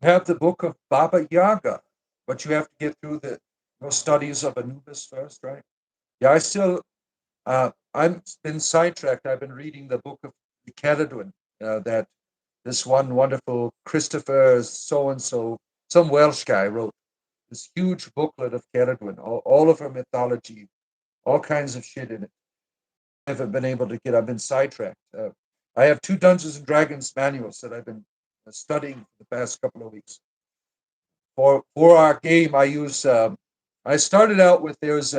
S3: You have the book of Baba Yaga, but you have to get through the studies of Anubis first, right? Yeah, I'm been sidetracked. I've been reading the book of the Caledon, that this one wonderful Christopher so and so, some Welsh guy wrote this huge booklet of Caledon, all of her mythology, all kinds of shit in it. I haven't been able to get. I've been sidetracked. I have two Dungeons and Dragons manuals that I've been studying for the past couple of weeks. For our game, I use. I started out with there's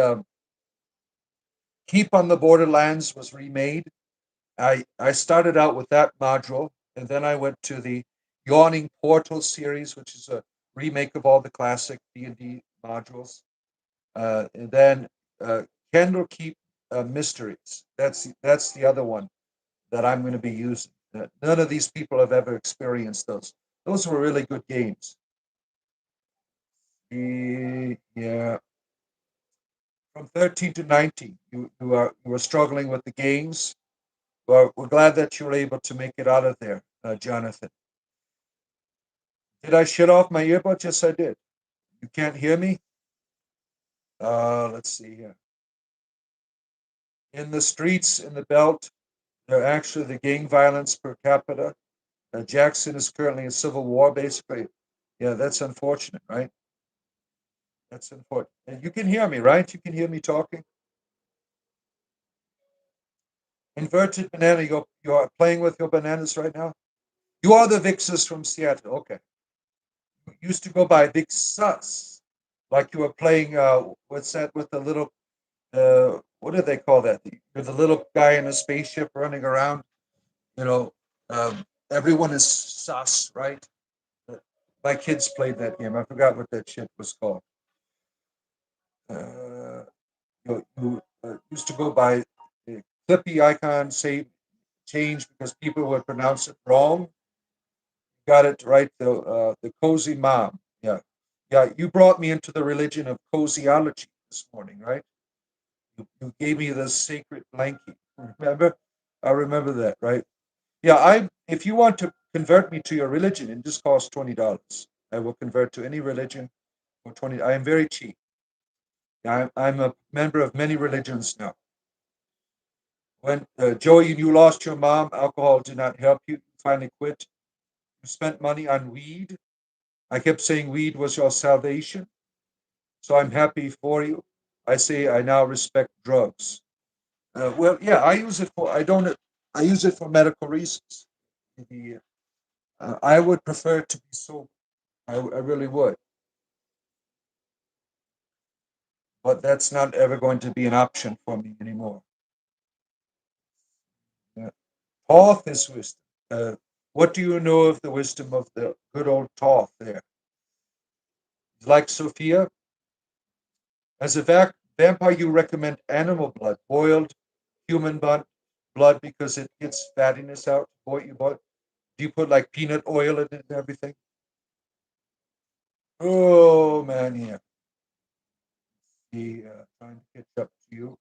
S3: Keep on the Borderlands was remade. I started out with that module, and then I went to the Yawning Portal series, which is a remake of all the classic D&D modules. And then Candlekeep Mysteries. That's the other one that I'm going to be using. None of these people have ever experienced those. Those were really good games. Yeah. from 13 to 19, you were struggling with the games. Well, we're glad that you were able to make it out of there, Jonathan. Did I shut off my earbuds? Yes, I did. You can't hear me? Let's see here. In the streets, in the belt, they're actually the gang violence per capita. Jackson is currently in civil war, basically. Yeah, that's unfortunate, right? That's unfortunate. And you can hear me, right? You can hear me talking. Inverted banana, you're playing with your bananas right now? You are the Vixus from Seattle. Okay. You used to go by Vixus, like you were playing, what's that with the little, what do they call that? You're the little guy in a spaceship running around. You know, everyone is sus, right? My kids played that game. I forgot what that shit was called. You used to go by the Clippy icon, say change because people would pronounce it wrong. Got it right. The cozy mom. Yeah, yeah. You brought me into the religion of cozyology this morning, right? You gave me the sacred blankie. Remember? I remember that, right? Yeah. If you want to convert me to your religion, it just costs $20. I will convert to any religion for 20. I am very cheap. I'm a member of many religions now. When Joey, you lost your mom, alcohol did not help you. You finally quit. You spent money on weed. I kept saying weed was your salvation. So I'm happy for you. I say I now respect drugs. Well, yeah, I use it for. I don't. I use it for medical reasons. I would prefer to be sober. I really would. But that's not ever going to be an option for me anymore. Yeah. Thoth is wisdom. What do you know of the wisdom of the good old Thoth there? Like Sophia, as a vampire, you recommend animal blood, boiled human blood because it gets fattiness out. Do you put like peanut oil in it and everything? Oh man, yeah. Trying to catch up to you.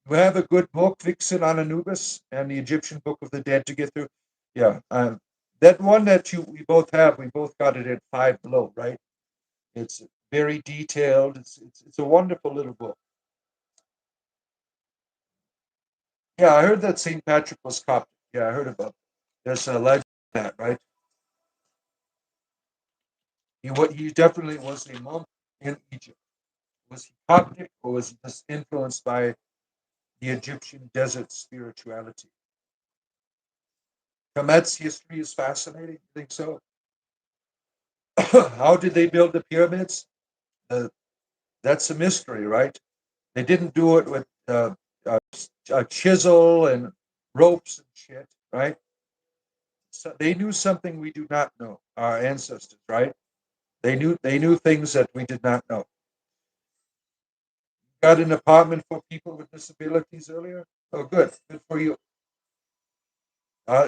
S3: You have a good book, Vixen on Anubis, and the Egyptian Book of the Dead to get through. Yeah, that one that we both have, we both got it at Five Below, right? It's very detailed. It's a wonderful little book. Yeah, I heard that St. Patrick was Coptic. Yeah, I heard about it. There's a legend of that, right? He definitely was a monk in Egypt. Was he Coptic or was he just influenced by the Egyptian desert spirituality? Kemet's history is fascinating. You think so? How did they build the pyramids? That's a mystery, right? They didn't do it with a chisel and ropes and shit, right? So they knew something we do not know. Our ancestors, right? They knew things that we did not know. Got an apartment for people with disabilities earlier. Oh, good for you.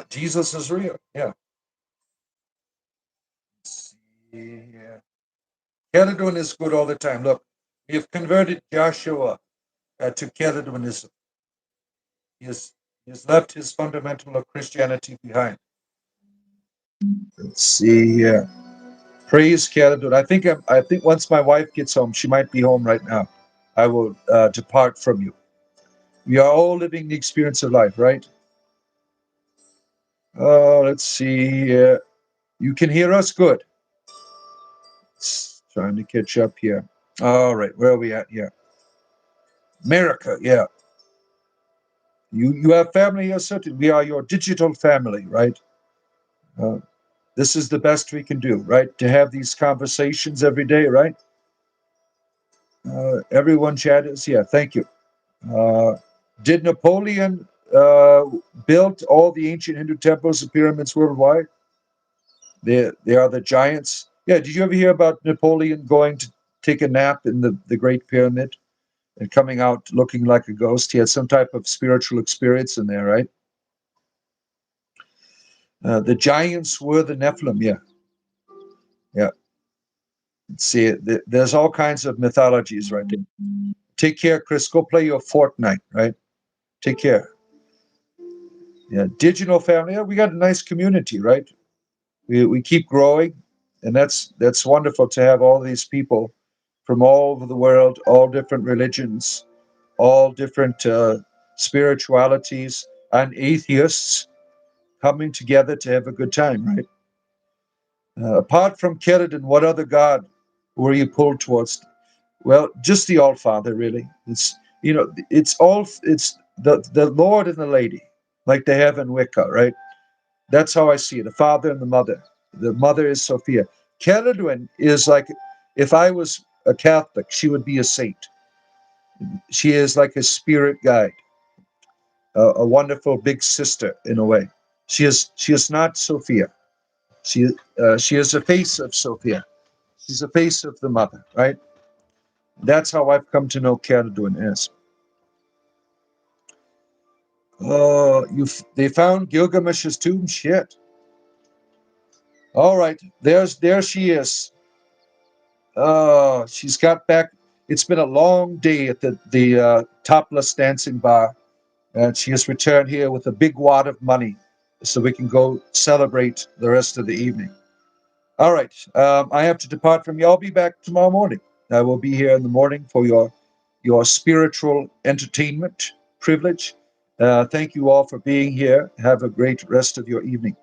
S3: Jesus is real. Yeah. Let's see here. Caledon is good all the time. Look, we have converted Joshua to Caledonism. He has left his fundamental of Christianity behind. Let's see here. Praise Caledon. I think once my wife gets home, she might be home right now. I will depart from you. We are all living the experience of life, right? Let's see here. You can hear us good. Trying to catch up here. All right, where are we at here? America, yeah. You have family here, certain. We are your digital family, right? Uh, this is the best we can do, right? To have these conversations every day, right? Everyone chat is, yeah, thank you. Uh, did Napoleon build all the ancient Hindu temples and pyramids worldwide? They are the giants. Yeah, did you ever hear about Napoleon going to take a nap in the Great Pyramid and coming out looking like a ghost? He had some type of spiritual experience in there, right? The giants were the Nephilim, yeah. Yeah. See, there's all kinds of mythologies right there. Take care, Chris. Go play your Fortnite, right? Take care. Yeah, digital family. Yeah, we got a nice community, right? We keep growing, and that's wonderful to have all these people from all over the world, all different religions, all different spiritualities, and atheists coming together to have a good time, right? Apart from Keratin, what other god were you pulled towards? Well, just the All Father, really. It's the Lord and the Lady, like they have in Wicca, right? That's how I see it. The father and the mother. The mother is Sophia. Keladwin is like, if I was a Catholic, she would be a saint. She is like a spirit guide, a wonderful big sister in a way. She is not Sophia. She is the face of Sophia. She's the face of the mother, right? That's how I've come to know Keladwin as. Oh, they found Gilgamesh's tomb. Shit. All right, there she is. Oh, she's got back. It's been a long day at the topless dancing bar, and she has returned here with a big wad of money, so we can go celebrate the rest of the evening. All right, I have to depart from you. I'll be back tomorrow morning. I will be here in the morning for your spiritual entertainment privilege. Thank you all for being here. Have a great rest of your evening.